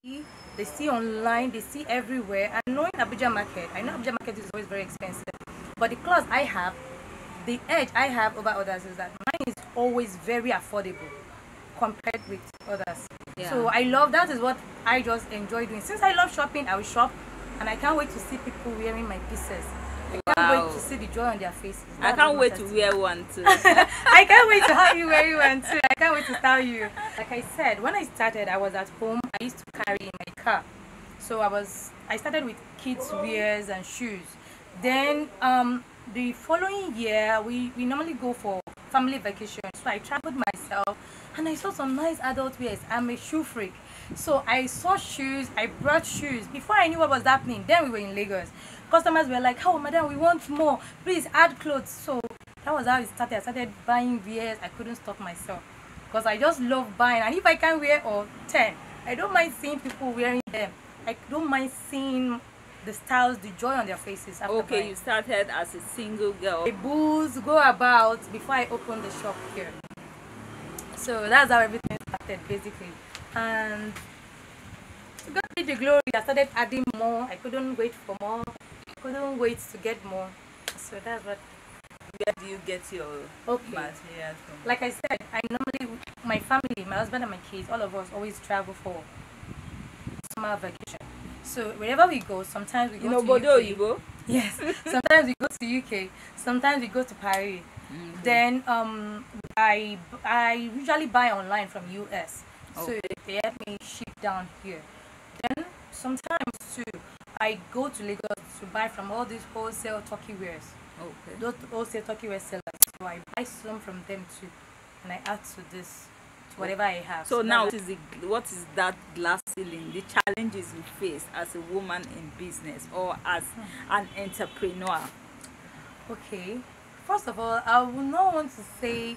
they see online, they see everywhere. And knowing Abuja market, I know Abuja market is always very expensive, but the clothes I have, the edge I have over others is that mine is always very affordable compared with others. Yeah. So I love that is what I just enjoy doing. Since I love shopping, I will shop, and I can't wait to see people wearing my pieces. I can't wait to see the joy on their faces. I can't wait to wear one too. I can't wait to have you wear one too. I can't wait to style you. Like I said, when I started, I was at home. I used to carry in my car. So I started with kids' wears and shoes. Then the following year, we normally go for family vacation. So I traveled myself, and I saw some nice adult wears. I'm a shoe freak. So I saw shoes, I brought shoes. Before I knew what was happening, then we were in Lagos. Customers were like, oh, madam, we want more. Please add clothes. So that was how it started. I started buying wears. I couldn't stop myself because I just love buying. And if I can wear or 10, I don't mind seeing people wearing them. I don't mind seeing the styles, the joy on their faces. After Okay, buying. you started as a single girl. The booze go about before I opened the shop here. So that's how everything started basically. And to God be the glory, I started adding more. I couldn't wait for more. I couldn't wait to get more. So that's what. Where do you get your materials from? Like I said, I normally, my family, my husband and my kids, all of us always travel for summer vacation. So wherever we go, sometimes we go to UK. Yes. Sometimes we go to UK. Sometimes we go to Paris. Mm-hmm. Then I usually buy online from US. So they help me ship down here. Then sometimes too, I go to Lagos to buy from all these wholesale Turkey wears. Okay. Those wholesale Turkey wear sellers. So I buy some from them too, and I add to this, to whatever I have. So now, what is that glass ceiling? The challenges you face as a woman in business or as an entrepreneur? Okay. First of all, I would not want to say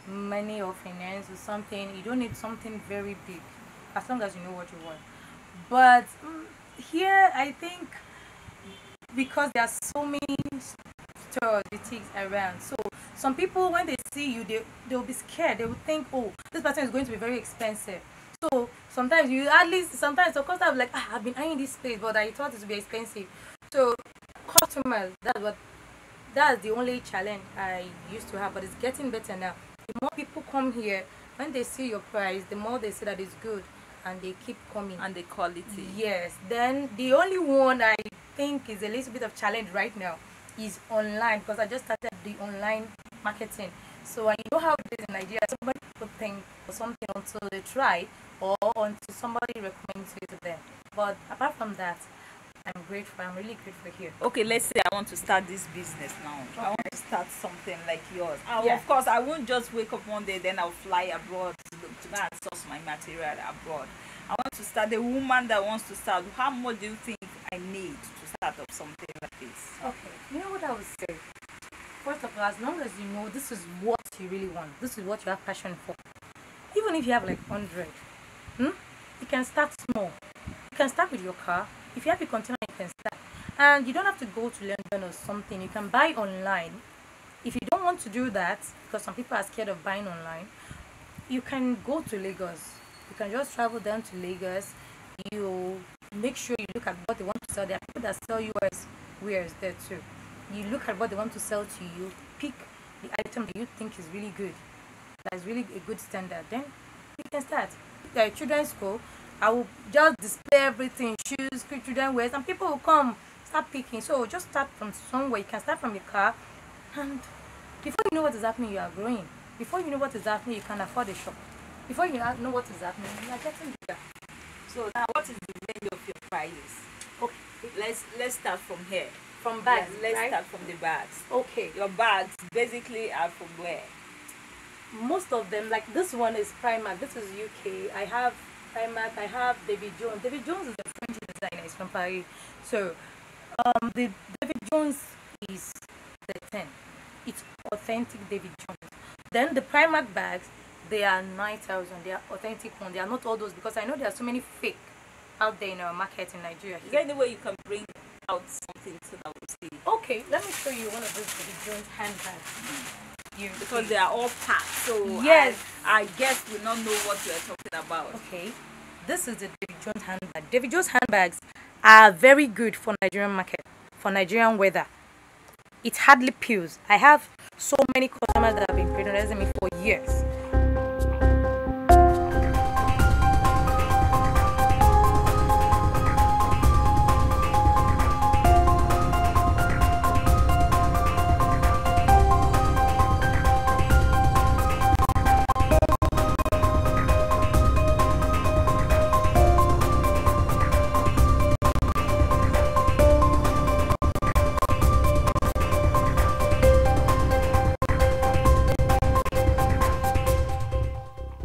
money or finance or something. You don't need something very big, as long as you know what you want. But here, I think because there are so many stores, boutiques around, so some people when they see you, they'll be scared. They will think, oh, this person is going to be very expensive. So sometimes sometimes of course I'm like, I've been eyeing this place, but I thought it would be expensive. So customers, that's the only challenge I used to have, but it's getting better now. The more people come here, when they see your price, the more they say that it's good, and they keep coming. And the quality. Yes. Then the only one I think is a little bit of challenge right now is online, because I just started the online marketing. So I know how it is in Nigeria. Somebody people think for something until they try or until somebody recommends it to them. But apart from that, I'm grateful. I'm really grateful here. Okay, let's say I want to start this business now. Okay. I want to start something like yours. Yeah. Of course, I won't just wake up one day, then I'll fly abroad to go and source my material abroad. I want to start. A woman that wants to start, how much do you think I need to start up something like this? Okay, you know what I would say? First of all, as long as you know this is what you really want, this is what you have passion for, even if you have like 100, you can start small. You can start with your car. If you have a container, you can start. And you don't have to go to London or something. You can buy online. If you don't want to do that, because some people are scared of buying online, you can go to Lagos. You can just travel down to Lagos. You make sure you look at what they want to sell. There are people that sell US wares there too. You look at what they want to sell to you. Pick the item that you think is really good. That's really a good standard. Then you can start. Children's school, I will just display everything, shoes, children wears, and people will come, start picking. So just start from somewhere. You can start from your car, and before you know what is happening, you are growing. Before you know what is happening, you can afford a shop. Before you know what is happening, you are getting bigger. So now, what is the range of your prices? Okay. Let's start from here. From bags, let's right? start from the bags. Okay. Your bags basically are from where? Most of them, like this one is Primark. This is UK. I have Primark. I have David Jones. David Jones is a French designer. He's from Paris. So, the David Jones is the 10. It's authentic David Jones. Then the Primark bags, they are 9,000. They are authentic ones. They are not all those, because I know there are so many fake out there in our market in Nigeria. Is there any way you can bring out something so that we see? Okay, let me show you one of those David Jones handbags. Because they are all packed, so yes, I guess we not know what we are talking about. Okay, This is the David Jones handbag. David Jones handbags are very good for Nigerian market, for Nigerian weather. It hardly peels. I have so many customers that have been patronizing me for years.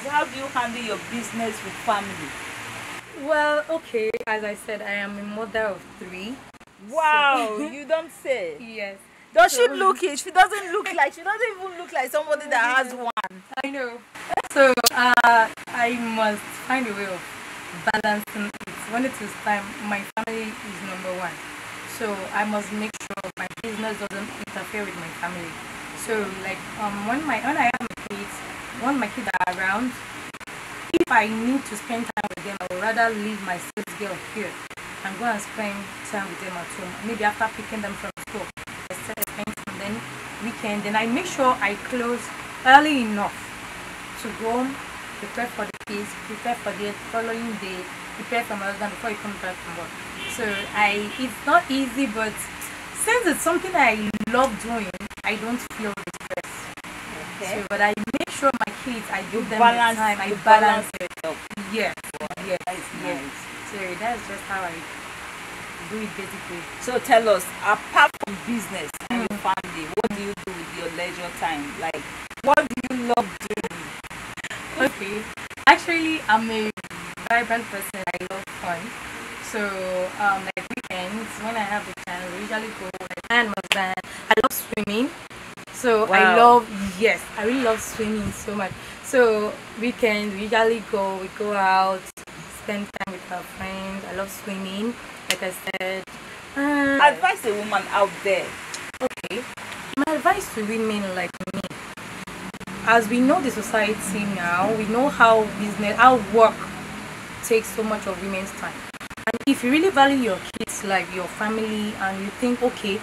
How do you handle your business with family? Well, okay, as I said, I am a mother of 3. Wow, you don't say. Yes. Does she look it? She doesn't look like, she doesn't even look like somebody that has one. I know. So I must find a way of balancing it. When it is time, my family is number 1. So I must make sure my business doesn't interfere with my family. So like when I have my kids, when my kids are around, if I need to spend time with them, I would rather leave my sales girl here and go and spend time with them at home. Maybe after picking them from school, I spend time, then weekend. Then I make sure I close early enough to go home, prepare for the kids, prepare for the following day, prepare for my husband before he comes back from work. So it's not easy, but since it's something I love doing, I don't feel the stress. Okay. So, but I make sure my kids, I give them balance, the time, I you balance it. up. Yes, yes, That is yes. nice. So that's just how I do it basically. So tell us, apart from business and your family, what do you do with your leisure time? Like, what do you love doing? Okay, actually I'm a vibrant person. I love fun. So like weekends when I have the chance, we usually go like I and my husband. I love swimming. So Wow. I really love swimming so much. So weekends we usually we go out, spend time with our friends. I love swimming, like I said. Advise a woman out there. Okay, my advice to women like me, as we know the society now, we know how work takes so much of women's time. And if you really value your kids' life, your family, and you think, okay,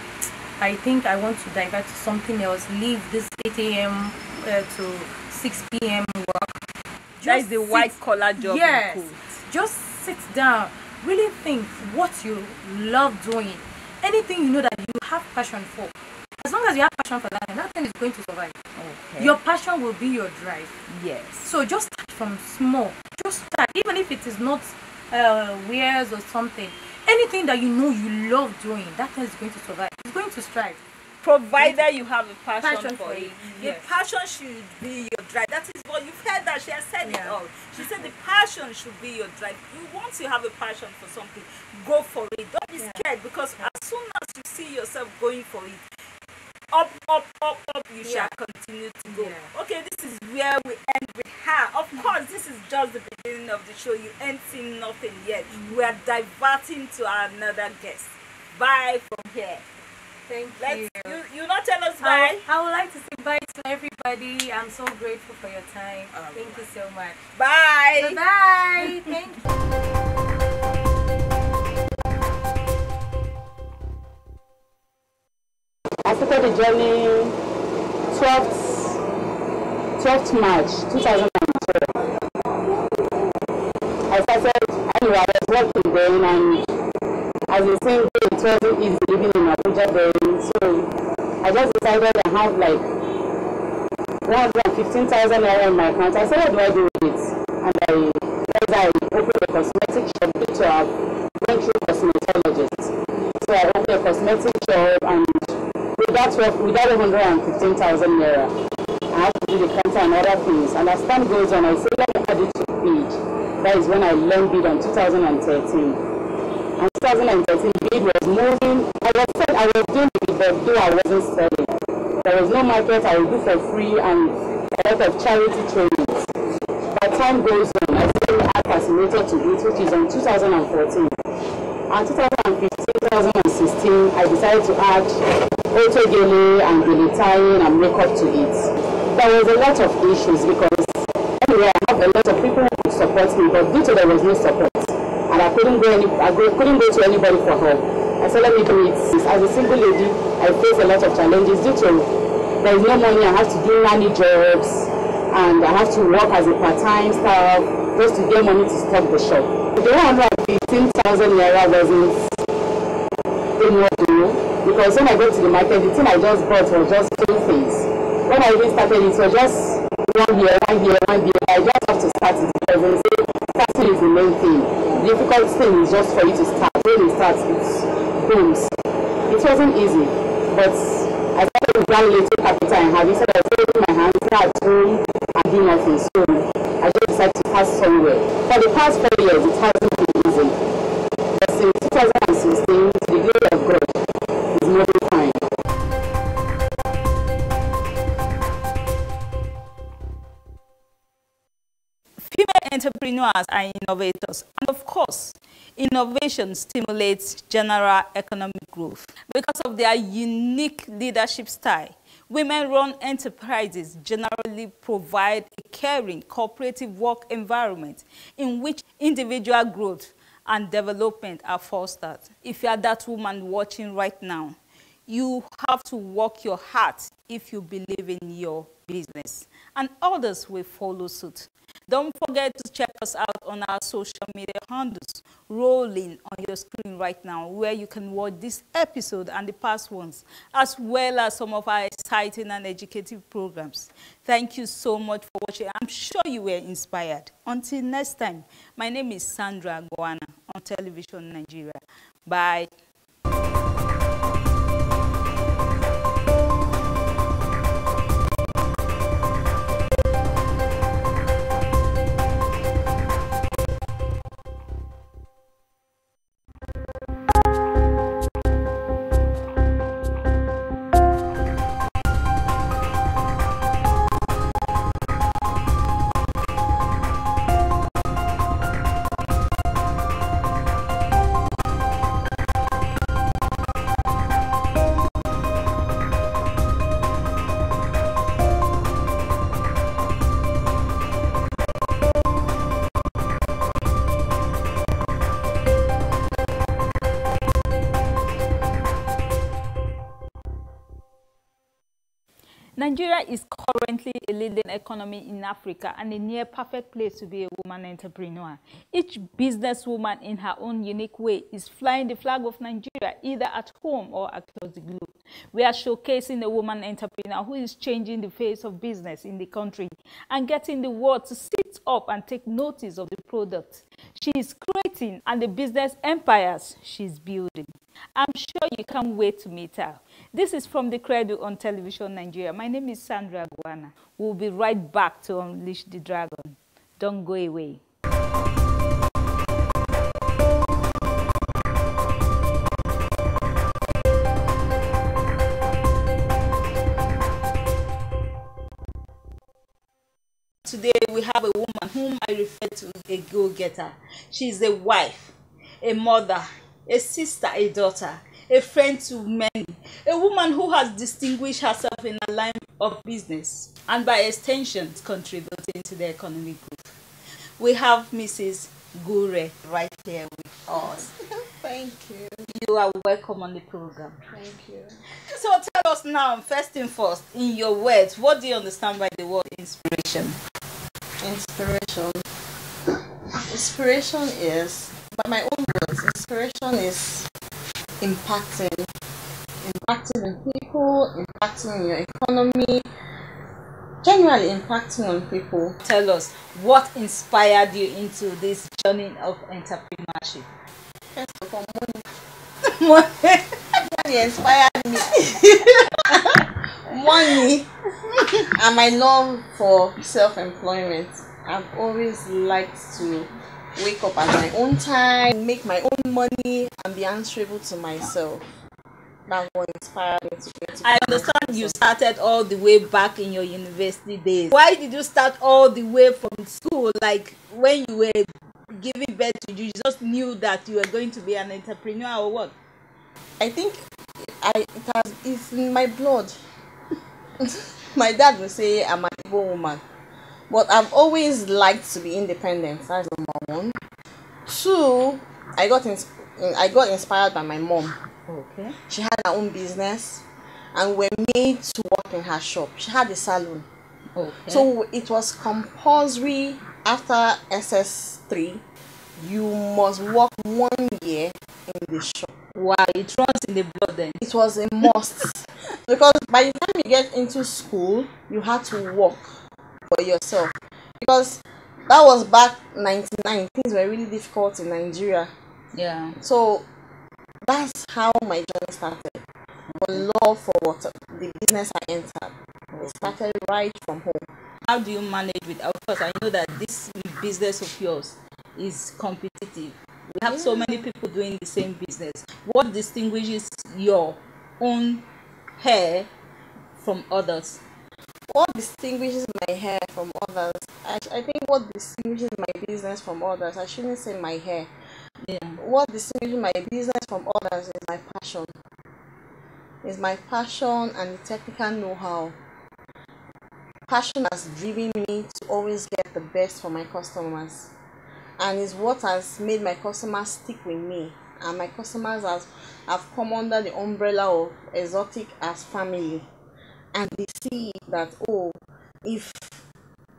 I think I want to divert to something else, leave this 8 a.m. To 6 p.m. work. That is the white collar job. Yes. in school. Just sit down, really think what you love doing. Anything you know that you have passion for. As long as you have passion for that thing is going to survive. Okay. Your passion will be your drive. Yes. So just start from small. Just start, even if it is not wares or something. Anything that you know you love doing, that thing is going to survive. It's going to strive. Provided you have a passion, Passion for for it. it, Your yes. passion should be your drive. That is what you've heard that she has said it Yeah. all. She said the passion should be your drive. Once you have a passion for something, go for it. Don't be scared, because as soon as you see yourself going for it, up, you shall continue to go. Yeah. Okay, this is where we end with her. Of course, this is just the beginning of the show. You ain't seen nothing yet. We are diverting to another guest. Bye from here. Thank Let's, you. you not tell us bye. I would like to say bye to everybody. I'm so grateful for your time. Thank you so much. Bye. Bye. Thank you. I started the journey 12th March 2012. I started, anyway, I was working then, and as you see, it wasn't easy living in Abuja then, so I just decided to have like 115,000 naira in my account. I said, what do I do with it? And I opened a cosmetic shop, which I went through cosmetologist. So I opened a cosmetic shop, and with that 115,000 naira, I had to do the counter and other things. And as time goes on, I say, let me add it to bid. That is when I learned bid on 2013. And 2013 bid was moving. I was doing it, but though I wasn't selling. There was no market. I would do for free and a lot of charity trainings. As time goes on, I still add fascinated to it, which is on 2014. And 2015, 2016, I decided to add auto gele and gele tying and makeup to it. There was a lot of issues because anyway, I have a lot of people who would support support me, but due to there was no support, and I couldn't go to anybody for help. I said, let me do it. As a single lady, I face a lot of challenges due to there is no money. I have to do nanny jobs, and I have to work as a part-time staff just to get money to stock the shop. The 115,000 naira wasn't what to do, because when I go to the market, the thing I just bought was just 2 things. When I even started, it was just one year. I just have to start it because they say starting is the main thing. The difficult thing is just for you to start. When you start, it booms. It wasn't easy, but I started with very little capital I had. Instead of holding my hands at home and doing nothing, so I just decided to pass somewhere. For the past 4 years, it hasn't been easy. But since 2016, to the glory of God, is moving fine. Female entrepreneurs are innovators, and of course, innovation stimulates general economic growth. Because of their unique leadership style, women-run enterprises generally provide a caring, cooperative work environment in which individual growth and development are fostered. If you are that woman watching right now, you have to work your heart if you believe in your business, and others will follow suit. Don't forget to check us out on our social media handles rolling on your screen right now, where you can watch this episode and the past ones, as well as some of our exciting and educative programs. Thank you so much for watching. I'm sure you were inspired. Until next time, my name is Sandra Goana on Television Nigeria. Bye. Nigeria is currently a leading economy in Africa and a near perfect place to be a woman entrepreneur. Each businesswoman in her own unique way is flying the flag of Nigeria either at home or across the globe. We are showcasing a woman entrepreneur who is changing the face of business in the country and getting the world to sit up and take notice of the product she is creating and the business empires she's building. I'm sure you can't wait to meet her. This is From the Cradle on Television Nigeria. My name is Sandra Goana. We'll be right back to Unleash the Dragon. Don't go away. Today we have a woman whom I refer to as a go-getter. She's a wife, a mother, a sister, a daughter, a friend to many, a woman who has distinguished herself in a line of business and by extension contributing to the economic growth. We have Mrs. Gure right here with us. Thank you. You are welcome on the program. Thank you. So tell us now, first thing first, in your words, what do you understand by the word inspiration? Inspiration. Inspiration is, by my own words, inspiration is impacting on people, impacting on your economy, generally impacting on people. Tell us, what inspired you into this journey of entrepreneurship? First of all, Money. money inspired me. Money and my love for self-employment. I've always liked to wake up at my own time, make my own money, and be answerable to myself. That's what inspired me to get to. I understand you started all the way back in your university days. Why did you start all the way from school? Like when you were giving birth to you just knew that you were going to be an entrepreneur or what? I think it's in my blood. My dad would say I'm an Igbo woman. But I've always liked to be independent. That's number one. Two, I got inspired by my mom. Okay. She had her own business, and we're made to work in her shop. She had a salon. Okay. So it was compulsory after SS3, you must work 1 year in the shop. wow, it runs in the blood then. It was a must. Because by the time you get into school, you had to work for yourself. Because that was back 99. Things were really difficult in Nigeria. Yeah. So that's how my journey started. For love for what the business I entered. It started right from home. How do you manage with, of course, I know that this business of yours is competitive. We have so many people doing the same business. What distinguishes your own hair from others? What distinguishes my hair from others? I think what distinguishes my business from others, I shouldn't say my hair. Yeah. What distinguishes my business from others is my passion. It's my passion and the technical know-how. Passion has driven me to always get the best for my customers, and is what has made my customers stick with me. And my customers have come under the umbrella of Exotic as family, and they see that, oh, if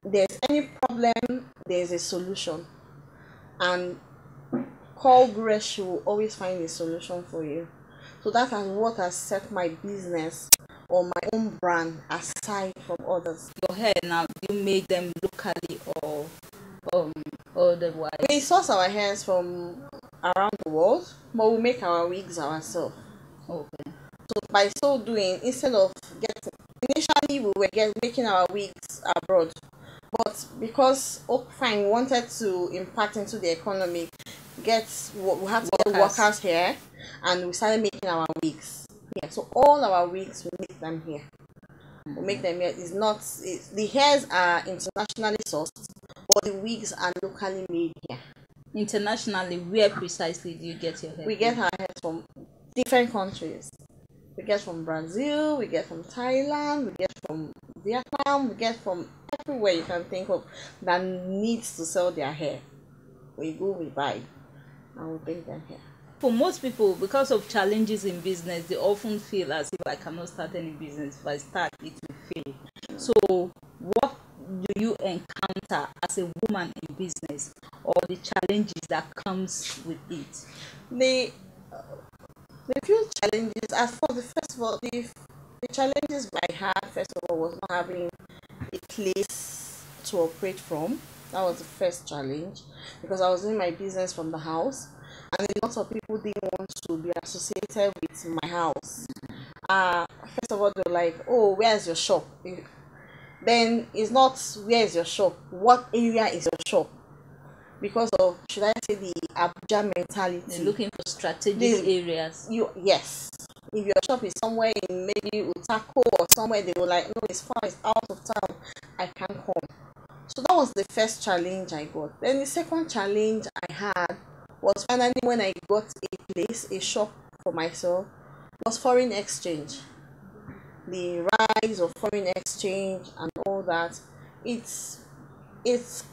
there's any problem, there's a solution, and call Gresh will always find a solution for you. So that is what has set my business or my own brand aside from others. Your hair now, you make them locally or otherwise? We source our hairs from around the world, but we make our wigs ourselves. Okay. So by so doing, instead of initially we were making our wigs abroad, but because fine, we wanted to impact into the economy, we had to get workers here, and we started making our wigs. Yeah, so all our wigs we make them here. We make them here. The hairs are internationally sourced, but the wigs are locally made here. Internationally, where precisely do you get your hair? We get our hair from different countries. We get from Brazil, we get from Thailand, we get from Vietnam, we get from everywhere you can think of that needs to sell their hair. We go, we buy, and we bring them here. For most people, because of challenges in business, they often feel as if I cannot start any business. If I start, it will fail. So, what do you encounter as a woman in business, or the challenges that comes with it? The few challenges, as for the first of all, the challenges I had first of all was not having a place to operate from. That was the first challenge, because I was doing my business from the house, and a lot of people didn't want to be associated with my house. First of all, they were like, "Oh, where's your shop?" Then it's not where is your shop, what area is your shop? Because of, should I say, the Abuja mentality. They're looking for strategic areas. Yes. If your shop is somewhere in maybe Utako or somewhere, they were like, no, it's far, it's out of town, I can't come. So that was the first challenge I got. Then the second challenge I had was finally when I got a place, a shop for myself, was foreign exchange. The rise of foreign exchange and all that, it's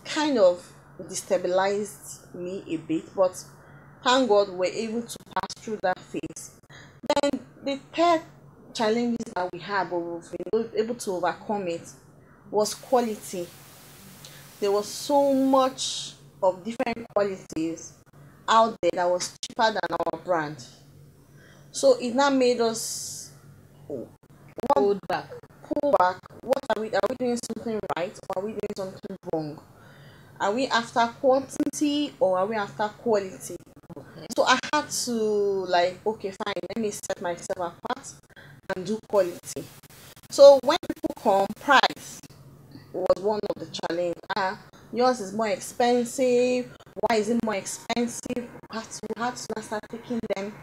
kind of destabilized me a bit, but thank God we're able to pass through that phase. Then the third challenges that we had, but we've been able to overcome it, was quality. There was so much of different qualities out there that was cheaper than our brand. So it now made us Hold back. pull back. What are we doing something right, or are we doing something wrong? Are we after quantity or are we after quality? Okay. So I had to okay, fine, let me set myself apart and do quality. So when people come, price was one of the challenge. Yours is more expensive. Why is it more expensive? We had to start taking them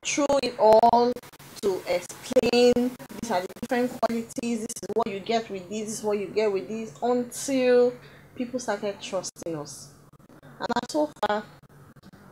through it all to explain these are the different qualities. This is what you get with this. This is what you get with this, until people started trusting us. And so far,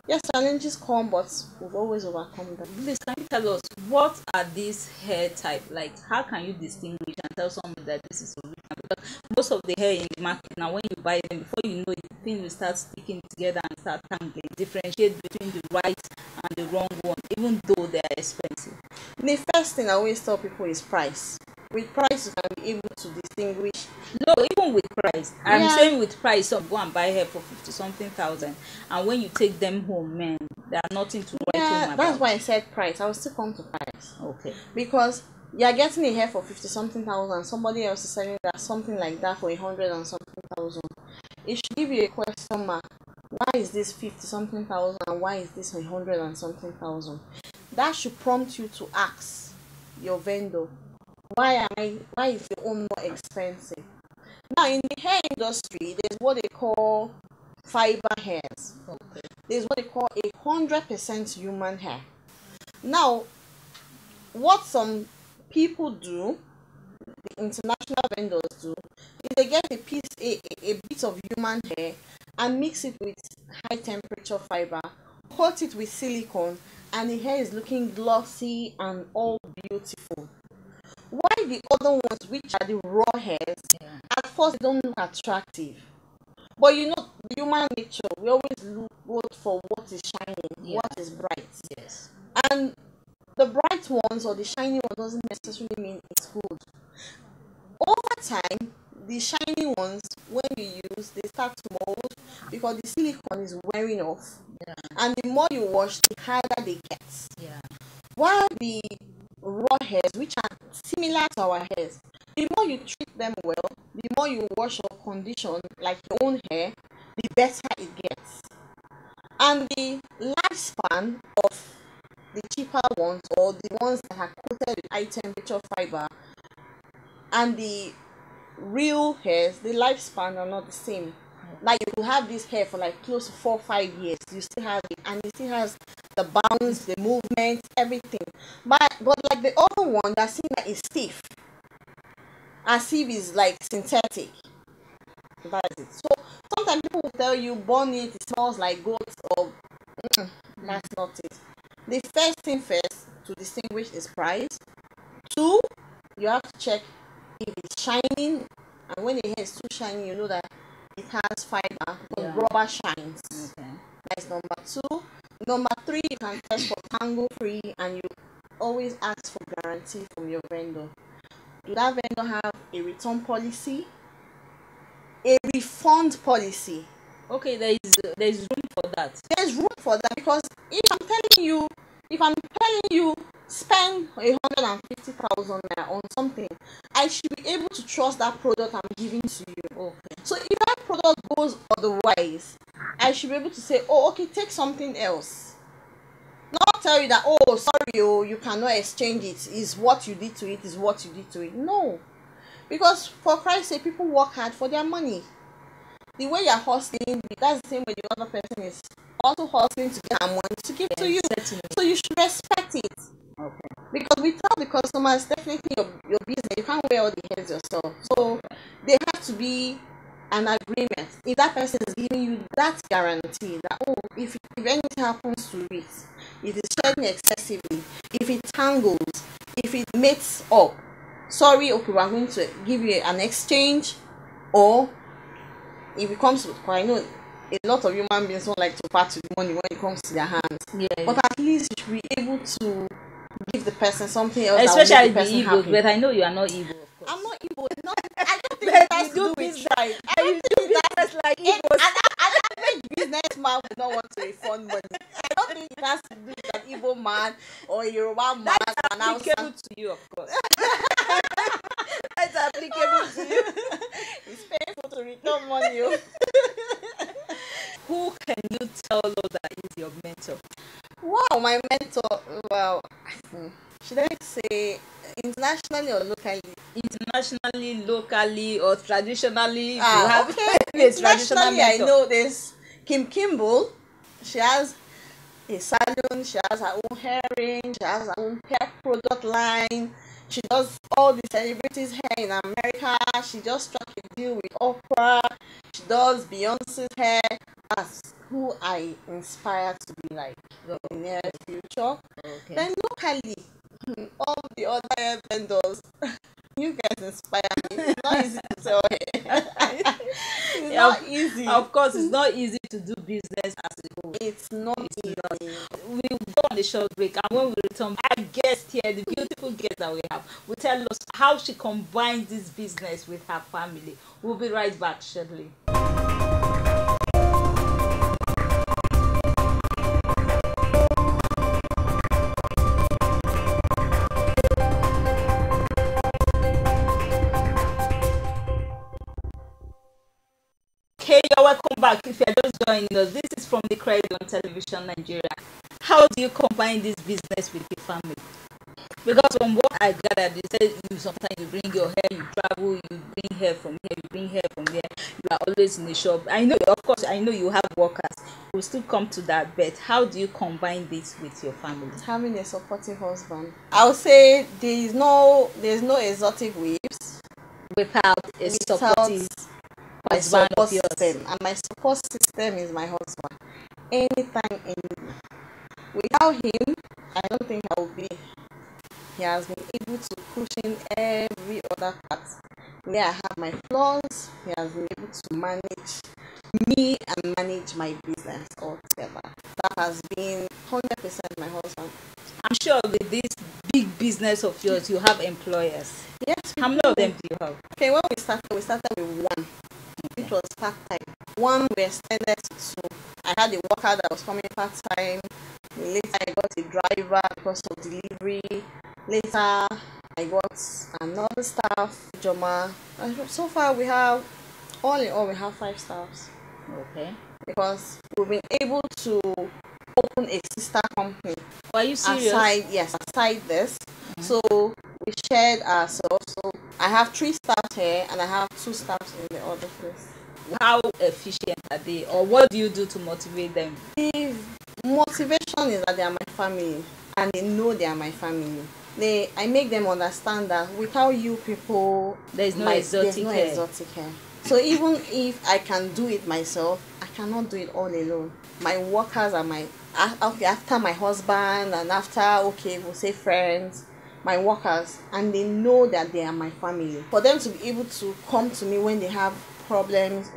yes, challenges come, but we've always overcome them. Please, can you tell us what are these hair type? Like, how can you distinguish and tell somebody that this is original? because most of the hair in the market now, when you buy them, before you know it, the thing will start sticking together and start tangling. Differentiate between the right and the wrong one, even though they are expensive. The first thing I always tell people is price. With price, you can be able to distinguish. No, even with price. I'm Yeah. saying with price, some go and buy hair for 50 something thousand, and when you take them home, man, they are nothing to write home Yeah, about. that's why I said price. I will still come to price. Okay. Because you are getting a hair for 50 something thousand, somebody else is selling that something like that for 100 and something thousand. It should give you a question mark. Why is this 50 something thousand and why is this 100 and something thousand? That should prompt you to ask your vendor, why is the own more expensive? Now in the hair industry, there's what they call fiber hairs. Okay. There's what they call 100% human hair. Now, what some people do, the international vendors do, is they get a bit of human hair and mix it with high temperature fiber, coat it with silicone, and the hair is looking glossy and all beautiful. Why the other ones, which are the raw hairs, at first they don't look attractive. But you know, human nature, we always look for what is shining, what is bright. Yes. And the bright ones or the shiny ones doesn't necessarily mean it's good. Over time, the shiny ones, when you use, they start to mold because the silicone is wearing off. Yeah. And the more you wash, the harder they get. Yeah. While the raw hairs, which are similar to our hairs, the more you treat them well, the more you wash or condition like your own hair, the better it gets. And the lifespan of the cheaper ones or the ones that are coated with high temperature fiber and the real hairs, the lifespan are not the same. Like you could have this hair for like close to 4 or 5 years, you still have it, and it still has the bounce, the movement, everything. But like the other one that seems like it's stiff, as if it's like synthetic. That's it. So sometimes people will tell you, burn it, it smells like goat, or that's not it. The first thing first to distinguish is price. 2, you have to check if it's shining, and when the hair is too shiny, you know that it has fiber because rubber shines. Okay. That's number 2. Number 3, you can test for tangle free, and you always ask for guarantee from your vendor. Do that vendor have a return policy, a refund policy? Okay, there is room for that. There's room for that, because if I'm telling you spend 150,000 naira on something, I should be able to trust that product I'm giving to you. Okay. So if that product goes otherwise, I should be able to say, oh, okay, take something else. Not tell you that, oh, sorry, oh, you cannot exchange it. Is what you did to it, is what you did to it. No. Because for Christ's sake, people work hard for their money. The way you're hustling, that's the same way the other person is also hustling to get money to give to you. Certainly. So you should respect it. Okay. Because we tell the customers, definitely your business, you can't wear all the hairs yourself. So there has to be an agreement. If that person is giving you that guarantee that, oh, if anything happens to it, if it's shedding excessively, if it tangles, if it mates up, sorry, okay, we're going to give you an exchange. Or if it comes with, I know a lot of human beings don't like to part with money when it comes to their hands. Yeah. But at least you should be able to give the person something else. Especially that will make the the person evil, happy. but I know you are not evil, of course. I'm not evil. I don't think But it has you to do do with business. tribe. I don't think that's like an average businessman would not want to refund money. I don't think it has to do with an evil man or a Yoruba man. That's or an Hausa. applicable to you, of course. That's applicable to you. It's painful to return money. Oh. Who can you tell that is your mentor? Wow, my mentor. Well, should I say internationally or locally? Internationally, locally, or traditionally? You have Okay. a traditional Internationally, I mentor. know there's Kim Kimball. She has a salon. She has her own hair range. She has her own hair product line. She does all the celebrities' hair in America. She just struck a deal with Oprah. She does Beyonce's hair. That's who I inspire to be like in the near future. Okay. Then locally, all the other hair vendors, You guys inspire me. It's not easy to sell hair. It's Yeah, not easy. Of course, it's not easy to do business as a whole. It's not easy. We'll go on a short break, and when we return, our guest here, the beautiful guest that we have, will tell us how she combines this business with her family. We'll be right back shortly. Okay, you're welcome back. If you're just joining us, this is from the Credit on Television Nigeria. How do you combine this business with your family? Because from what I gathered, you said you sometimes you bring your hair, you travel, you bring hair from here, you bring hair from there. You are always in the shop. I know, of course, I know you have workers. We'll still come to that, but how do you combine this with your family? Having a supportive husband. I would say there's no exotic waves Without a without supportive my husband support of yours. system, and my support system is my husband. Anytime, any. Without him, I don't think I would be. He has been able to push in every other part. Where I have my flaws, he has been able to manage me and manage my business altogether. That has been 100% my husband. I'm sure with this big business of yours, you have employers. Yes. How many of them do you have? Okay, when we started with one. It was part-time. One we extended to two. I had a worker that was coming part-time. Later I got a driver because of delivery. Later I got another staff, Joma. So far we have, all in all, we have 5 staffs. Okay. Because we've been able to open a sister company. Are you serious? Aside this. So we shared ourselves. So I have 3 staffs here and I have 2 staffs in the other place. How efficient are they, or what do you do to motivate them? The motivation is that they are my family and they know they are my family. I make them understand that without you people, There's no exotic hair. exotic hair. So even if I can do it myself, I cannot do it all alone. My workers are after my husband, and after, we'll say friends, my workers, and they know that they are my family. For them to be able to come to me when they have problems,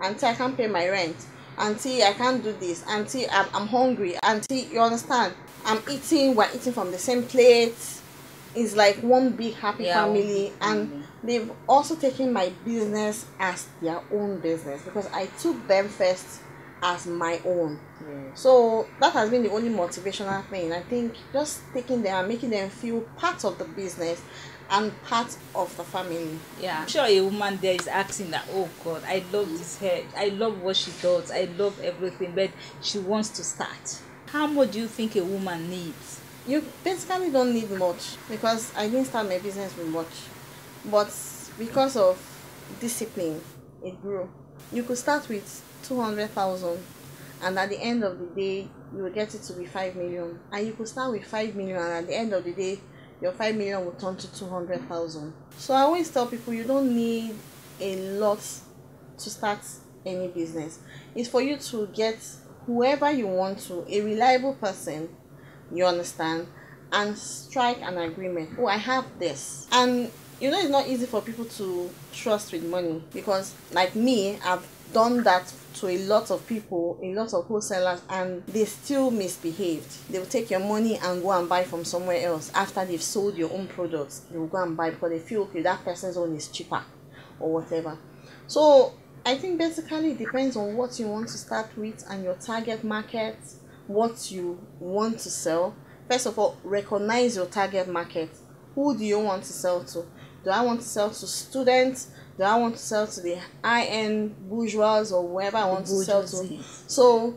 auntie, I can't pay my rent, auntie, I can't do this, auntie, I'm hungry, auntie, you understand, we're eating from the same plate. It's like one big happy family. And they've also taken my business as their own business, because I took them first as my own. So that has been the only motivational thing. I think just taking them and making them feel part of the business and part of the family. Yeah, I'm sure a woman there is asking that, oh God, I love this hair, I love what she does, I love everything, but she wants to start. How much do you think a woman needs? You basically don't need much, because I didn't start my business with much, but because of discipline, it grew. You could start with 200,000, and at the end of the day, you will get it to be 5 million. And you could start with 5 million, and at the end of the day, your 5 million will turn to 200,000. So I always tell people, you don't need a lot to start any business. It's for you to get whoever you want to, a reliable person, you understand, and strike an agreement. I have this. And it's not easy for people to trust with money, because like me, I've done that to a lot of people, a lot of wholesalers, and they still misbehaved. They will take your money and go and buy from somewhere else. After they've sold your own products, they will go and buy because they feel, that person's own is cheaper or whatever. So I think basically it depends on what you want to start with and your target market, what you want to sell. First of all, recognize your target market. Who do you want to sell to? Do I want to sell to students? Do I want to sell to the high-end bourgeois, or whoever I want to sell to? So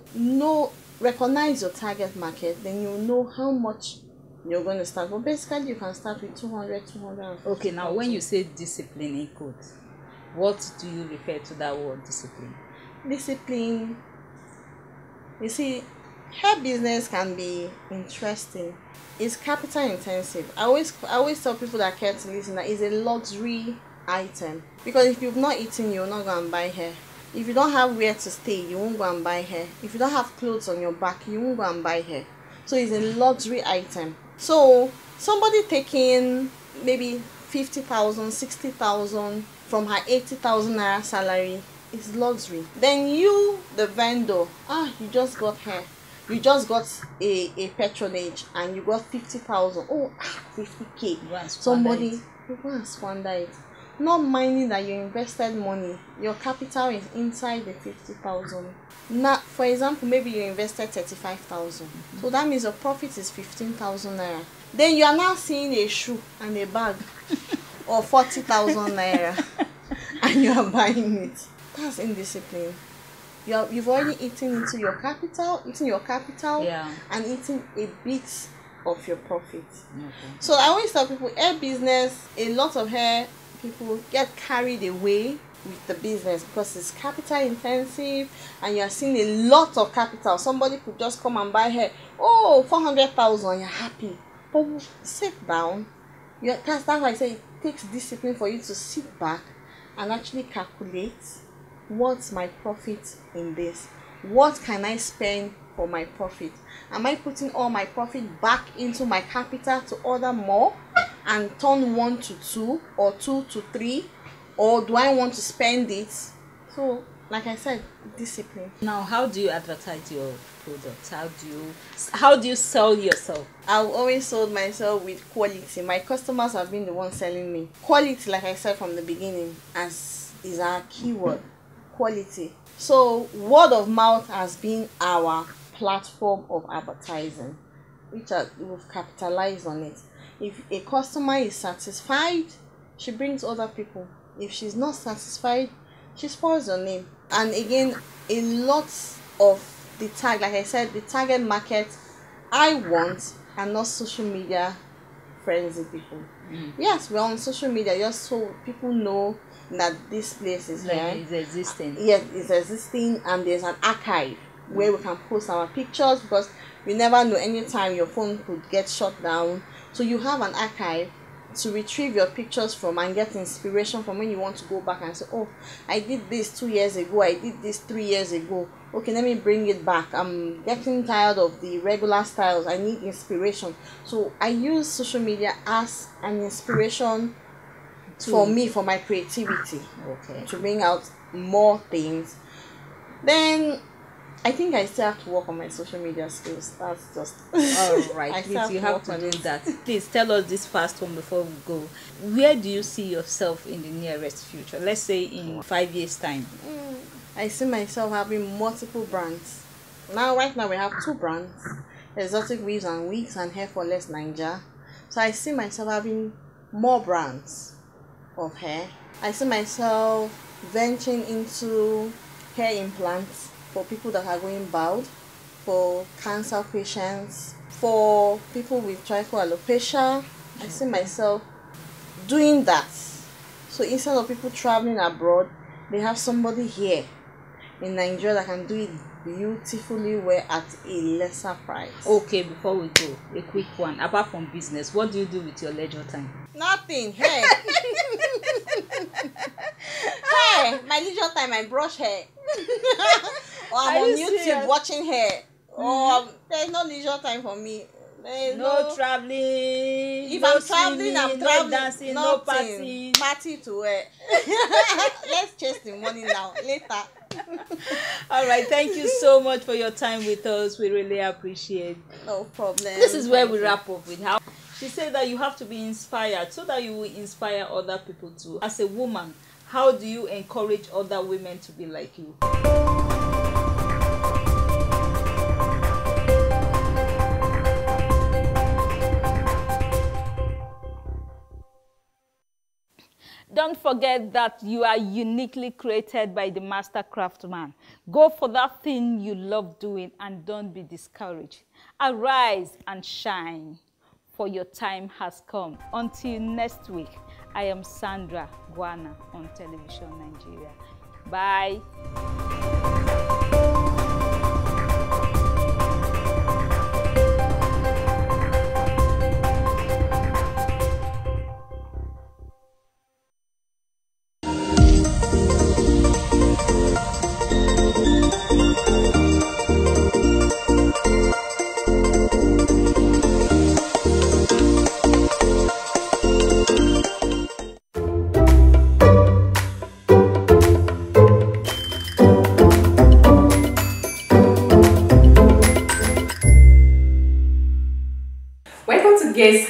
recognize your target market, then you know how much you're going to start. But basically you can start with 200. Okay, now when you say discipline in quotes, what do you refer to that word, discipline? Discipline, you see, hair business can be interesting. It's capital intensive. I always tell people that care to listen that it's a luxury item, because if you've not eaten, you'll not go and buy hair. If you don't have where to stay, you won't go and buy hair. If you don't have clothes on your back, you won't go and buy hair. So it's a luxury item. So somebody taking maybe 50,000, 60,000 from her 80,000 naira salary is luxury. Then you, the vendor, you just got hair. You just got a patronage and you got 50,000. 50k. Somebody, you go and squander it. Not minding that you invested money. Your capital is inside the 50,000. Now, for example, maybe you invested 35,000. So that means your profit is 15,000 naira. Then you are now seeing a shoe and a bag of 40,000 naira and you are buying it. That's indiscipline. You've already eaten into your capital, and eaten a bit of your profit. Okay. So I always tell people, hair business, a lot of hair people get carried away with the business because it's capital intensive and you are seeing a lot of capital. Somebody could just come and buy hair, 400,000, you're happy. But sit down. That's why I say it takes discipline for you to sit back and actually calculate, what's my profit in this? What can I spend for my profit? Am I putting all my profit back into my capital to order more and turn 1 to 2 or 2 to 3, or do I want to spend it? So like I said, discipline. Now, how do you advertise your products? How do you sell yourself? I've always sold myself with quality. My customers have been the ones selling me. Quality, like I said from the beginning, is our keyword. Quality. So word of mouth has been our platform of advertising, which we've capitalized on it. If a customer is satisfied, she brings other people. If she's not satisfied, she spoils your name. And again, a lot of the like I said, the target market I want are not social media frenzy people. Yes, we're on social media just so people know that this place is there. It's existing. Yes, it's existing, and there's an archive where we can post our pictures, because we never know, anytime your phone could get shut down. So you have an archive to retrieve your pictures from and get inspiration from when you want to go back and say, I did this 2 years ago, I did this 3 years ago. Okay, let me bring it back. I'm getting tired of the regular styles. I need inspiration. So I use social media as an inspiration for me, for my creativity. Okay. To bring out more things. Then I think I still have to work on my social media skills. That's just all right. Please, you have to do that. Please tell us this fast one before we go. Where do you see yourself in the nearest future? Let's say in 5 years' time. I see myself having multiple brands. Right now we have 2 brands: Exotic Weaves and Wigs and Hair for Less Niger. So I see myself having more brands of hair. I see myself venturing into hair implants for people that are going bald, for cancer patients, for people with trichal alopecia. I see myself doing that. So instead of people traveling abroad, they have somebody here in Nigeria that can do it beautifully well at a lesser price. Okay, before we go, a quick one. Apart from business, what do you do with your leisure time? Nothing. Hey. Hey, my leisure time, I brush hair. Or I'm on YouTube serious? Watching hair. There's no leisure time for me. No traveling. If I'm traveling, I'm traveling. No dancing, no party. Party to wear. Let's chase the money now. Later. All right. Thank you so much for your time with us. We really appreciate. No problem. This is where we wrap up with how she said that you have to be inspired so that you will inspire other people too. As a woman, how do you encourage other women to be like you? Don't forget that you are uniquely created by the master craftsman. Go for that thing you love doing and don't be discouraged. Arise and shine, for your time has come. Until next week, I am Sandra Guana on Television Nigeria. Bye.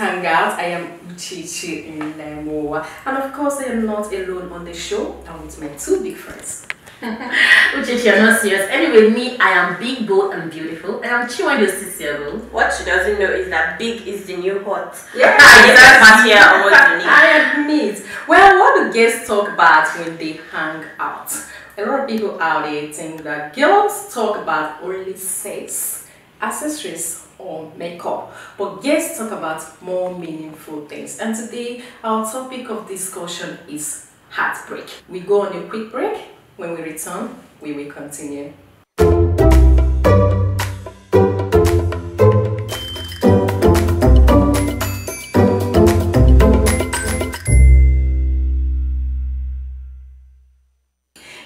hangout. I am Uchichi in Lemoa, and of course I am not alone on the show. I'm with my two big friends. Uchichi, you're not serious. Anyway, me, I am big, bold, and beautiful. And I'm Chiwando Cicero. What she doesn't know is that big is the new hot. Yeah, exactly. I admit. Well, what do guests talk about when they hang out? A lot of people out there think that girls talk about only sex, accessories, or makeup, but guests talk about more meaningful things. And today, our topic of discussion is heartbreak. We go on a quick break. When we return, we will continue.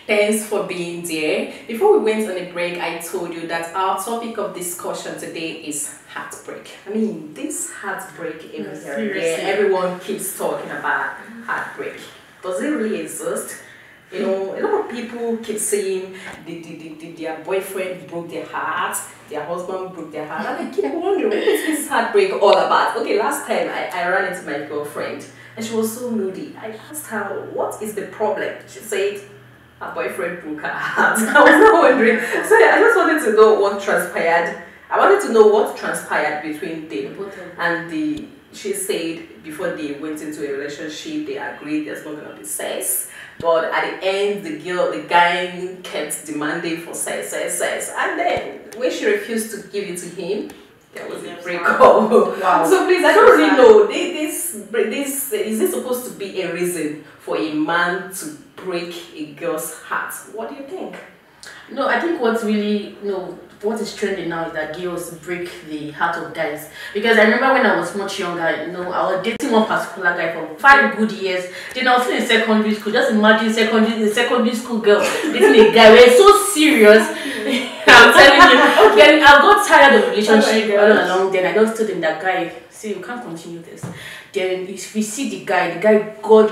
Thanks for being there. Before we went on a break, I told you that our topic of discussion today is heartbreak. I mean, this heartbreak everyone keeps talking about heartbreak. Does it really exist? You know, a lot of people keep saying their boyfriend broke their heart, their husband broke their heart, and I keep wondering, what is this heartbreak all about? Okay, last time I ran into my girlfriend and she was so moody. I asked her, what is the problem? She said, her boyfriend broke her heart. I was not wondering. So I just wanted to know what transpired. I wanted to know what transpired between them. And she said before they went into a relationship, they agreed there's not gonna be sex. But at the end, the guy kept demanding for sex. And then when she refused to give it to him, there was a breakup. Wow. So please, I don't really know. This is this supposed to be a reason for a man to break a girl's heart? What do you think? No, I think what is trending now is that girls break the heart of guys. Because I remember when I was much younger, I was dating one particular guy for 5 good years. Then I was still in secondary school. Just imagine secondary school girl dating a guy. We're so serious. I'm telling you. Then I got tired of the relationship all along. Then I just told him that guy, see, you can't continue this. Then if we see the guy got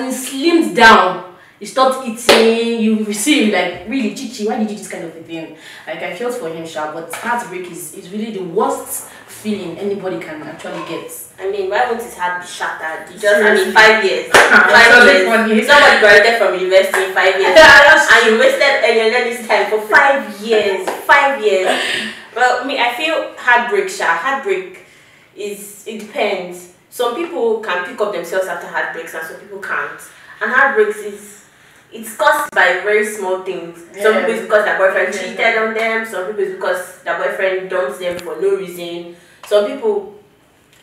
he slimmed down. He stopped eating. You see him like, really, Chichi, why did you do this kind of a thing? Like, I felt for him, sharp, but heartbreak is really the worst feeling anybody can actually get. I mean, why won't his heart be shattered? 5 years. 5 years. Somebody graduated from university in 5 years. And you wasted your learning time for 5 years. 5 years. Well, I feel heartbreak it depends. Some people can pick up themselves after heartbreaks and some people can't. And heartbreaks it's caused by very small things. Yeah. Some people it's because their boyfriend cheated on them, some people it's because their boyfriend dumps them for no reason. Some people,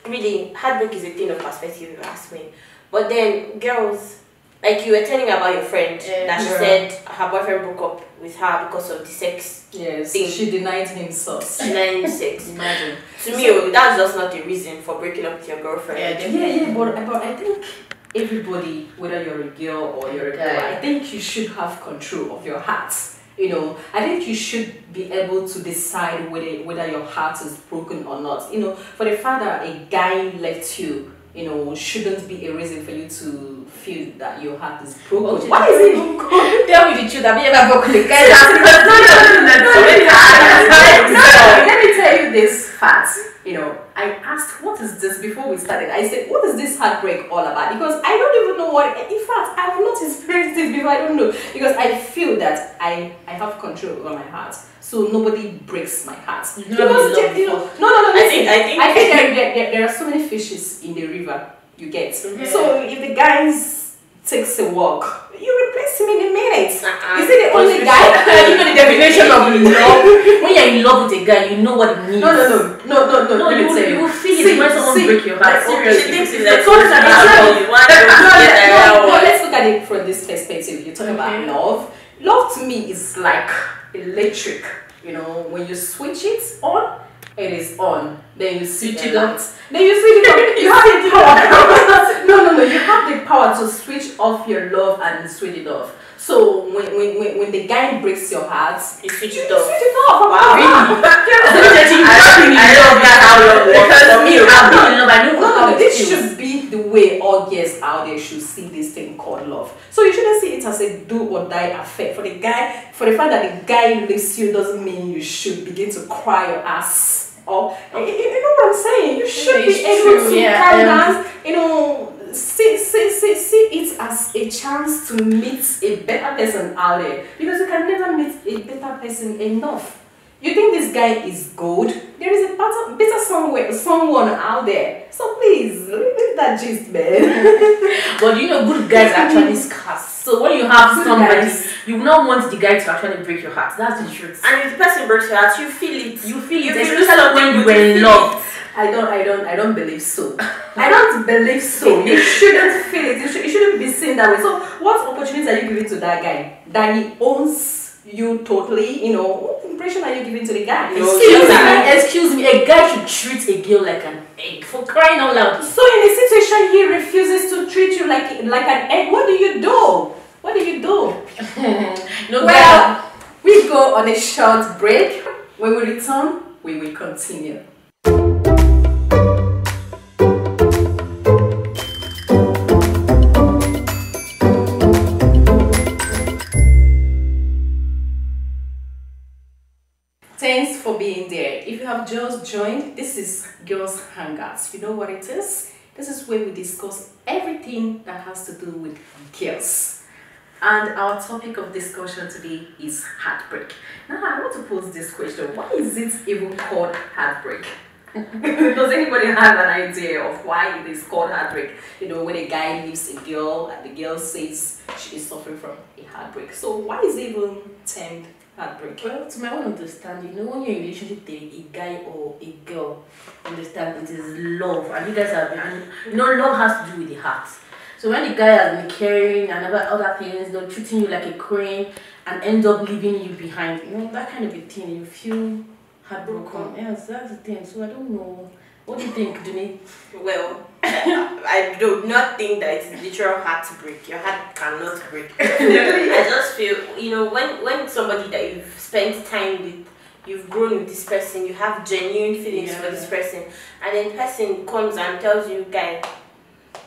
really, heartbreak is a thing of perspective, if you ask me. But then girls, like you were telling about your friend, that she said her boyfriend broke up with her because of the sex thing. She denied him sex. Imagine. To me, that's just not a reason for breaking up with your girlfriend. But I think everybody, whether you're a girl or you're a boy, I think you should have control of your heart. I think you should be able to decide whether your heart is broken or not. For the fact that a guy left you, shouldn't be a reason for you to feel that your heart is broken. Why is it even called? Tell me the truth. Have you ever broken a guy? Let me tell you this fact. I asked, what is this before we started? I said, what is this heartbreak all about? Because I don't even know what. In fact, I have not experienced it before. I don't know, because I feel that I have control over my heart, so nobody breaks my heart. I think there are so many fishes in the river. You get so if the guys takes a walk, you replace him in a minute. You see the only guy. You know the definition of love. When you're in love with a guy, you know what it means. No. You will feel it when someone break your heart. Seriously. Let's look at it from this perspective. You talk about love. Love to me is like electric. When you switch it on, it is on. Then you switch it off. Then you switch it off. You have the power. No. You have the power to switch off your love and switch it off. So when the guy breaks your heart, you switch it off. Wow. Really? I love that how love works. For me, I've been in love. I know how it this should be the way all girls out there should see this thing called love. So you shouldn't see it as a do or die affair. For the fact that the guy leaves you doesn't mean you should begin to cry your ass Or you know what I'm saying? You should be able to calm down, you know, see it as a chance to meet a better person out there, because you can never meet a better person enough. You think this guy is good? There is a better someone out there. So please, leave that gist, man. But you know, good guys actually scarce. So when you have somebody, you will not want the guy to actually break your heart. That's the truth. And if the person breaks your heart, you feel it. You feel it, especially when you were in love. I don't believe so. I don't believe so. You shouldn't feel it. You shouldn't be seen that way. So what opportunities are you giving to that guy that he owns you totally? You know, what impression are you giving to the guy? Excuse me, a guy should treat a girl like an egg, for crying out loud. So in a situation he refuses to treat you like an egg, what do you do? What do you do? No, well, we go on a short break. When we return, we will continue. Thanks for being there. If you have just joined, this is Girls Hangouts. You know what it is? This is where we discuss everything that has to do with girls. And our topic of discussion today is heartbreak. Now I want to pose this question. Why is it even called heartbreak? Does anybody have an idea of why it is called heartbreak? You know, when a guy leaves a girl and the girl says she is suffering from a heartbreak. So why is it even termed heartbreak? Well, to my own understanding, you know, when you're in a relationship with a guy or a girl, understand it is love, and you guys have been, you know, love has to do with the heart. So when the guy has been caring and other things, you know, treating you like a queen and ends up leaving you behind, you know, that kind of a thing, you feel heartbroken. Yes, that's the thing. So I don't know. What do you think, Duni? Well, I do not think that it's literal heartbreak. Your heart cannot break. I just feel, you know, when somebody that you've spent time with, you've grown with this person, you have genuine feelings for this person, and then the person comes and tells you, guy,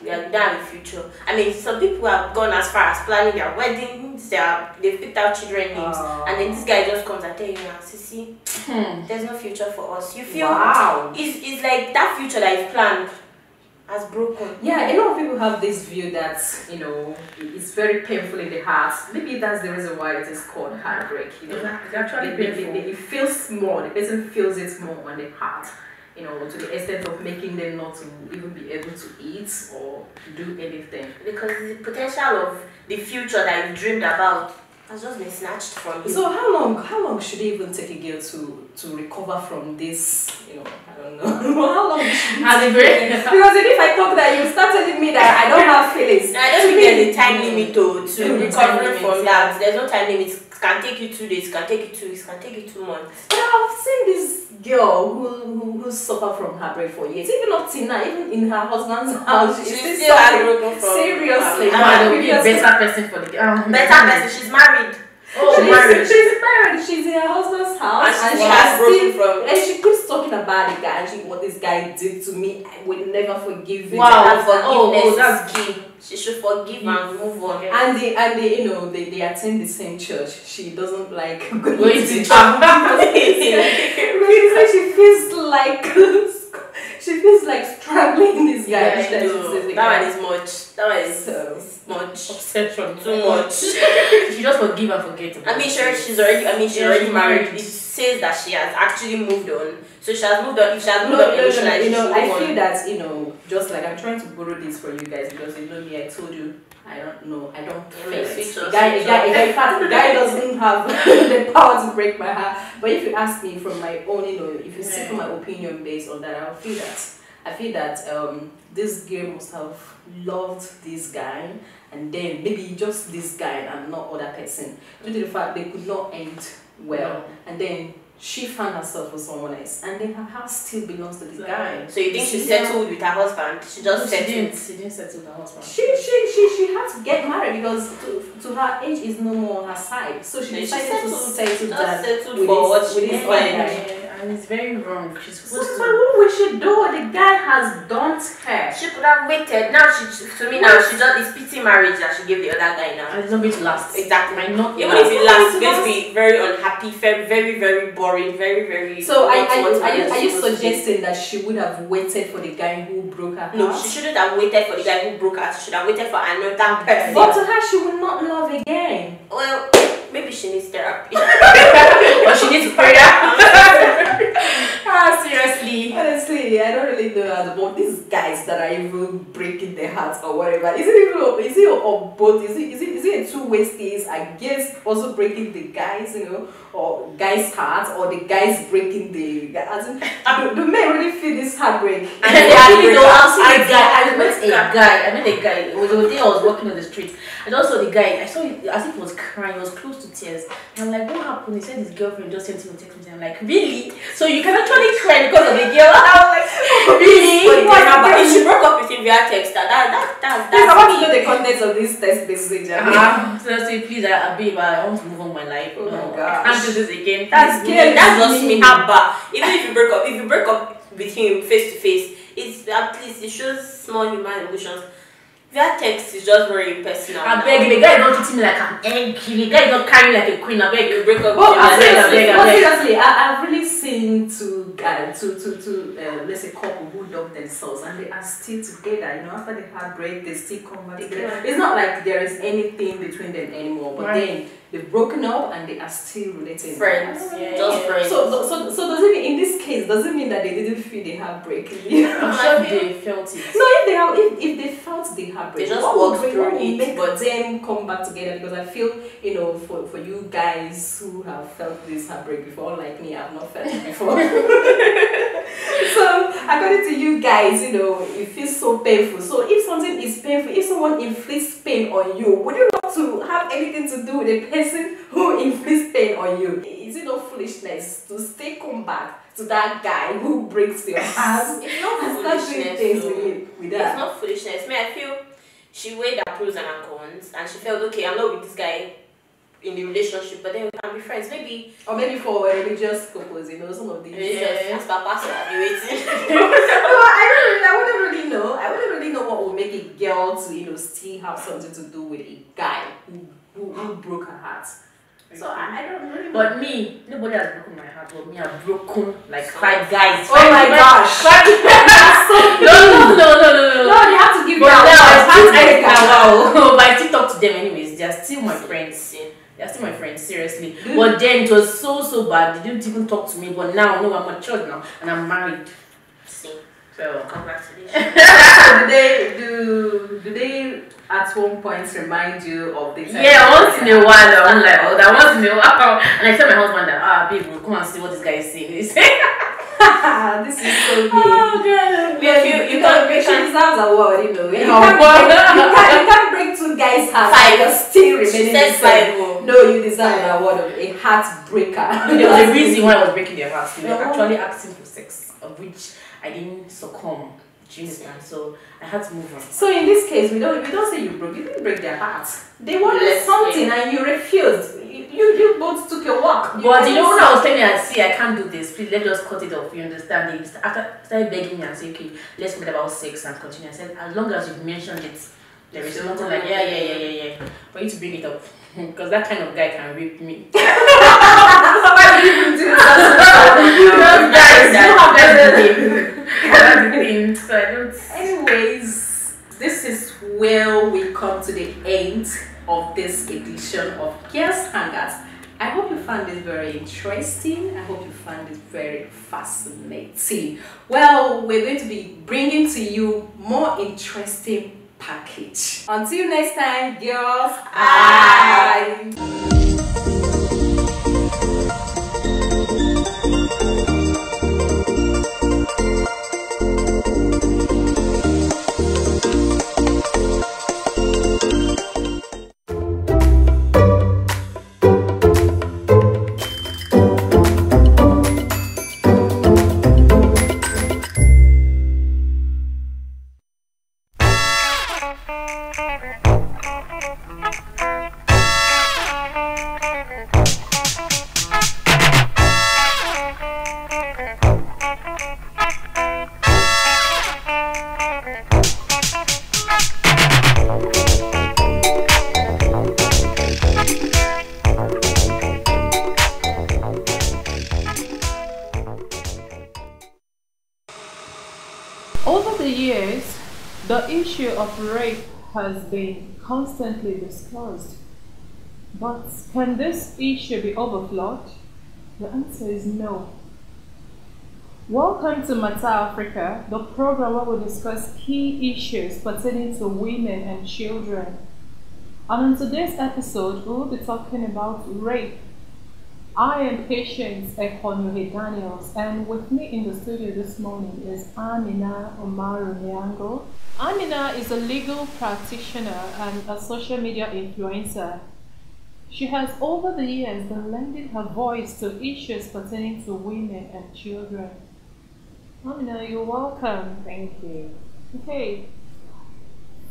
we are done with future. I mean, some people have gone as far as planning their weddings, they've picked out children names, and then this guy just comes and tells you, Sissy, there's no future for us. You feel, it's like that future that you've planned has broken. Yeah, a lot of people have this view that, you know, it's very painful in the heart. Maybe that's the reason why it is called heartbreak. You know, it's actually painful. It feels more, the person feels it more on the heart. You know, to the extent of making them not to even be able to eat or do anything. Because the potential of the future that you dreamed about has just been snatched from you. So how long should it even take a girl to recover from this, you know, I don't know. How long should it take? Because if I talk that, you start telling me that I don't have feelings. I don't think there's a time limit to recover from that. There's no time limit. It can take you 2 days, it can take you 2 weeks, it can take you 2 months. But I've seen this girl who suffered from heartbreak for years. Even up till now, even in her husband's house, she's still heartbroken from. Seriously, there will be a better person for the girl. Better person. She's married. She's married. She's in her husband's house, and she has broken from. And she keeps talking about the guy and what this guy did to me. I will never forgive him. Wow, forgiveness. That's key. She should forgive and move on. And they you know, they attend the same church. She doesn't like going to church. She feels like struggling this guy. Yeah, that one is much. That one is much. Obsession. Too much. She just forgive and forget. I mean, sure, she's already married. It says that she has actually moved on. So she has moved on. If she has moved on emotionally, you know, I feel that, you know, just like I'm trying to borrow this for you guys because you know me, I told you, I don't know, I don't feel it. The guy doesn't have the power to break my heart. But if you ask me from my own, you know, if you seek my opinion based on that, I feel that this girl must have loved this guy, and then maybe just this guy and not other person, due to the fact they could not end well, and then she found herself with someone else, and then her house still belongs to the guy. So you think she settled with her husband? She just settled. She didn't settle with her husband. She had to get married because to her age is no more on her side. So she decided to settle down with this guy. And it's very wrong. She's So, supposed but to. what will she do? The guy has dumped her. She could have waited. Now to me now she just it's pity marriage that she gave the other guy now. And it's not going to last. Exactly. Might not Even last. if it lasts, it's going to be very unhappy, very, very boring, very. So not what are you we're supposed to do. suggesting that she would have waited for the guy who broke her heart? No, she shouldn't have waited for the guy who broke her. She should have waited for another person. But to her, she will not love again. Well, maybe she needs therapy. But she needs prayer. Seriously. Honestly, I don't really know about these guys that are even breaking their hearts or whatever. Is it on both? Is it a two-way thing? I guess also breaking the guys, or guys' hearts, or the guys breaking the. As in, do men really feel this heartbreak? I met a guy. It was the day I was walking on the street. And also the guy, I saw it as if he was crying, he was close to tears. And I'm like, what happened? He said his girlfriend just sent him a text message. I'm like, really? So you can actually cry because of the girl? I was like, really? But if she broke up with him via text, that's Please, I want to know the contents of this text message. So say, please, babe, I want to move on my life. Oh my I gosh. can't do this again. That's just me. But even if you break up with him face to face, it's at least it shows small human emotions. Via text is just very impersonal. I beg, the guy don't treat me like an egg. The guy don't carry me like a queen. I beg you break up. Seriously, I've really seen two guys, let's say couple who love themselves and they are still together. After the heartbreak, they still come back together. It's not like there is anything between them anymore, but then they've broken up and they are still related. Friends, friends. So does it mean in this case? Does it mean that they didn't feel the heartbreak? I'm sure they felt it. No, if they felt the heartbreak, they just walked through it, but then come back together. Because I feel, for you guys who have felt this heartbreak before, like me, I've not felt it before. So according to you guys, it feels so painful. So if something is painful, if someone inflicts pain on you, would you want to have anything to do with the person who inflicts pain on you? Is it not foolishness to stay come back to that guy who breaks your heart? It's not foolishness. It's not foolishness. I feel she weighed her pros and her cons, and she felt okay. I'm not with this guy in the relationship, but then we can be friends. Maybe for a religious purpose, some of these. As per pastor, I'll be waiting. I wouldn't really know. I wouldn't really know what would make a girl to still have something to do with a guy who broke her heart. So I don't really know. But me, nobody has broken my heart. But me, I've broken like 5 guys. Oh my gosh! No. No, you have to give me But now wow. But I still talk to them anyways. They are still my friends. They are still my friends, seriously. But then it was so bad. They didn't even talk to me. But now, no, I'm matured now and I'm married. So congratulations. So do they at one point remind you of this? Yeah, once in a while. I'm like, once in a while. And I tell my husband that, babe, we'll come and see what this guy is saying. This is so big. Oh god. You can deserve a word, you can't break 2 guys' hearts. 5. You're still remaining the same. 5. No, you deserve an award of a heartbreaker. There was a reason why I was breaking their hearts. They were actually asking for sex, of which I didn't succumb. So I had to move on. So in this case, we don't say you didn't break their hearts. They wanted something and you refused. You both took your walk. But when I was telling you, I can't do this. Please, let's just cut it off. You understand? They started begging me and say, okay, let's forget about sex and continue. I said, as long as you've mentioned it, there is nothing like yeah. For you to bring it up, because that kind of guy can rape me. Why would you even do that? So I don't. Anyways, this is where we come to the end of this edition of Girls Hangers. I hope you found this very interesting. I hope you found it very fascinating. Well, we're going to be bringing to you more interesting package. Until next time, girls. Bye. The issue of rape has been constantly discussed, but can this issue be overflowed? The answer is no. Welcome to Mata Africa, the program where we discuss key issues pertaining to women and children. And in today's episode, we will be talking about rape. I am Patience Ekonuhe Daniels, and with me in the studio this morning is Amina Omaru Nyango. Amina is a legal practitioner and a social media influencer. She has over the years been lending her voice to issues pertaining to women and children. Amina, you're welcome. Thank you. Okay,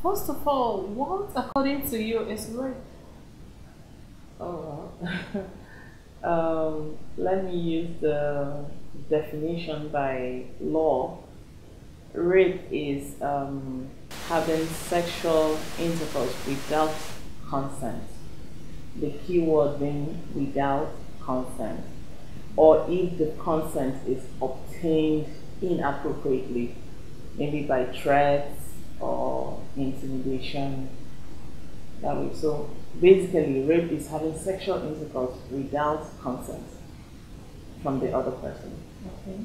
first of all, what according to you is rape? Oh, well. Let me use the definition by law. Rape is having sexual intercourse without consent. The key word being without consent, or if the consent is obtained inappropriately, maybe by threats or intimidation. That way. So basically, rape is having sexual intercourse without consent from the other person. Okay.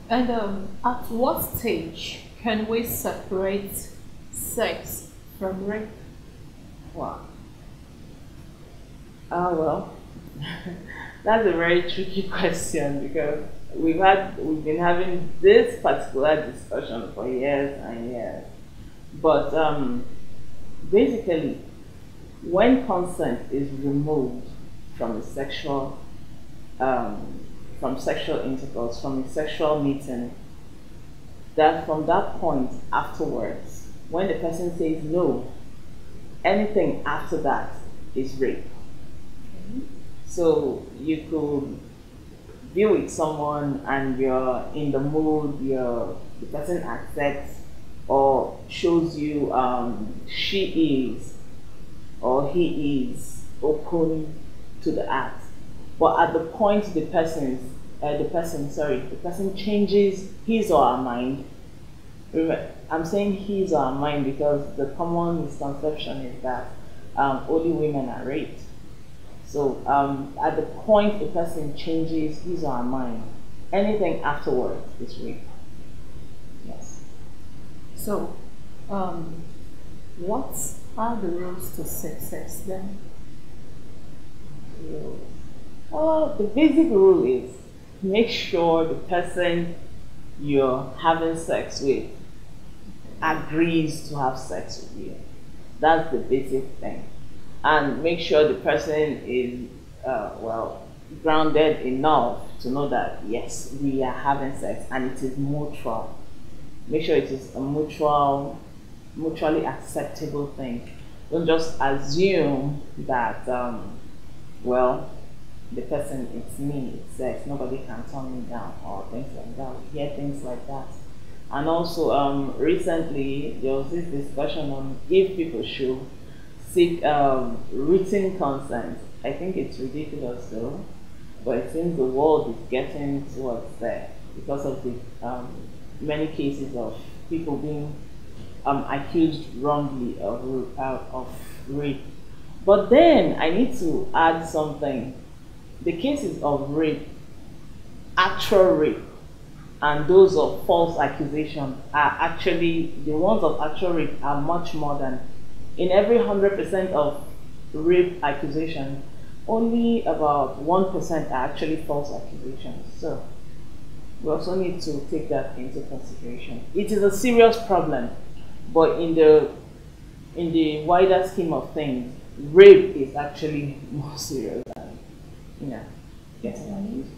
And at what stage can we separate sex from rape? Wow. Well, that's a very tricky question because we've been having this particular discussion for years and years. But basically, when consent is removed from a sexual intercourse, from a sexual meeting, that from that point afterwards, when the person says no, anything after that is rape. So you could be with someone and you're in the mood, the person accepts or shows you she is or he is open to the act. But at the point the person changes his or her mind. Remember, I'm saying his or her mind because the common misconception is that only women are raped. So at the point the person changes his or her mind, anything afterwards is rape. Yes. So, what are the rules to success then? The basic rule is make sure the person you're having sex with agrees to have sex with you. That's the basic thing. And make sure the person is grounded enough to know that yes, we are having sex and it is mutual. Make sure it is a mutually acceptable thing. Don't just assume that the person, it's me, it's sex, nobody can turn me down or things like that. We hear things like that. And also recently there was this discussion on if people should seek written consent. I think it's ridiculous though, but it seems the world is getting towards that because of the many cases of people being accused wrongly of rape. But then I need to add something. The cases of rape, actual rape, and those of false accusation are actually, the ones of actual rape are much more than, in every 100% of rape accusation, only about 1% are actually false accusations. So we also need to take that into consideration. It is a serious problem, but in the wider scheme of things, rape is actually more serious than getting accused.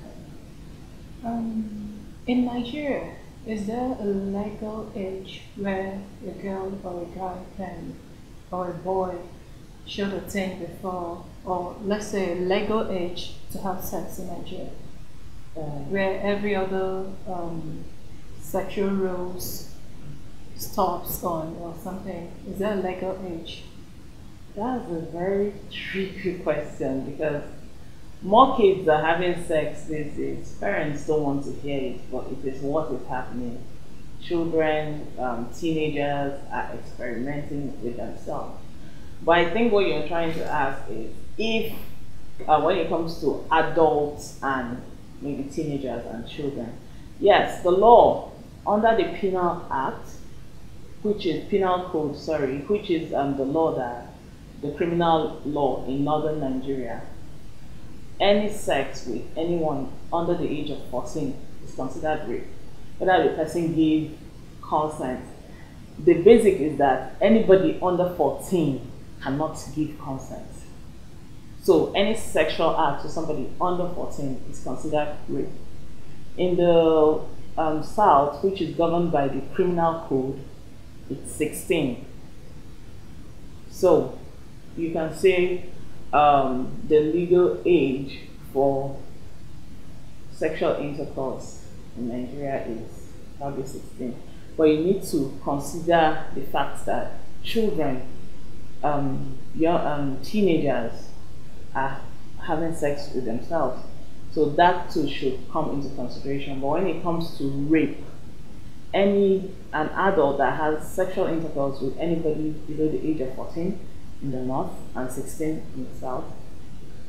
In Nigeria, is there a legal age where a girl or a guy can, or a boy should attain before, or let's say a legal age to have sex in Nigeria, where every other sexual rules stops on or something? Is there a legal age? That's a very tricky question because more kids are having sex these days. Parents don't want to hear it, but it is what is happening. children, teenagers are experimenting with themselves. But I think what you're trying to ask is if, when it comes to adults and maybe teenagers and children, yes, the law under the Penal Act, which is Penal Code, sorry, which is the law that the criminal law in northern Nigeria, any sex with anyone under the age of 14 is considered rape, whether the person gives consent. The basic is that anybody under 14 cannot give consent. So any sexual act to somebody under 14 is considered rape. In the South, which is governed by the criminal code, it's 16. So you can say the legal age for sexual intercourse in Nigeria is probably 16. But you need to consider the fact that children, teenagers are having sex with themselves. So that too should come into consideration. But when it comes to rape, an adult that has sexual intercourse with anybody below the age of 14 in the north and 16 in the south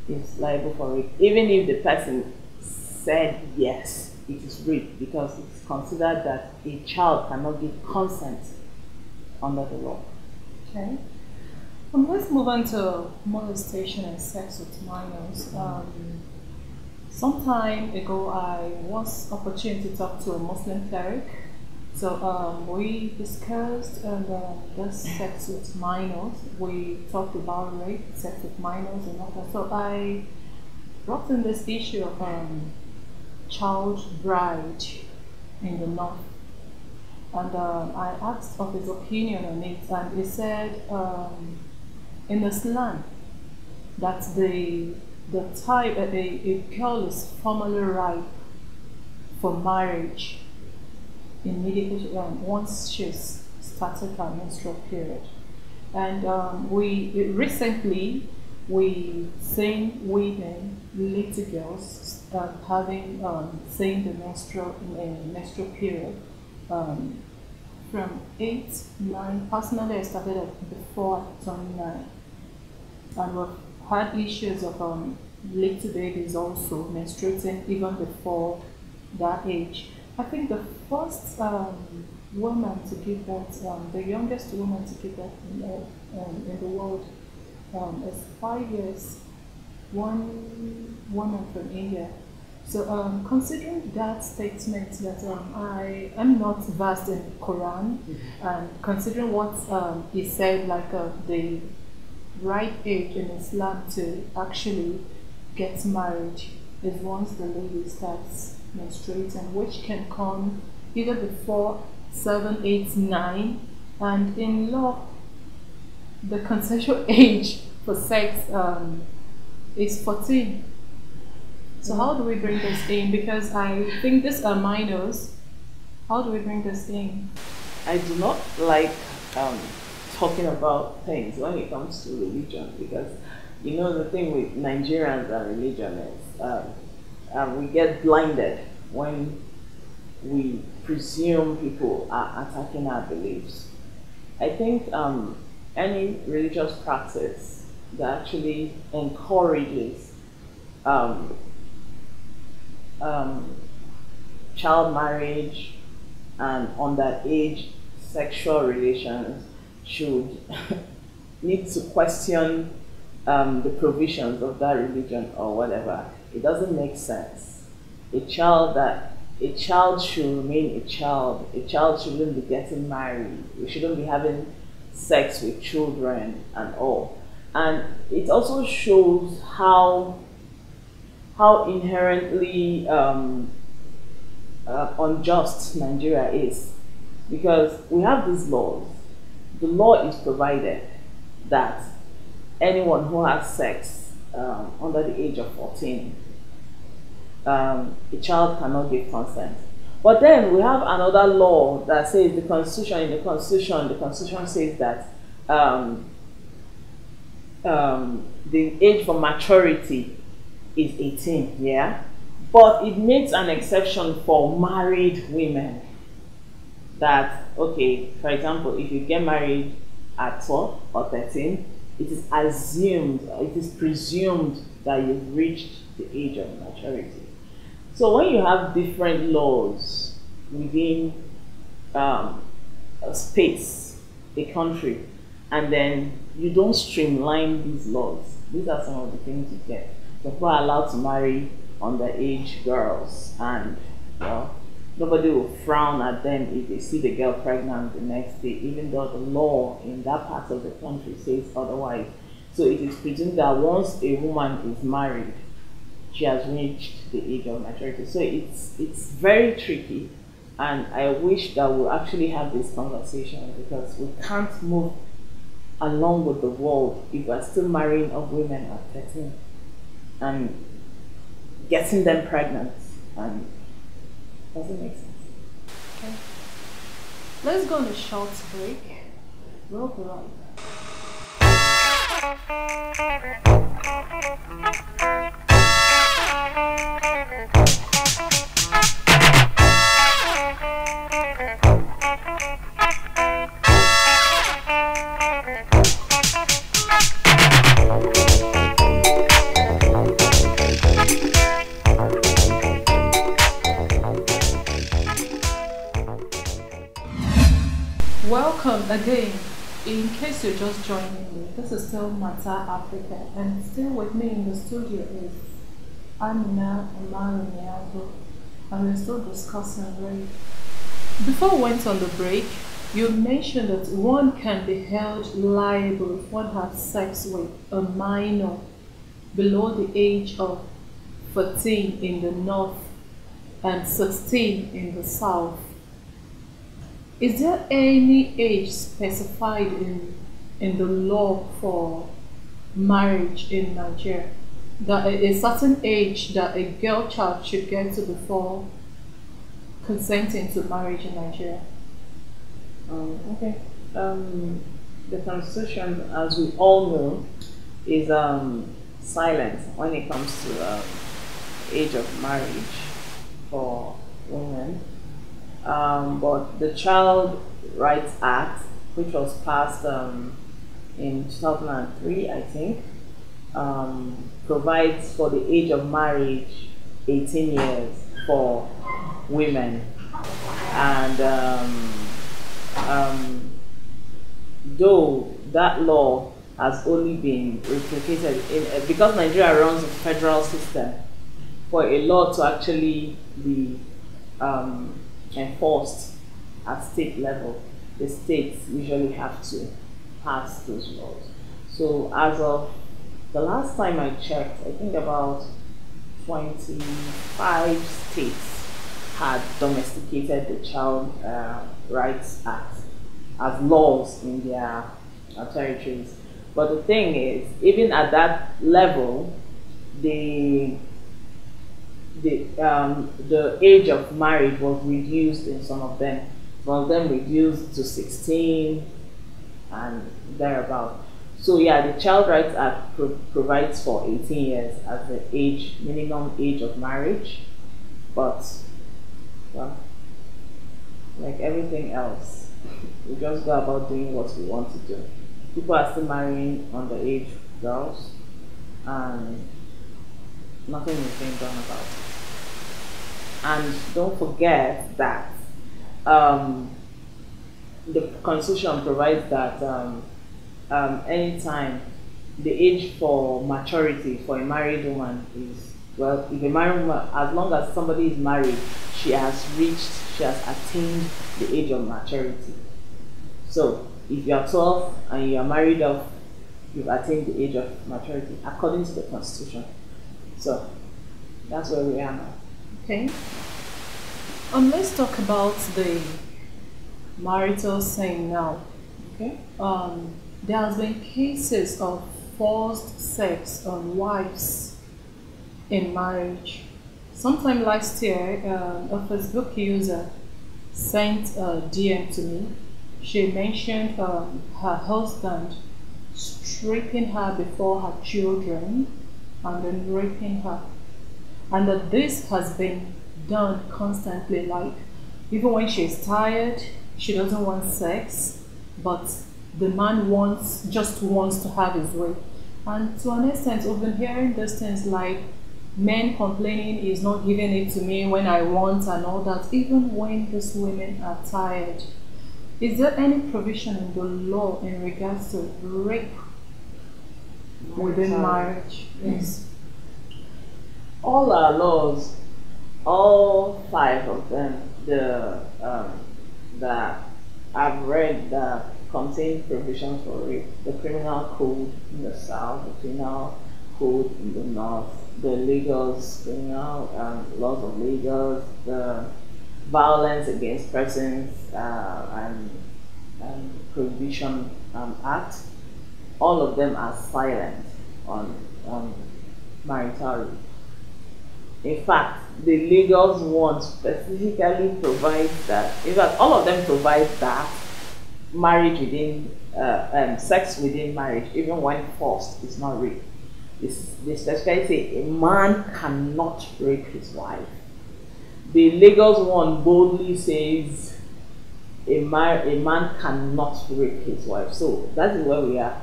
is liable for rape. Even if the person said yes, it is rape because it's considered that a child cannot give consent under the law. Okay. Let's move on to molestation and sex with minors. Some time ago, I was opportunity to talk to a Muslim cleric. So we discussed this sex with minors. We talked about rape, sex with minors, and all that. So I brought in this issue of child bride in the north, and I asked of his opinion on it, and he said in Islam that the time a girl is formally ripe for marriage immediately once she's started her menstrual period. And we recently seen women, little girls, having seen the menstrual period from 8, 9. Personally, I started before I turned 9, and we've had issues of little babies also menstruating even before that age. I think the first woman to give birth, the youngest woman to give birth in the world is 5 years, one woman from India. So considering that statement that I am not versed in Quran, and considering what he said, like the right age in Islam to actually get married is once the lady starts menstruating, which can come either before 7, 8, 9, and in law the consensual age for sex is 14. So how do we bring this in? Because I think these are minors. How do we bring this in? I do not like talking about things when it comes to religion, because you know the thing with Nigerians and religion is we get blinded when we presume people are attacking our beliefs. I think any religious practice that actually encourages child marriage and underage sexual relations should need to question the provisions of that religion or whatever. It doesn't make sense. A child should remain a child. A child shouldn't be getting married. We shouldn't be having sex with children and all. And it also shows how inherently unjust Nigeria is, because we have these laws. The law is provided that anyone who has sex under the age of 14, a child cannot give consent. But then we have another law that says the Constitution says that the age for maturity is 18, yeah? But it makes an exception for married women. that, okay, for example, if you get married at 12 or 13, it is assumed, it is presumed that you've reached the age of maturity. So when you have different laws within a space, a country, and then you don't streamline these laws, these are some of the things you get. So people are allowed to marry underage girls, and well, nobody will frown at them if they see the girl pregnant the next day, even though the law in that part of the country says otherwise. So it is presumed that once a woman is married, she has reached the age of maturity. So it's very tricky, and I wish that we'll actually have this conversation, because we can't move along with the world if we're still marrying of women at 13 and getting them pregnant, and doesn't make sense. Okay. Let's go on a short break. We'll be right Welcome again. In case you're just joining me, this is still Mata Africa, and still with me in the studio is Amina Amaru, and we're still discussing rape. Before we went on the break, you mentioned that one can be held liable if one has sex with a minor below the age of 14 in the north and 16 in the south. Is there any age specified in the law for marriage in Nigeria? That a certain age that a girl child should get to before consenting to marriage in Nigeria? Okay. The Constitution, as we all know, is silent when it comes to age of marriage for women. But the Child Rights Act, which was passed in 2003, I think, provides for the age of marriage 18 years for women. And though that law has only been replicated because Nigeria runs a federal system, for a law to actually be enforced at state level, the states usually have to pass those laws. So as of the last time I checked, I think about 25 states had domesticated the Child Rights Act as laws in their territories. But the thing is, even at that level, the age of marriage was reduced in some of them. Some of them reduced to 16 and thereabout. So yeah, the Child Rights Act provides for 18 years as the minimum age of marriage. But, well, like everything else, we just go about doing what we want to do. People are still marrying underage girls, and nothing is being done about it. And don't forget that the Constitution provides that anytime the age for maturity for a married woman is, well, if a married woman, as long as somebody is married, she has attained the age of maturity. So if you are 12 and you are married off, you've attained the age of maturity according to the Constitution. So that's where we are now. Okay. Let's talk about the marital sin now. Okay. There has been cases of forced sex on wives in marriage. Sometime last year, a Facebook user sent a DM to me. She mentioned her husband stripping her before her children and then raping her, and that this has been done constantly. Like, even when she's tired, she doesn't want sex, but the man just wants to have his way. And to an extent, we've been hearing these things like men complaining he's not giving it to me when I want and all that, even when these women are tired. Is there any provision in the law in regards to rape within marriage? Yes. All our laws, all 5 of them, that I've read that contain provisions for rape. The criminal code in the south, the penal code in the north, the Lagos criminal laws of Lagos, the violence against persons and Prohibition Act. All of them are silent on marital rape. In fact, the Lagos one specifically provides that. In fact, all of them provide that marriage within sex within marriage, even when forced, is not rape. They specifically say a man cannot rape his wife. The Lagos one boldly says a man cannot rape his wife. So that is where we are.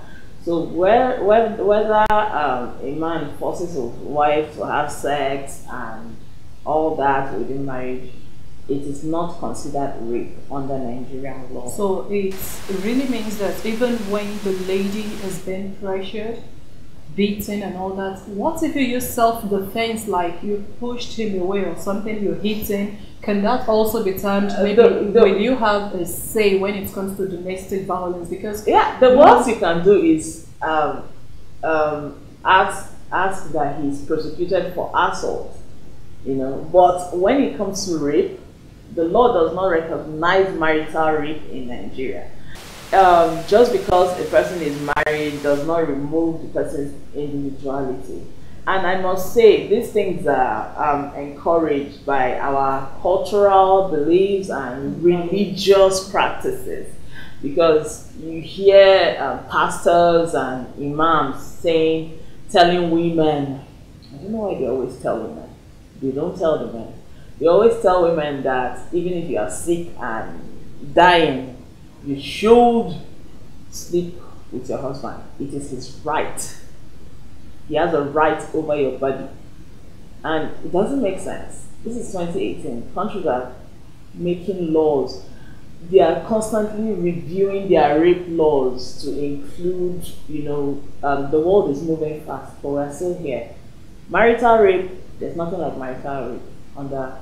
So whether a man forces his wife to have sex and all that within marriage, it is not considered rape under Nigerian law. So it really means that even when the lady is being pressured, beaten and all that, what if you use self-defense, like you pushed him away or something, you hit him? Can that also be termed maybe will you have a say when it comes to domestic violence? Because the worst you can do is ask that he's prosecuted for assault, But when it comes to rape, the law does not recognize marital rape in Nigeria. Just because a person is married does not remove the person's individuality. And I must say, these things are encouraged by our cultural beliefs and religious practices. Because you hear pastors and imams telling women, I don't know why they always tell women. They don't tell the men. They always tell women that even if you are sick and dying, you should sleep with your husband. It is his right. He has a right over your body. And it doesn't make sense. This is 2018. Countries are making laws. They are constantly reviewing their rape laws to include, the world is moving fast, but we're still here. Marital rape, there's nothing like marital rape under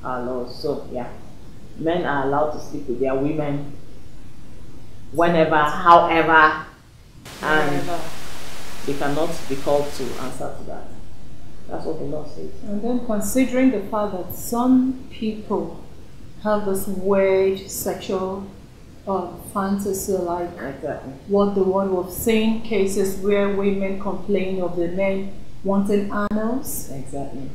our laws. So, yeah, men are allowed to sleep with their women whenever, however, and they cannot be called to answer to that. That's what the law says. And then considering the fact that some people have this weird sexual fantasy, like what the one we've seen cases where women complain of the men wanting anals,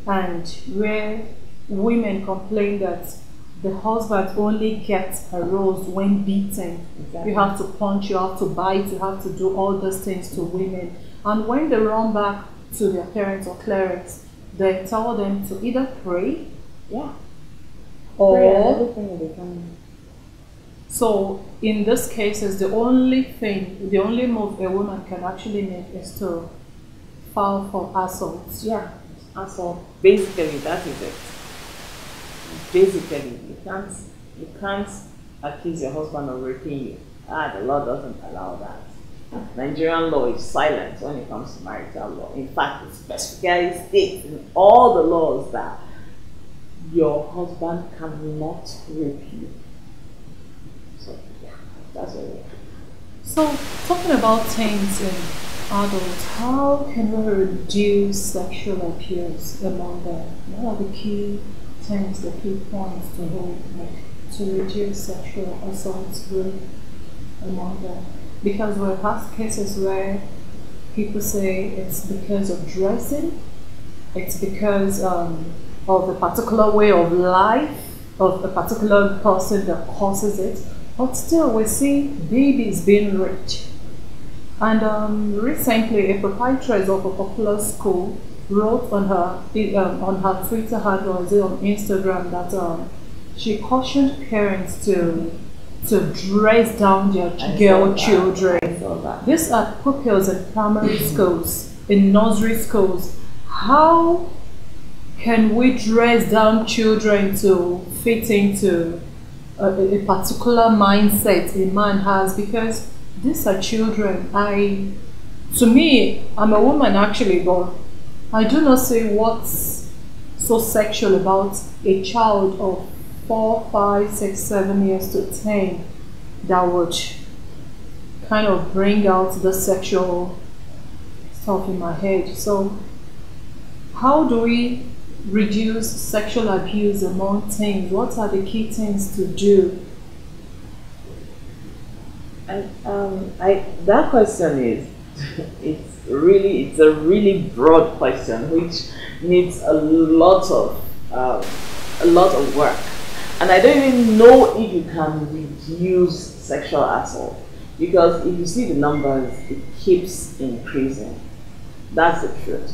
and where women complain that the husband only gets aroused when beaten. You have to punch, you have to bite, you have to do all those things to women. And when they run back to their parents or clerics, they tell them to either pray, or so in this cases, the only move a woman can actually make is to file for assault. Assault. Basically, that is it. Basically, you can't accuse your husband of raping you. The law doesn't allow that. Nigerian law is silent when it comes to marital law. In fact, it specifically states in all the laws that your husband cannot rape you. So, that's what it is. So, talking about teens and adults, how can we reduce sexual abuse among them? What are the key things, the key points to hold, to reduce sexual assaults among them? Because we've had cases where people say it's because of dressing, it's because of a particular way of life of a particular person that causes it, but still we see babies being raped. And recently, a proprietress of a popular school wrote on her Twitter handle, on Instagram, that she cautioned parents to to dress down their girl children. These are pupils in primary schools, in nursery schools. How can we dress down children to fit into a particular mindset a man has? Because these are children. To me, I'm a woman actually, but I do not see what's so sexual about a child of 4, 5, 6, 7 years to 10 that would kind of bring out the sexual stuff in my head. So how do we reduce sexual abuse among teens? What are the key things to do? That question is it's a really broad question which needs a lot of work, and I don't even know if you can reduce sexual assault, because if you see the numbers, it keeps increasing. That's the truth.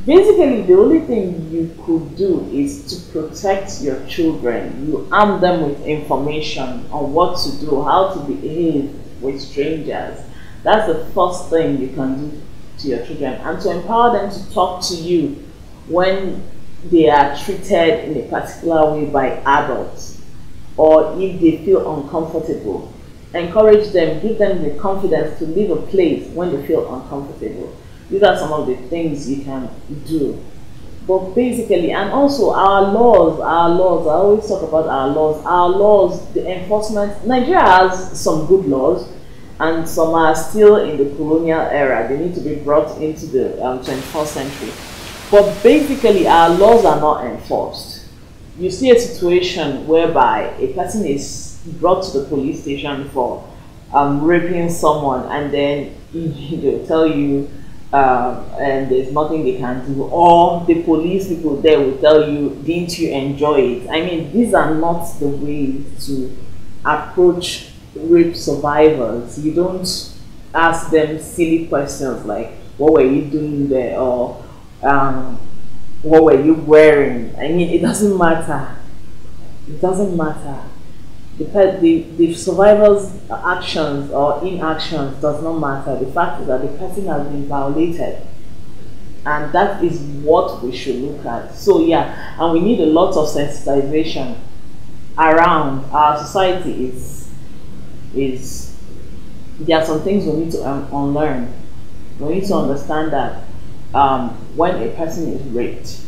Basically, the only thing you could do is to protect your children. You arm them with information on what to do, how to behave with strangers. That's the first thing you can do to your children, and to empower them to talk to you when they are treated in a particular way by adults, or if they feel uncomfortable. Encourage them, give them the confidence to leave a place when they feel uncomfortable. These are some of the things you can do. But basically, and also our laws, I always talk about our laws, the enforcement. Nigeria has some good laws, and some are still in the colonial era. They need to be brought into the 21st century. But basically, our laws are not enforced. You see a situation whereby a person is brought to the police station for raping someone, and then they'll tell you and there's nothing they can do, or the police people there will tell you, didn't you enjoy it? I mean, these are not the ways to approach rape survivors. You don't ask them silly questions like, what were you doing there, or what were you wearing? I mean, it doesn't matter. It doesn't matter. The survivor's actions or inactions does not matter. The fact is that the person has been violated, and that is what we should look at. So yeah, and we need a lot of sensitization around. Our society is there are some things we need to unlearn. We need to understand that when a person is raped,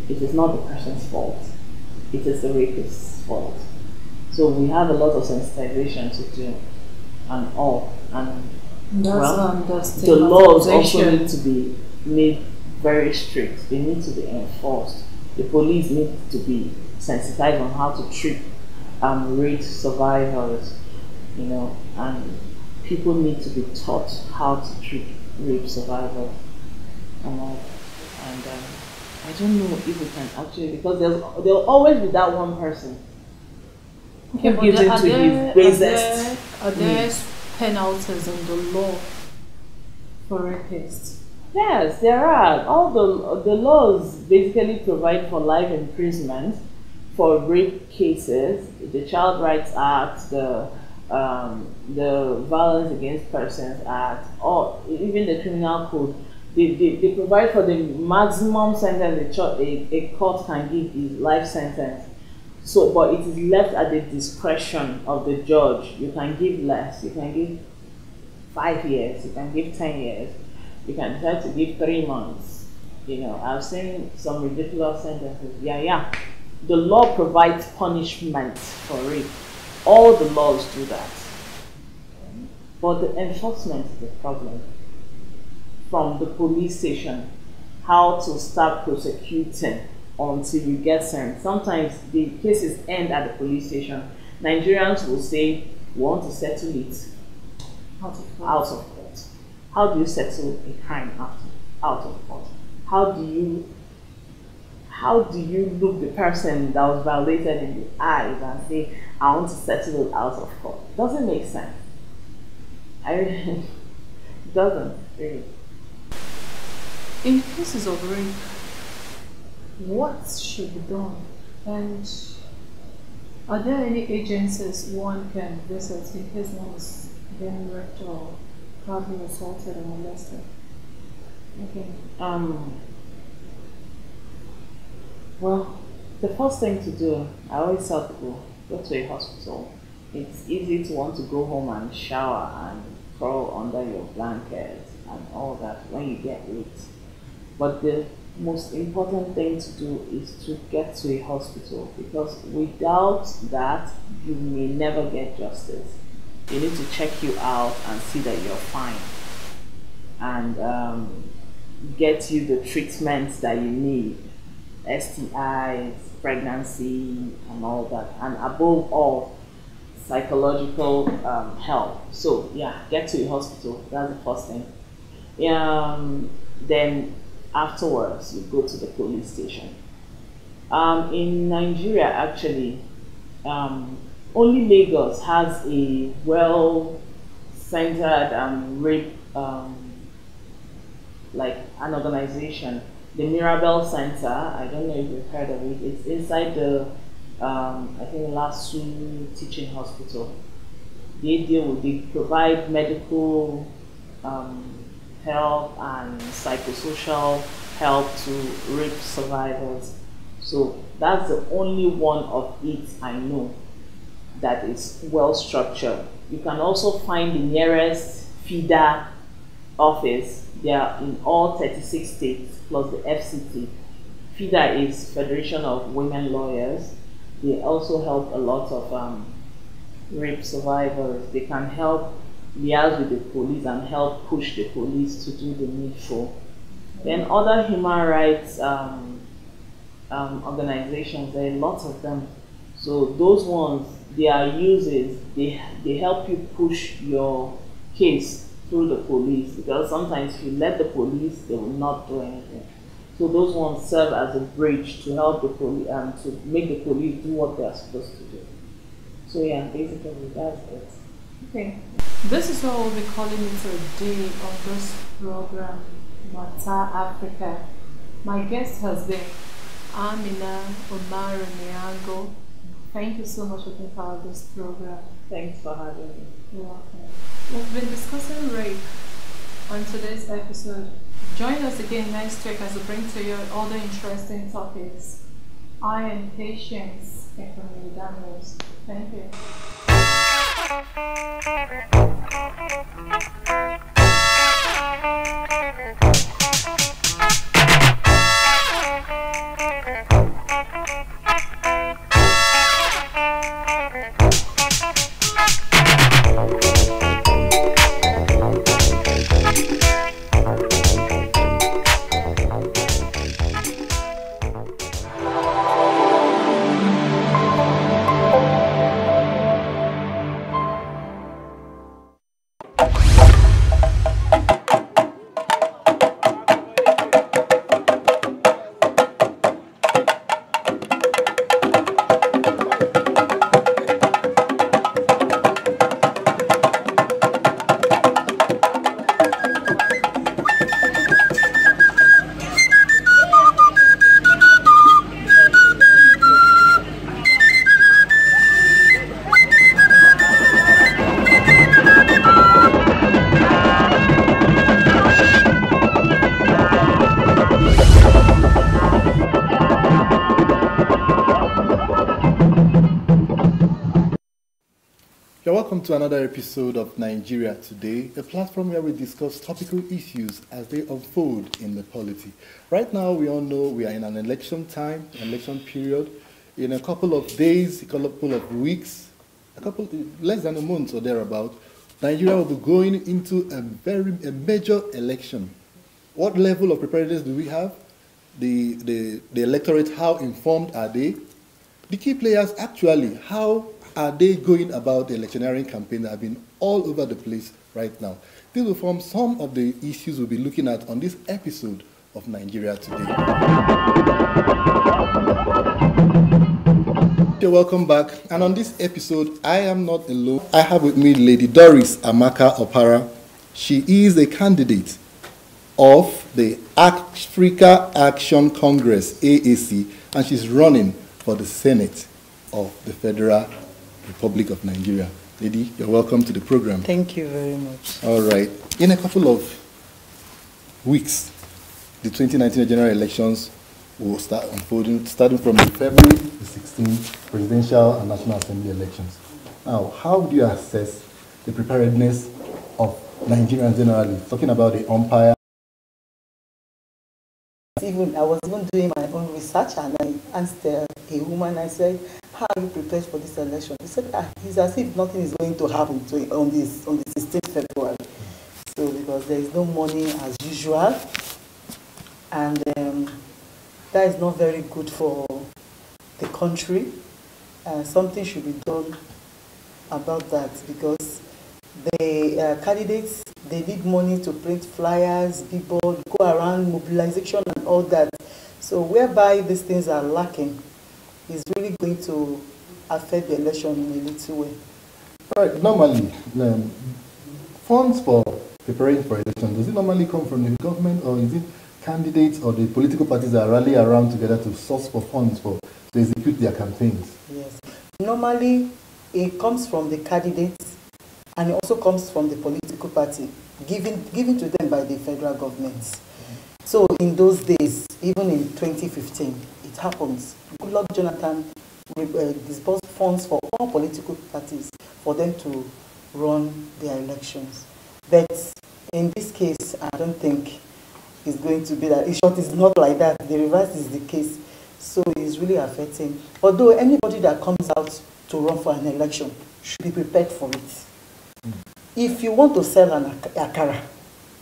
it is not the person's fault. It is the rapist's fault. So we have a lot of sensitization to do, and all. And the laws also need to be made very strict. They need to be enforced. The police need to be sensitized on how to treat rape survivors, and people need to be taught how to treat rape survivors and all. And I don't know if we can actually, because there'll always be that one person who gives into his basest. Are there penalties in the law for rapists? Yes, there are. All the laws basically provide for life imprisonment for rape cases. The Child Rights Act, the Violence Against Persons Act, or even the Criminal Code. They provide for the maximum sentence a court can give is life sentence. So, but it is left at the discretion of the judge. You can give less. You can give 5 years. You can give 10 years. You can try to give 3 months. I've seen some ridiculous sentences. Yeah. The law provides punishment for rape. All the laws do that. But the enforcement is the problem. From the police station, how to start prosecuting until you get sent. Sometimes the cases end at the police station. Nigerians will say, we want to settle it out of court. How do you settle a crime out of court? How do you look the person that was violated in the eyes and say, I want to settle it out of court? It doesn't make sense. It doesn't really. In cases of rape, what should be done? And Are there any agencies one can visit in case one is being raped or probably assaulted or molested? Okay. Well, the first thing to do, I always tell people, go to a hospital. It's easy to want to go home and shower and crawl under your blanket and all that when you get raped. But the most important thing to do is to get to a hospital, because without that, you may never get justice. They need to check you out and see that you're fine, and get you the treatment that you need, STIs, pregnancy, and all that, and above all, psychological help. So yeah, get to a hospital. That's the first thing. Then afterwards, you go to the police station. In Nigeria, actually, only Lagos has a well-centered rape, like an organization, the Mirabel Center. I don't know if you've heard of it. It's inside the, I think, LASU Teaching Hospital. They provide medical help and psychosocial help to rape survivors. So that's the only one of it I know that is well structured. You can also find the nearest FIDA office. They are in all 36 states plus the FCT. FIDA is Federation of Women Lawyers. They also help a lot of rape survivors. They can help liaise with the police and help push the police to do the needful. Then other human rights organizations, there are lots of them. So those ones, their uses, they help you push your case through the police, because sometimes if you let the police, they will not do anything. So those ones serve as a bridge to help the police and to make the police do what they are supposed to do. So yeah, basically that's it. Okay. This is what we'll be calling it a day on this program, Mata Africa. My guest has been Amina Omar Niango. Thank you so much for being part of this program. Thanks for having me. You're welcome. We've been discussing rape on today's episode. Join us again next week as we bring to you other interesting topics. I am Patience Economy Daniels. Thank you. Welcome to another episode of Nigeria Today, a platform where we discuss topical issues as they unfold in the polity. Right now, we all know we are in an election time, election period. In a couple of days, a couple of weeks, less than a month or thereabout, Nigeria will be going into a major election. What level of preparedness do we have? The electorate, how informed are they? The key players, actually, how are they going about the electioneering campaign that have been all over the place right now? These will form some of the issues we'll be looking at on this episode of Nigeria Today. Okay, welcome back. And on this episode, I am not alone. I have with me Lady Doris Amaka Opara. She is a candidate of the Africa Action Congress, AAC, and she's running for the Senate of the Federal Republic of Nigeria. Lady, you're welcome to the program. Thank you very much. All right. In a couple of weeks, the 2019 general elections will start unfolding, starting from the February the 16th presidential and National Assembly elections. Now, how do you assess the preparedness of Nigerians generally, talking about the umpire? I was even doing my own research, and I asked a woman, I said, how are you prepared for this election? He said, it's as if nothing is going to happen on the 16th February. So, because there is no money as usual, and that is not very good for the country. Something should be done about that, because the candidates, they need money to print flyers, billboards, go around, mobilization and all that. So whereby these things are lacking, is really going to affect the election in a little way. All right, normally, funds for preparing for election, does it normally come from the government, or is it candidates or the political parties that rally around together to source for funds to execute their campaigns? Yes. Normally, it comes from the candidates, and it also comes from the political party, given to them by the federal government. So in those days, even in 2015, it happens. Goodluck Jonathan disbursed funds for all political parties for them to run their elections. But in this case, I don't think it's going to be that. In short, it's not like that. The reverse is the case. So it's really affecting. Although anybody that comes out to run for an election should be prepared for it. If you want to sell an akara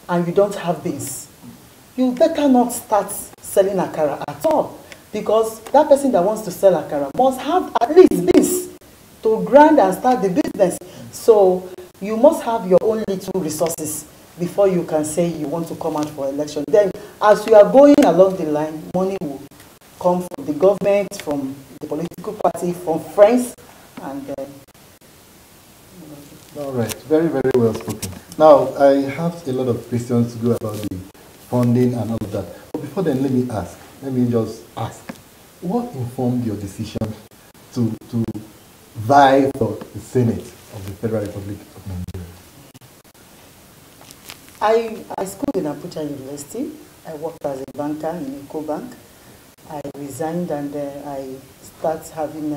and you don't have beans, you better not start selling akara at all, because that person that wants to sell akara must have at least beans to grind and start the business. So you must have your own little resources before you can say you want to come out for election. Then as you are going along the line, money will come from the government, from the political party, from friends, and all right, very, very well spoken. Now, I have a lot of questions to go about the funding and all of that. But before then, let me just ask, what informed your decision to vie for the Senate of the Federal Republic of Nigeria? I schooled in Abuja University. I worked as a banker in Ecobank. I resigned, and I started having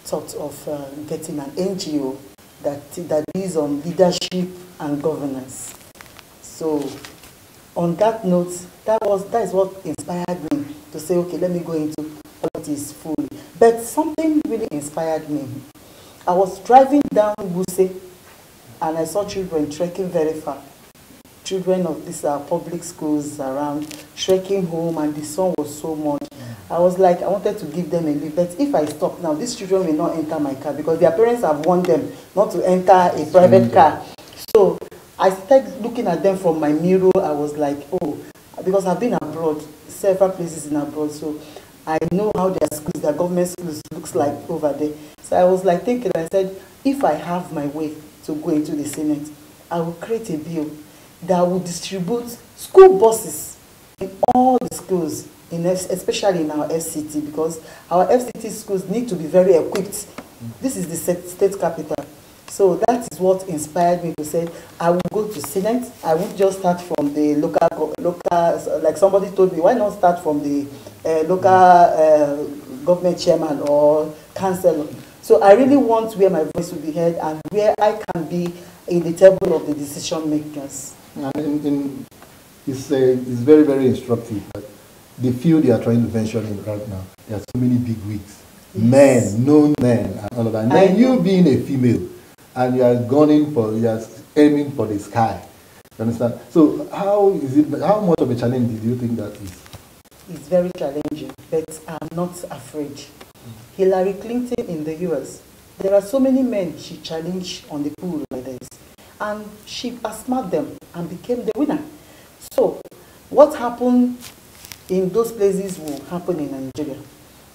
thought of getting an NGO that is on leadership and governance. So on that note, that is what inspired me to say, okay, let me go into politics fully. But something really inspired me. I was driving down Wuse, and I saw children trekking very far. Children of these public schools around, trekking home, and the sun was so much. I was like, I wanted to give them a lift, but if I stop now, these children will not enter my car, because their parents have warned them not to enter a private car. So I started looking at them from my mirror. I was like, oh, because I've been abroad, several places in abroad, so I know how their schools, their government schools looks like over there. So I was like thinking, I said, if I have my way to go into the Senate, I will create a bill that will distribute school buses in all the schools, especially in our FCT, because our FCT schools need to be very equipped. This is the state capital. So that is what inspired me to say, I will go to Senate. I won't just start from the local, like somebody told me, why not start from the local government chairman or councillor? So I really want where my voice will be heard and where I can be in the table of the decision makers. And it's very, very instructive. The field you are trying to venture in right now, there are so many big wigs, yes, men, known men, and all of that. And then you being a female, and you are aiming for the sky. You understand? So how much of a challenge do you think that is? It's very challenging, but I'm not afraid. Hillary Clinton in the US, there are so many men she challenged on the pool like this, and she outsmarted them and became the winner. So what happened in those places will happen in Nigeria.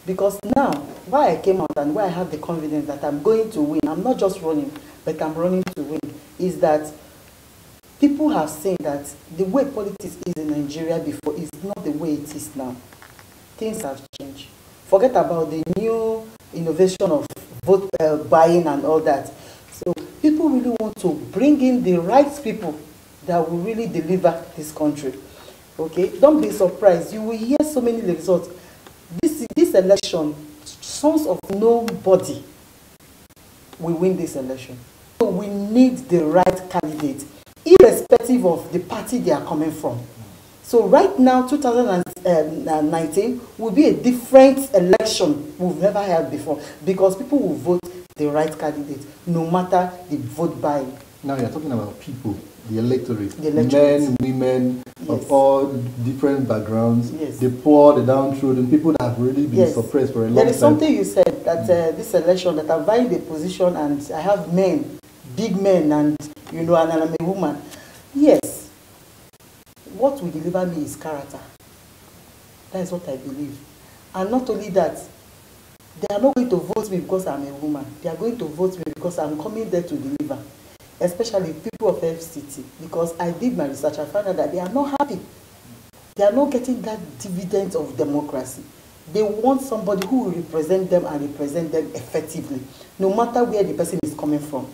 Because now, why I came out and why I have the confidence that I'm going to win, I'm not just running, but I'm running to win, is that people have seen that the way politics is in Nigeria before is not the way it is now. Things have changed. Forget about the new innovation of vote buying and all that. So people really want to bring in the right people that will really deliver this country. Okay, don't be surprised. You will hear so many results. This election, sons of nobody will win this election. So we need the right candidate, irrespective of the party they are coming from. So right now, 2019 will be a different election we've never had before, because people will vote the right candidate, no matter the vote buying. Now you're talking about people, the electorate, men, women, yes, of all different backgrounds, yes, the poor, the downtrodden, people that have really been, yes, suppressed for a long time. There is something you said, that this election, that I'm vying the position and I have men, big men, and you know, and I'm a woman. Yes, what will deliver me is character. That is what I believe. And not only that, they are not going to vote me because I'm a woman. They are going to vote me because I'm coming there to deliver. Especially people of FCT, because I did my research. I found out that they are not happy. They are not getting that dividend of democracy. They want somebody who will represent them and represent them effectively, no matter where the person is coming from.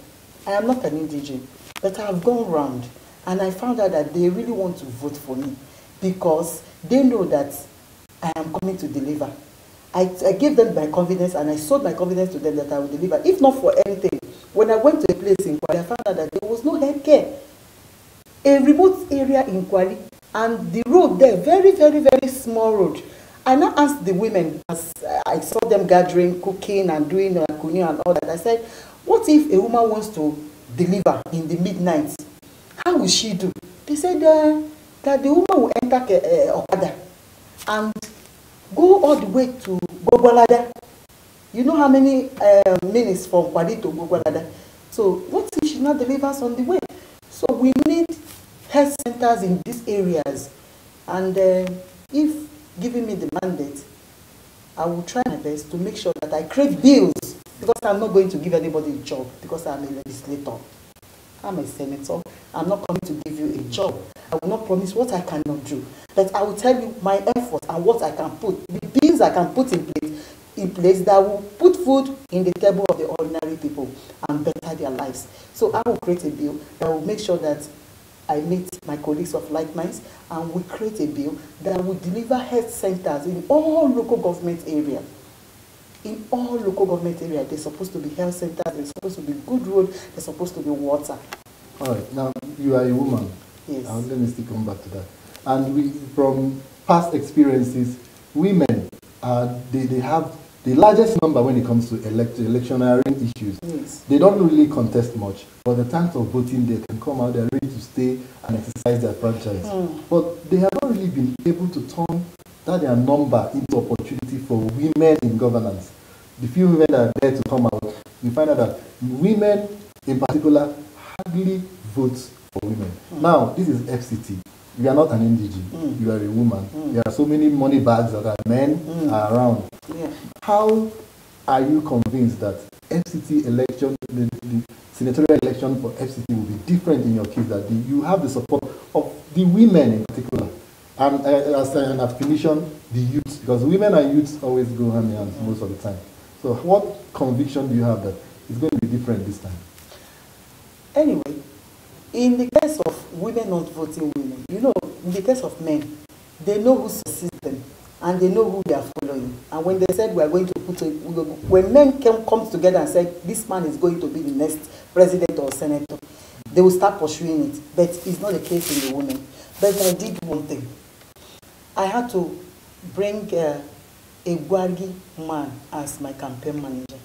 I am not an indigene, but I have gone round and I found out that they really want to vote for me because they know that I am coming to deliver. I gave them my confidence and I sold my confidence to them that I will deliver. If not for anything, when I went to a place in Kwali, I found out that there was no health care. A remote area in Kwali, and the road there, very, very, very small road. I now asked the women, as I saw them gathering, cooking and doing kunyo and all that. I said, what if a woman wants to deliver in the midnight? How will she do? They said that the woman will enter Okada and go all the way to Gogolada. You know how many minutes from Kwali to Gogolada? So what if she not delivers on the way? So we need health centers in these areas. And if giving me the mandate, I will try my best to make sure that I create bills, because I'm not going to give anybody a job because I'm a legislator. I'm a senator. I'm not coming to give you a job. I will not promise what I cannot do. But I will tell you my effort and what I can put, the bills I can put in place that will put food in the table of the ordinary people and better their lives. So I will create a bill that will make sure that I meet my colleagues of like minds and we create a bill that will deliver health centers in all local government areas. In all local government areas, there's supposed to be health centers, there's supposed to be good road, there's supposed to be water. All right, now you are a woman. Yes. Let me still come back to that. And from past experiences, women, they have the largest number when it comes to electioneering issues. Yes. They don't really contest much, but the times of voting, they can come out, they're ready to stay and exercise their franchise. But they have not really been able to turn their number into opportunity for women in governance. The few women that are there to come out, you find out that women in particular hardly vote for women. Now, this is FCT. You are not an indigene. You are a woman. There are so many money bags that men are around. Yeah. How are you convinced that FCT election, the senatorial election for FCT will be different in your case, that you have the support of the women in particular? And as an affiliation, the youth, because women and youth always go hand in hand most of the time. So what conviction do you have that it's going to be different this time? Anyway, in the case of women not voting women, you know, in the case of men, they know who succeeds them and they know who they are following. And when they said we are going to when men come together and said this man is going to be the next president or senator, they will start pursuing it. But it's not the case in the women. But I did one thing. I had to bring a Gwagi man as my campaign manager.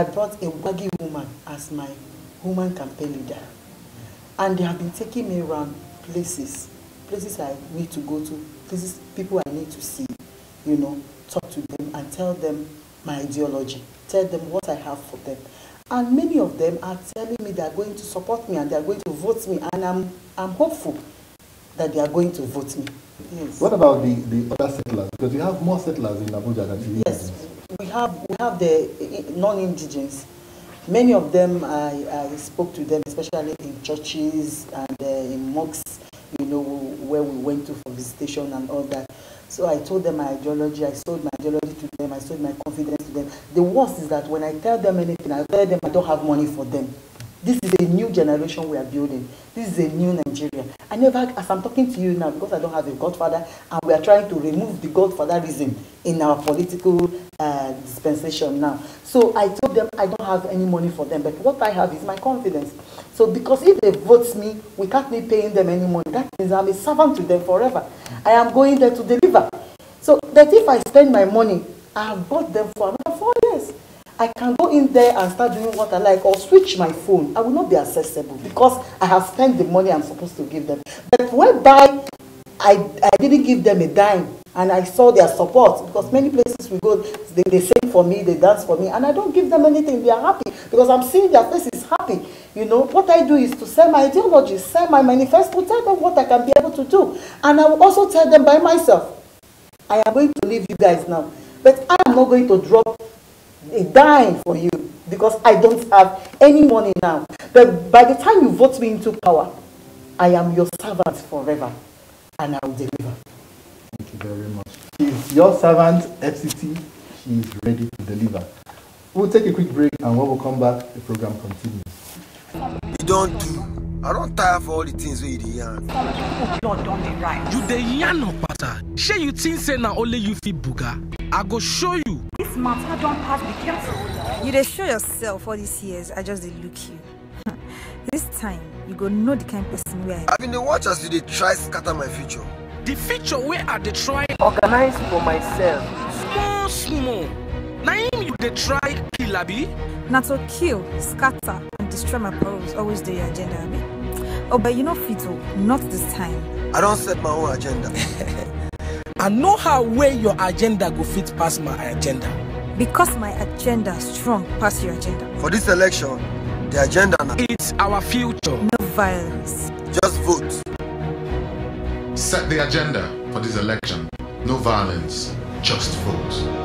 I brought a Gwagi woman as my woman campaign leader. And they have been taking me around places I need to go to, places, people I need to see, you know, talk to them and tell them my ideology, tell them what I have for them. And many of them are telling me they are going to support me and they are going to vote me, and I'm hopeful that they are going to vote me. Yes. What about the other settlers? Because you have more settlers in Abuja than you. Yes, we have the non-indigens. Many of them, I spoke to them, especially in churches and in mosques, you know, where we went to for visitation and all that. So I told them my ideology, I sold my ideology to them, I sold my confidence to them. The worst is that when I tell them anything, I tell them I don't have money for them. This is a new generation we are building. This is a new Nigeria. I never, as I'm talking to you now, because I don't have a godfather, and we are trying to remove the godfatherism in our political dispensation now. So I told them I don't have any money for them, but what I have is my confidence. So because if they vote me, without me paying them any money, that means I'm a servant to them forever. I am going there to deliver. So that if I spend my money, I have bought them for another 4 years. I can go in there and start doing what I like or switch my phone. I will not be accessible because I have spent the money I'm supposed to give them. But whereby I didn't give them a dime and I saw their support, because many places we go, they sing for me, they dance for me, and I don't give them anything. They are happy because I'm seeing their faces happy. You know, what I do is to sell my ideology, sell my manifesto, tell them what I can be able to do. And I will also tell them by myself, I am going to leave you guys now, but I am not going to drop a dime for you because I don't have any money now. But by the time you vote me into power, I am your servant forever and I will deliver. Thank you very much. She's your servant, FCT. She is ready to deliver. We'll take a quick break, and when we come back, the program continues. You don't do. I don't tire for all the things where you do yarn. Don't right. You the yarn no pattern. Shey you think say na only you fit buga? I go show you. This matter don't pass, be careful. You dey show yourself all these years, I just dey look you. This time, you go know the kind of person we are. I've been the watch as you dey try scatter my future. The future where I dey try organize for myself. Small. Now you dey try kill abi? Not to kill, scatter, and destroy my powers always the agenda, abi. Oh, but you know Fito, not this time. I don't set my own agenda. I know how way your agenda go fit past my agenda. Because my agenda strong past your agenda. For this election, the agenda now. It's our future. No violence. Just vote. Set the agenda for this election. No violence, just vote.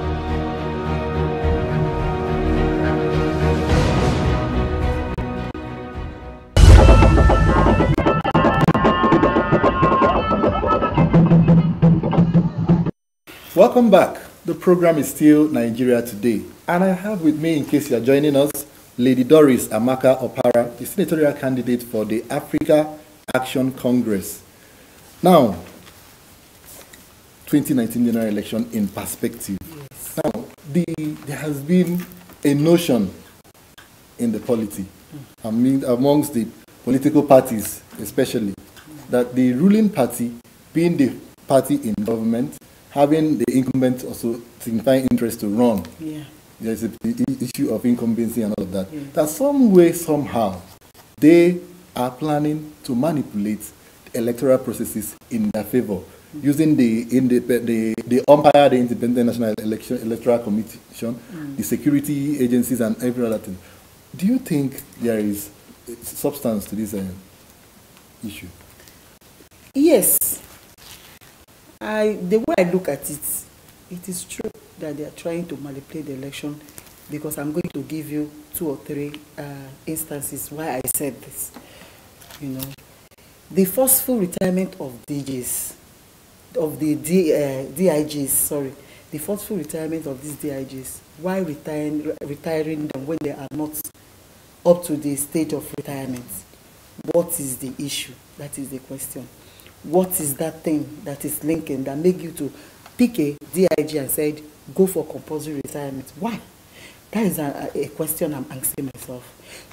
Welcome back. The program is still Nigeria Today, and I have with me, in case you are joining us, Lady Doris Amaka Opara, the senatorial candidate for the Africa Action Congress. Now, 2019 general election in perspective. Yes. Now, there has been a notion in the polity, amongst the political parties especially, that the ruling party, being the party in government, having the incumbent also signifying interest to run. Yeah. There's the issue of incumbency and all of that. Yeah. That some way, somehow, they are planning to manipulate the electoral processes in their favor, using the umpire, the Independent National Electoral Commission, the security agencies, and every other thing. Do you think there is substance to this issue? Yes. The way I look at it, it is true that they are trying to manipulate the election, because I'm going to give you 2 or 3 instances why I said this. You know, the forceful retirement of DJs, of the DIGs, sorry, the forceful retirement of these DIGs. Why retiring them when they are not up to the stage of retirement? What is the issue? That is the question. What is that thing that is linking, that make you to pick a DIG and said, go for compulsory retirement? Why? That is a question I'm asking myself.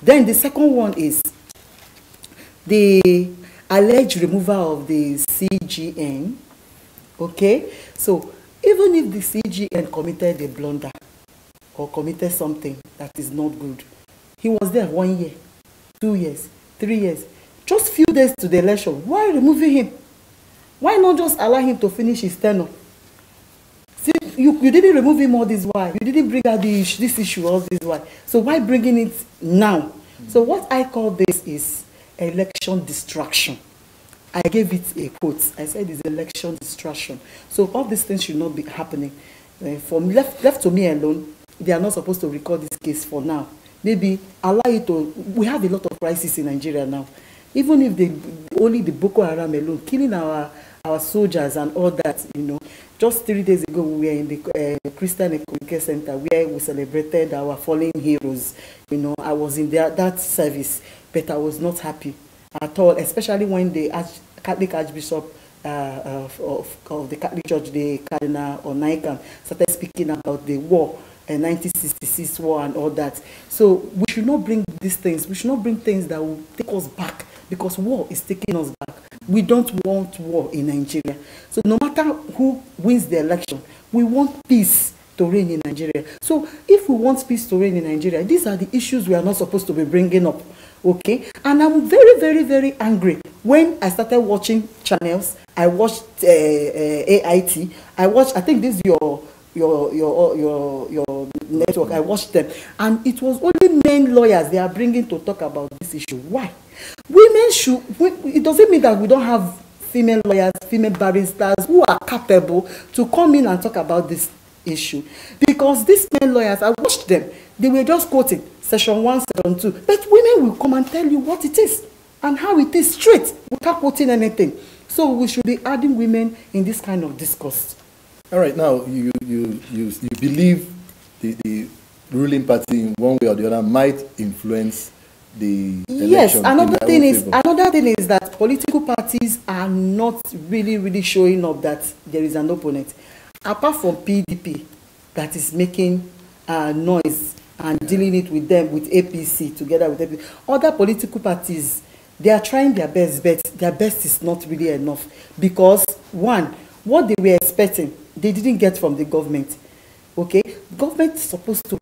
Then the second one is the alleged removal of the CGN. Okay? So, even if the CGN committed a blunder or committed something that is not good, he was there 1 year, 2 years, 3 years, just few days to the election. Why removing him? Why not just allow him to finish his tenure? See, you didn't remove him all this while. You didn't bring out this issue all this while. So why bringing it now? So what I call this is election distraction. I gave it a quote. I said it's election distraction. So all these things should not be happening. From left to me alone, they are not supposed to record this case for now. Maybe allow it to. We have a lot of crises in Nigeria now. Even if only the Boko Haram alone killing our soldiers and all that, you know, Just 3 days ago, we were in the Christian Economic Center where we celebrated our fallen heroes. You know, I was in that service, but I was not happy at all, especially when the Catholic Archbishop of the Catholic Church, the Cardinal Onaikan, started speaking about the war, 1966 war and all that. So we should not bring these things. We should not bring things that will take us back, because war is taking us back. We don't want war in Nigeria. So no matter who wins the election, we want peace to reign in Nigeria. So if we want peace to reign in Nigeria, these are the issues we are not supposed to be bringing up. Okay? And I'm very, very, very angry. When I started watching channels, I watched AIT. I think this is your network. I watched them. And it was only men lawyers they are bringing to talk about this issue. Why? Women should, it doesn't mean that we don't have female lawyers, female barristers who are capable to come in and talk about this issue. Because these men lawyers, I watched them, they were just quoting Section 1, Section 2. But women will come and tell you what it is and how it is straight without quoting anything. So we should be adding women in this kind of discourse. All right, now you believe the ruling party in one way or the other might influence the election. Yes, another thing is that political parties are not really showing up that there is an opponent. Apart from PDP that is making noise and dealing it with them, with APC, together with APC. Other political parties, they are trying their best, but their best is not really enough. Because, one, what they were expecting, they didn't get from the government. Okay? Government is supposed to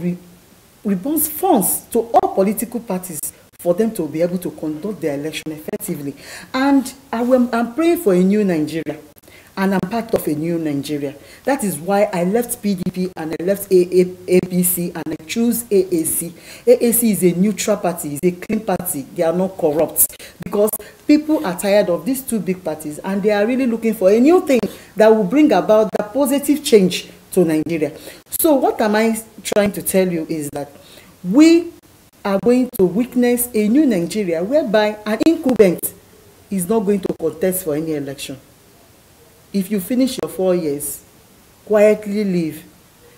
reimburse funds to all political parties for them to be able to conduct their election effectively. And I'm praying for a new Nigeria. And I'm part of a new Nigeria. That is why I left PDP and I left APC and I choose AAC. AAC is a neutral party, it's a clean party. They are not corrupt. Because people are tired of these two big parties and they are really looking for a new thing that will bring about the positive change to Nigeria. So what am I trying to tell you is that we are going to witness a new Nigeria whereby an incumbent is not going to contest for any election. If you finish your 4 years, quietly leave.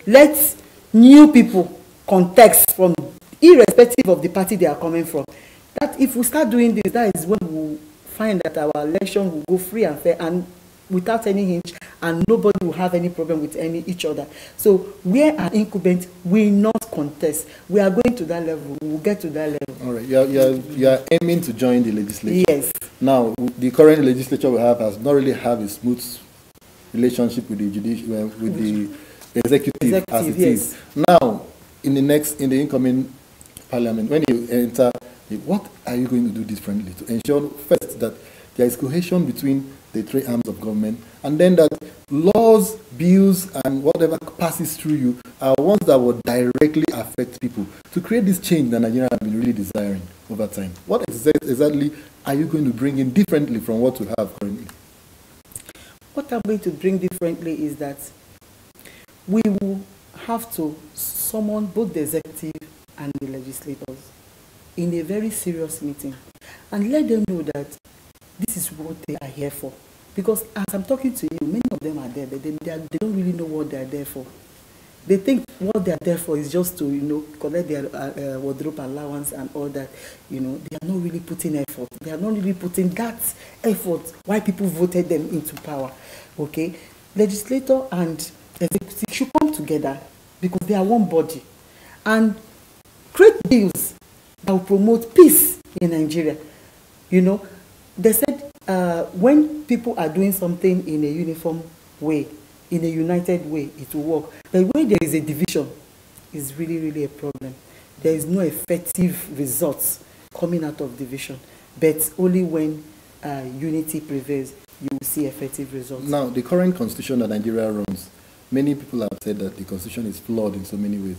Let new people contest from, irrespective of the party they are coming from. That if we start doing this, that is when we will find that our election will go free and fair and without any hinge, and nobody will have any problem with each other. So where an incumbent will not contest, we are going to that level. We will get to that level. All right. You are aiming to join the legislature. Yes. Now, the current legislature we have has not really have a smooth relationship with the judicial, with the executive as it is. Now, in the incoming parliament, when you enter, what are you going to do differently to ensure first that there is cohesion between the three arms of government, and then that laws, bills, and whatever passes through you are ones that will directly affect people to create this change that Nigeria has been really desiring over time? What exactly are you going to bring in differently from what we have currently? What I'm going to bring differently is that we will have to summon both the executive and the legislators in a very serious meeting and let them know that this is what they are here for. Because as I'm talking to you, many of them are there, but they don't really know what they are there for. They think what they are there for is just to, collect their wardrobe allowance and all that. They are not really putting effort. They are not really putting that effort why people voted them into power. Okay? Legislator and executive should come together because they are one body and create bills that will promote peace in Nigeria. They said when people are doing something in a uniform way, in a united way, it will work. But when there is a division, it's really, really a problem. There is no effective results coming out of division. But only when unity prevails, you will see effective results. Now, the current constitution that Nigeria runs, many people have said that the constitution is flawed in so many ways,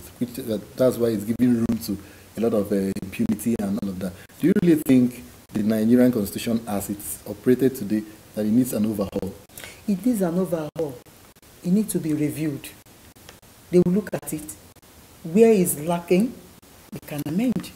that's why it's giving room to a lot of impunity and all of that. Do you really think the Nigerian constitution as it's operated today, that it needs an overhaul? It needs an overhaul. It needs to be reviewed. They will look at it. Where is lacking, they can amend.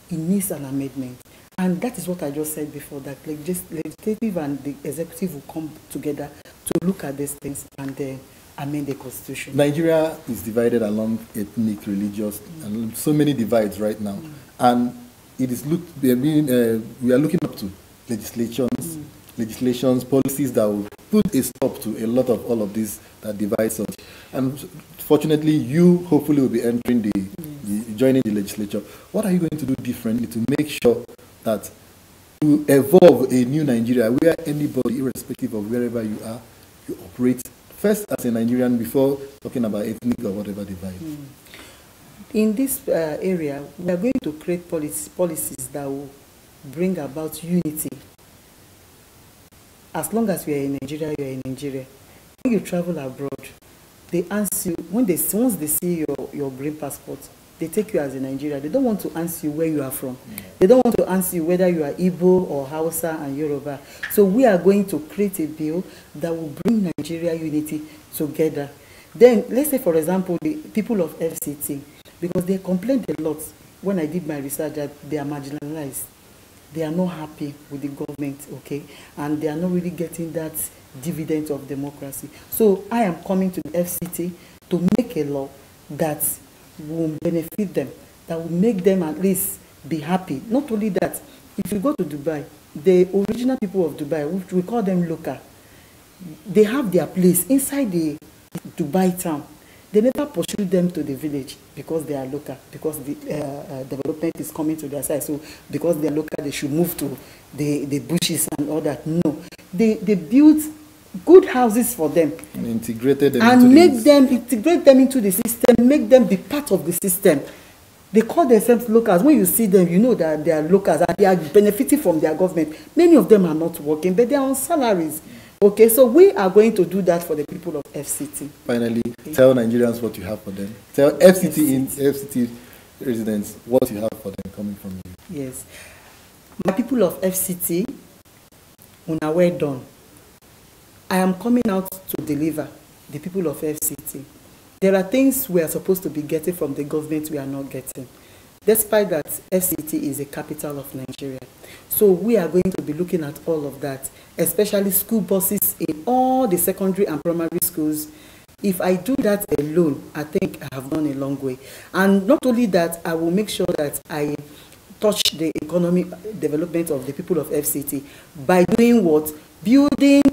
It needs an amendment. And that is what I just said before, that legislative and the executive will come together to look at these things and amend the constitution. Nigeria is divided along ethnic, religious, and so many divides right now. And it is we are looking up to legislations, policies that will put a stop to a lot of all of this that divides us. And fortunately, you hopefully will be entering joining the legislature. What are you going to do differently to make sure that to evolve a new Nigeria where anybody, irrespective of wherever you are, you operate first as a Nigerian before talking about ethnic or whatever divide? In this area, we are going to create policies that will bring about unity. As long as you are in Nigeria, you are in Nigeria. When you travel abroad, they ask you, once they see your green passport, they take you as a Nigerian. They don't want to ask you where you are from. They don't want to ask you whether you are Igbo or Hausa and Yoruba. So we are going to create a bill that will bring Nigeria unity together. Then, let's say, for example, the people of FCT, because they complained a lot when I did my research that they are marginalized. They are not happy with the government, okay? And they are not really getting that dividend of democracy. So I am coming to the FCT to make a law that will benefit them, that will make them at least be happy. Not only that, if you go to Dubai, the original people of Dubai, which we call them local, they have their place inside the Dubai town. They never pursue them to the village because they are local, because the development is coming to their side. So because they are local, they should move to the bushes and all that. No, they build good houses for them and integrate them into the system, make them be part of the system. They call themselves locals. When you see them, you know that they are locals and they are benefiting from their government. Many of them are not working, but they are on salaries. Okay, so we are going to do that for the people of FCT. Finally, tell Nigerians what you have for them. Tell FCT residents what you have for them coming from you. Yes. My people of FCT, una well done. I am coming out to deliver the people of FCT. There are things we are supposed to be getting from the government we are not getting. Despite that, FCT is the capital of Nigeria. So we are going to be looking at all of that, especially school buses in all the secondary and primary schools. If I do that alone, I think I have gone a long way. And not only that, I will make sure that I touch the economic development of the people of FCT by doing what? Building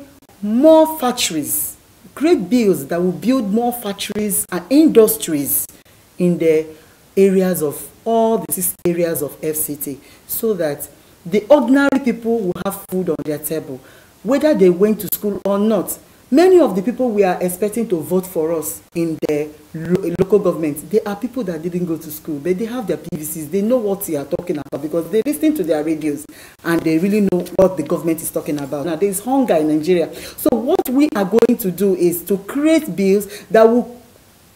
more factories. Create bills that will build more factories and industries in the areas of all the 6 areas of FCT, so that the ordinary people will have food on their table, whether they went to school or not. Many of the people we are expecting to vote for us in the local government, they are people that didn't go to school, but they have their PVCs. They know what they are talking about because they listen to their radios and they really know what the government is talking about. Now, there is hunger in Nigeria. So what we are going to do is to create bills that will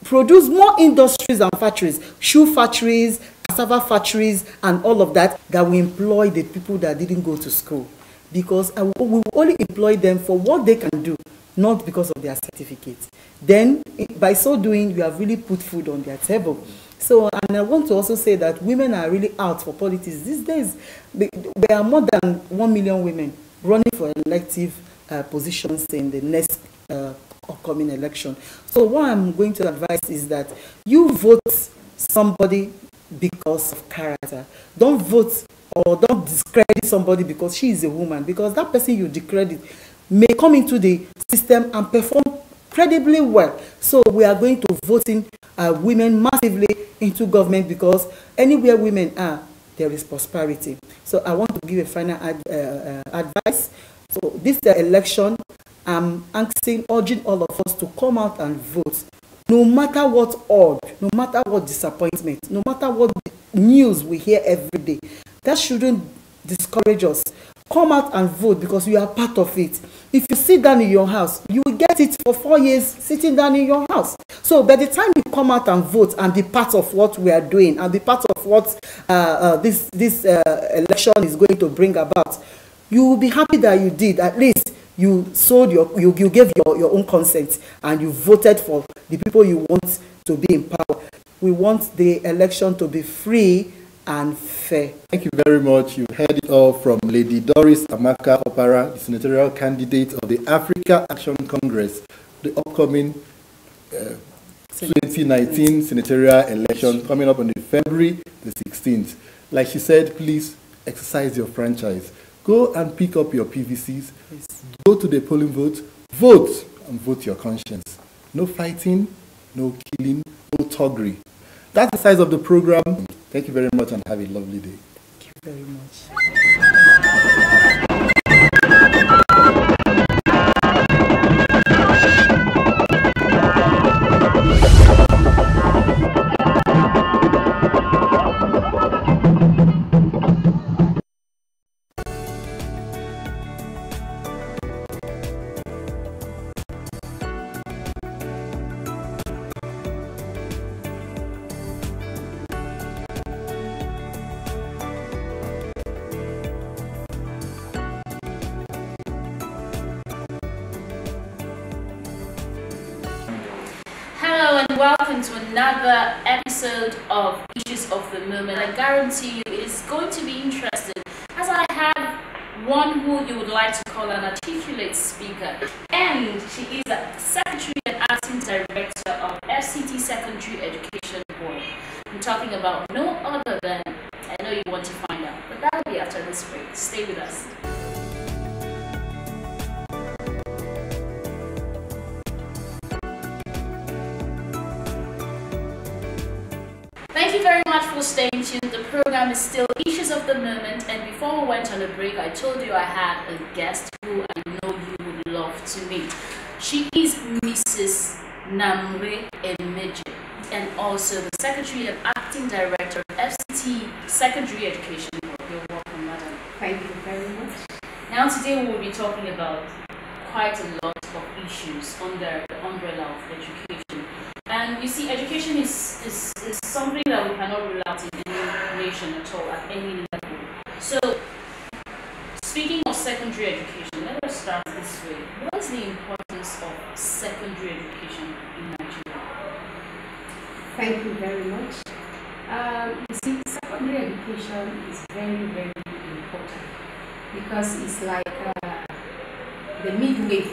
produce more industries and factories, shoe factories, cassava factories, and all of that, that will employ the people that didn't go to school. Because we will only employ them for what they can do, not because of their certificates. Then, by so doing, you have really put food on their table. So, and I want to also say that women are really out for politics. These days, there are more than 1 million women running for elective positions in the next upcoming election. So what I'm going to advise is that you vote somebody because of character. Don't vote or don't discredit somebody because she is a woman, because that person you discredit may come into the system and perform incredibly well. So we are going to vote in women massively into government, because anywhere women are, there is prosperity. So I want to give a final advice. So this election, I'm urging all of us to come out and vote. No matter what odd, no matter what disappointment, no matter what news we hear every day, that shouldn't discourage us. Come out and vote, because you are part of it. If you sit down in your house, you will get it for 4 years sitting down in your house. So by the time you come out and vote and be part of what we are doing and be part of what this election is going to bring about, you will be happy that you did. At least you gave your own consent and you voted for the people you want to be in power. We want the election to be free and fair. Thank you very much. You heard it all from Lady Doris Amaka Opara, the senatorial candidate of the Africa Action Congress, the upcoming 2019 senatorial election coming up on February the 16th. Like she said, please exercise your franchise. Go and pick up your PVCs. Go to the polling booth. Vote and vote your conscience. No fighting, no killing, no toggery. That's the size of the program. Thank you very much and have a lovely day. Thank you very much. Welcome to another episode of Issues of the Moment. I guarantee you it is going to be interesting, as I have one who you would like to call an articulate speaker, and she is a Secretary and Acting Director of FCT Secondary Education Board. I'm talking about no other than, I know you want to find out, but that will be after this break. Stay with us. Thank you very much for staying tuned. The program is still Issues of the Moment, and before we went on a break, I told you I had a guest who I know you would love to meet. She is Mrs. Namre Emeje, and also the Secretary and Acting Director of FCT Secondary Education Board. You're welcome, madam. Thank you very much. Now today we will be talking about quite a lot of issues under the umbrella of education. And you see, education is something that we cannot rule out in any nation at all, at any level. So, speaking of secondary education, let us start this way. What is the importance of secondary education in Nigeria? Thank you very much. You see, secondary education is very, very important because it's like the midway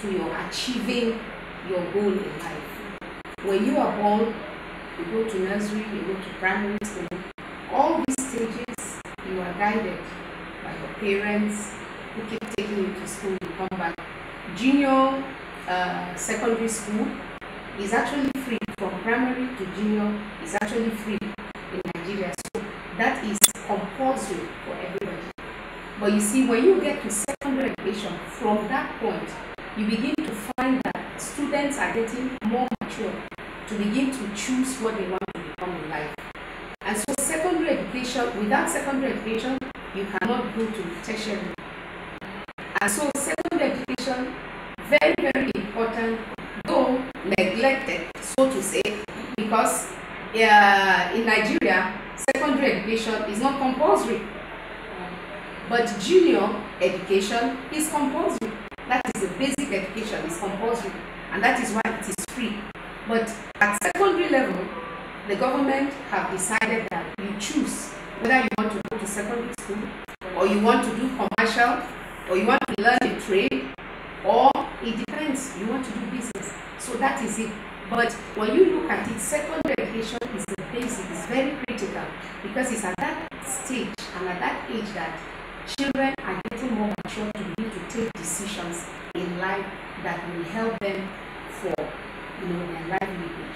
to your achieving your goal in life. When you are born, you go to nursery, you go to primary school. All these stages, you are guided by your parents who keep taking you to school, you come back. Junior secondary school is actually free. From primary to junior is actually free in Nigeria. So that is compulsory for everybody. But you see, when you get to secondary education, from that point, you begin to find that students are getting more mature to begin to choose what they want to become in life. And so secondary education, without secondary education, you cannot go to tertiary. And so secondary education, very, very important, though neglected, so to say, because in Nigeria, secondary education is not compulsory. But junior education is compulsory. That is the basic education, is compulsory, and that is why it is free. But at secondary level, the government have decided that you choose whether you want to go to secondary school, or you want to do commercial, or you want to learn a trade, or it depends, you want to do business. So that is it. But when you look at it, secondary education is the basic, it's very critical, because it's at that stage and at that age that children are getting more mature to begin to take decisions in life that will help them for their livelihood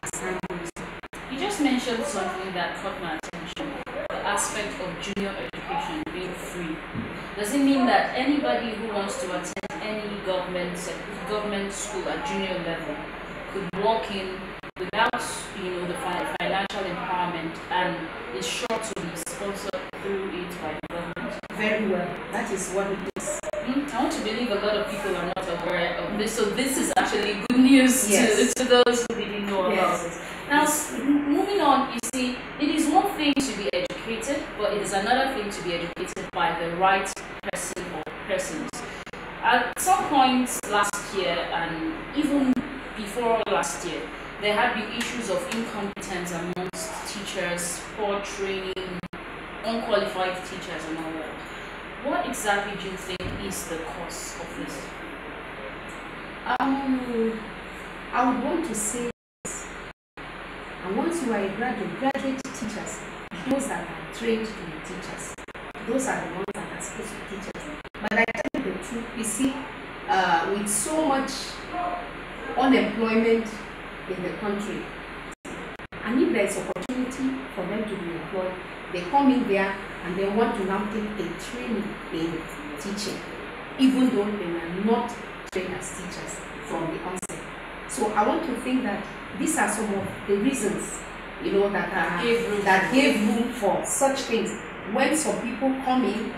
as time goes on. You just mentioned something that caught my attention, the aspect of junior education being free. Does it mean that anybody who wants to attend any government school at junior level could walk in without the financial empowerment and is sure to be sponsored through it by the government? Very well. That is what it is. I want to believe a lot of people are not aware of this, so this is actually good news to those who didn't know about it. Now, moving on, you see, it is one thing to be educated, but it is another thing to be educated by the right person or persons. At some point last year, and even before last year, there had been issues of incompetence amongst teachers, poor training, unqualified teachers and all that. What exactly do you think is the cause of this? I would want to say this. And once you are a graduate teachers, those that are trained to be teachers, those are the ones that are supposed to be teachers. But I tell you the truth, you see, with so much unemployment in the country, and if there is opportunity for them to be employed, they come in there and they want to now take a training in teaching, even though they were not trained as teachers from the onset. So I want to think that these are some of the reasons, you know, that gave room for such things. When some people come in,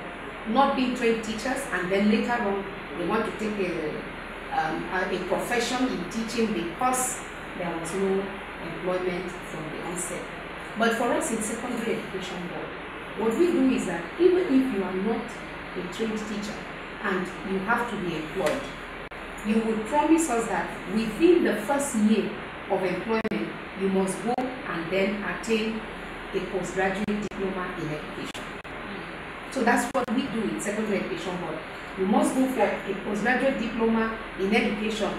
not being trained teachers, and then later on they want to take a profession in teaching because there was no employment from the onset. But for us in secondary education board, what we do is that even if you are not a trained teacher and you have to be employed, you would promise us that within the first year of employment, you must go and then attain a postgraduate diploma in education. So that's what we do in secondary education board. You must go for a postgraduate diploma in education.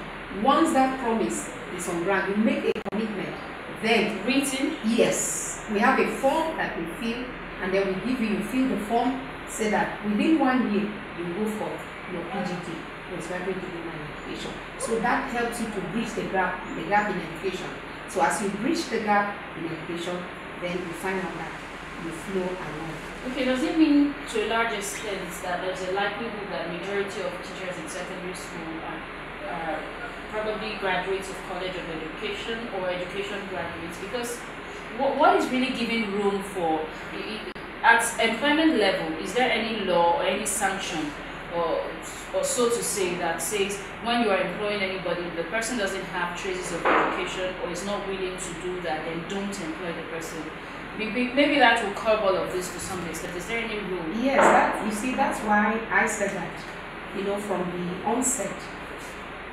Once that promise is on ground, you make a commitment. Then written, yes, we have a form that we fill, and then we give you fill the form, say that within 1 year you go for your PGD, postgraduate diploma in education. So that helps you to bridge the gap in education. So as you bridge the gap in education, then you find out that you flow along. Okay, does it mean to a large extent that there's a likelihood that majority of teachers in secondary school are probably graduates of College of Education or education graduates? Because what is really giving room for, at employment level, is there any law or any sanction or so to say that says when you are employing anybody, the person doesn't have traces of education or is not willing to do that, then don't employ the person? Maybe that will curb all of this to some extent. Is there any rule? Yes, you see, that's why I said that, you know, from the onset,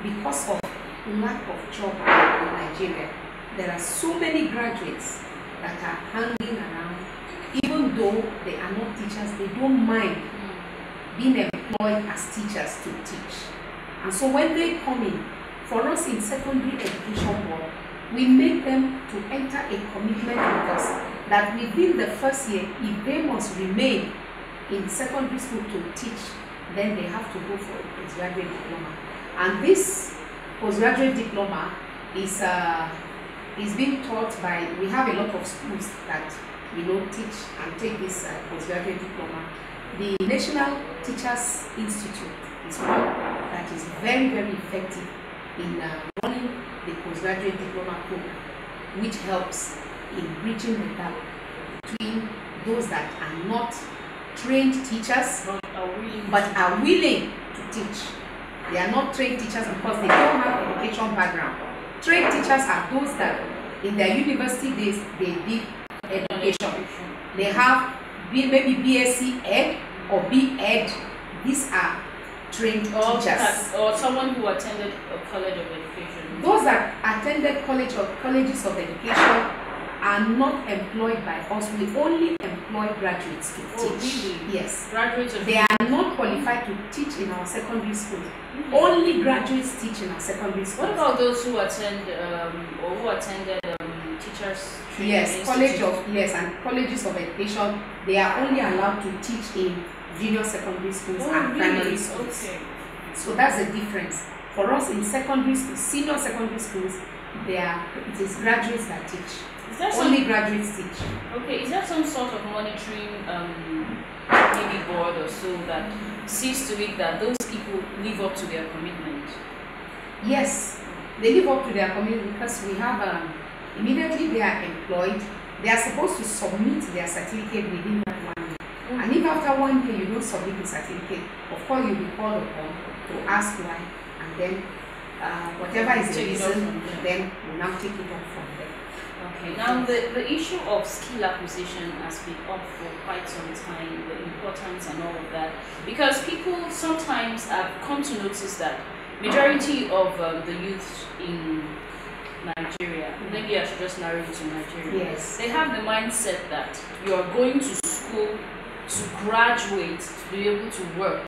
because of lack of job in Nigeria, there are so many graduates that are hanging around, even though they are not teachers, they don't mind being employed as teachers to teach. And so when they come in, for us in secondary education board, we make them to enter a commitment with us that within the first year, if they must remain in secondary school to teach, then they have to go for a postgraduate diploma. And this postgraduate diploma is being taught by, we have a lot of schools that, you know, teach and take this postgraduate diploma. The National Teachers Institute is one that is very, very effective in running the postgraduate diploma program, which helps in bridging the gap between those that are not trained teachers but are willing to teach. They are not trained teachers because they don't have education background. Trained teachers are those that in their university days they did education. They have maybe BSc Ed or B.Ed. These are trained teachers. Or someone who attended a college of education. Those that attended colleges of education are not employed by us. We only employ graduates to teach. Really? Yes. Graduates of they are not qualified to teach in our secondary schools. Only graduates teach in our secondary schools. What about those who attend or who attended teachers training? Yes, and colleges of education, they are only allowed to teach in junior secondary schools and primary schools. Okay. So that's the difference. For us in secondary schools, senior secondary schools, it is graduates that teach. Only graduates teach. Okay, is there some sort of monitoring maybe board or so that sees to it that those people live up to their commitment? Yes, they live up to their commitment because we have immediately they are employed, they are supposed to submit their certificate within that 1 year. And if after 1 year you don't submit the certificate, of course you'll be called upon to ask why, and then whatever is the reason, then we'll now take it up from there. Okay, now the issue of skill acquisition has been up for quite some time, the importance and all of that, because people sometimes have come to notice that majority of the youth in Nigeria, maybe I should just narrow it to Nigeria, yes, they have the mindset that you are going to school to graduate, to be able to work.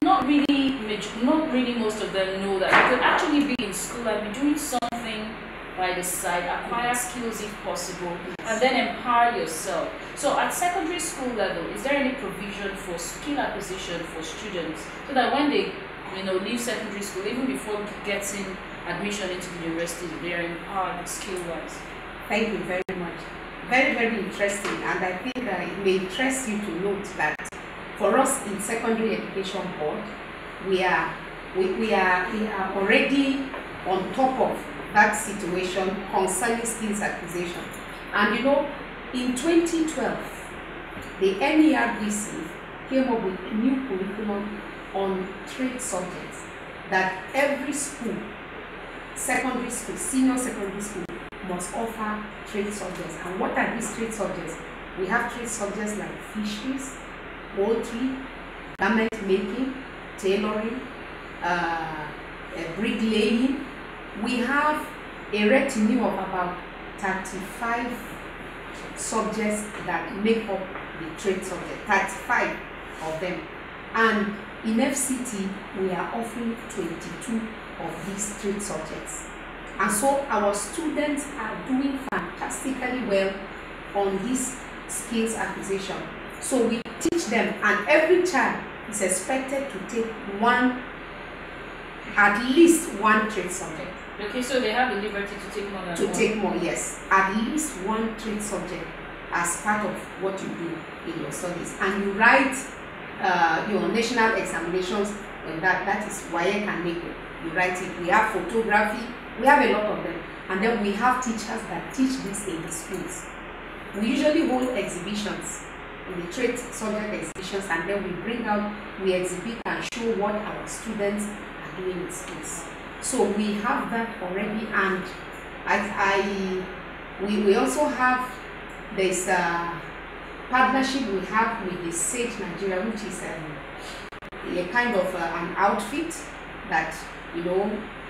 not really most of them know that you could actually be in school and be doing something by the side, acquire skills if possible, and then empower yourself. So at secondary school level, is there any provision for skill acquisition for students so that when they leave secondary school, even before getting admission into the university, they're empowered skill-wise? Thank you very much. Very, very interesting, and I think it may interest you to note that for us in Secondary Education Board, we are already on top of that situation concerning skills acquisition. And in 2012, the NERDC came up with a new curriculum on trade subjects that every school, secondary school, senior secondary school, must offer trade subjects. And what are these trade subjects? We have trade subjects like fisheries, poultry, garment making, tailoring, bricklaying. We have a retinue of about 35 subjects that make up the trade subject, 35 of them. And in FCT, we are offering 22 of these trade subjects. And so our students are doing fantastically well on this skills acquisition. So we teach them, and every child is expected to take at least one trade subject. Okay, so they have the liberty to take more than To one. take more, yes. At least one trade subject as part of what you do in your studies. And you write your national examinations, and that is WAEC and NECO. You write it. We have photography. We have a lot of them. And then we have teachers that teach this in the schools. We usually hold exhibitions, in the trade subject exhibitions, and then we exhibit and show what our students are doing in schools. So we have that already, and we also have this partnership we have with the Sage Nigeria, which is a kind of an outfit that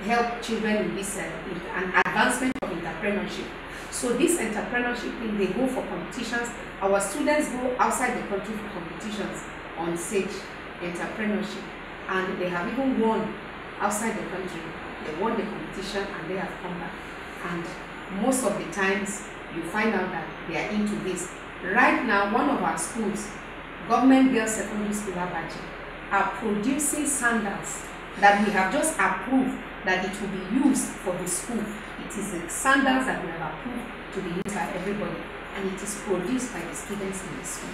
help children in this an advancement of entrepreneurship. So this entrepreneurship thing, they go for competitions. Our students go outside the country for competitions on Sage entrepreneurship, and they have even won outside the country. They won the competition and they have come back. And most of the times you find out that they are into this. Right now, one of our schools, Government Girls Secondary School Abaji, are producing sandals that we have just approved that it will be used for the school. It is the sandals that we have approved to be used by everybody, and it is produced by the students in the school.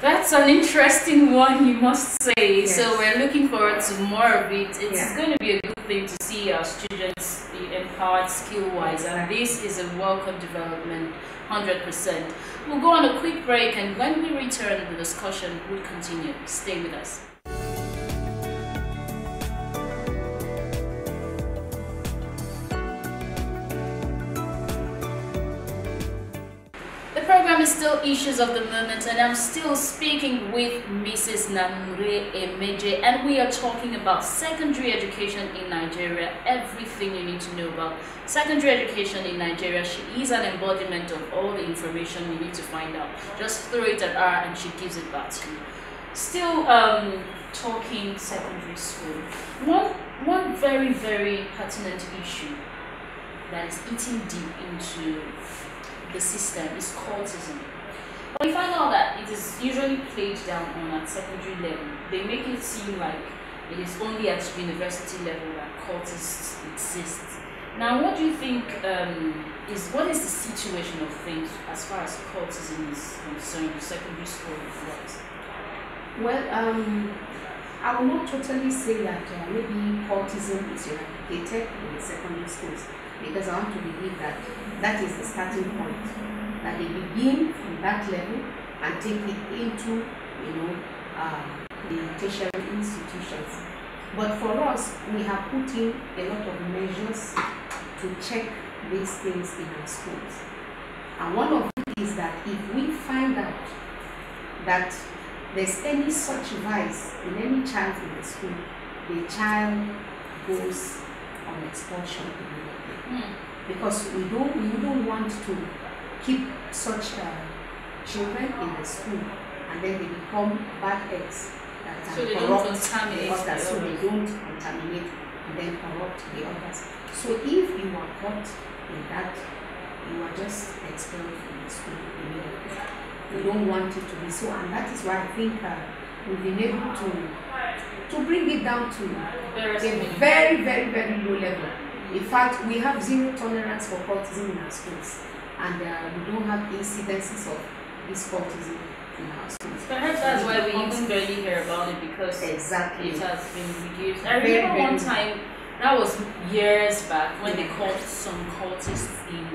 That's an interesting one, you must say. Yes. So we're looking forward to more of it. It's going to be a good thing to see our students be empowered skill-wise, and this is a welcome development, 100%. We'll go on a quick break, and when we return, the discussion will continue. Stay with us. The program is still Issues of the Moment, and I'm still speaking with Mrs. Namure Emeje, and we are talking about secondary education in Nigeria, everything you need to know about secondary education in Nigeria. She is an embodiment of all the information you need to find out. Just throw it at her and she gives it back to you. Still talking secondary school. One very, very pertinent issue that is eating deep into the system is cultism. But we find out that it is usually played down on at secondary level. They make it seem like it is only at university level that cultists exist. Now, what do you think what is the situation of things as far as cultism is concerned, secondary school wise? Well, I will not totally say that maybe cultism is eradicated in the secondary schools, because I want to believe that that is the starting point, that they begin from that level and take it into, the tertiary institutions. But for us, we have put in a lot of measures to check these things in our schools. And one of it is that if we find out that there's any such vice in any child in the school, the child goes on expulsion immediately. Because we don't want to keep such children in the school, and then they become bad eggs can So they don't corrupt contaminate the others. So the they others. don't contaminate and then corrupt the others. So if you are caught in that, you are just expelled from the school immediately. We don't want it to be so, and that is why I think we've been able to bring it down to a very, very, very low level. In fact, we have zero tolerance for cultism in our schools, and we don't have incidences of this cultism in our schools. Perhaps that's why we even barely hear about it, because exactly it has been reduced. I remember one time, that was years back, when they caught some cultists in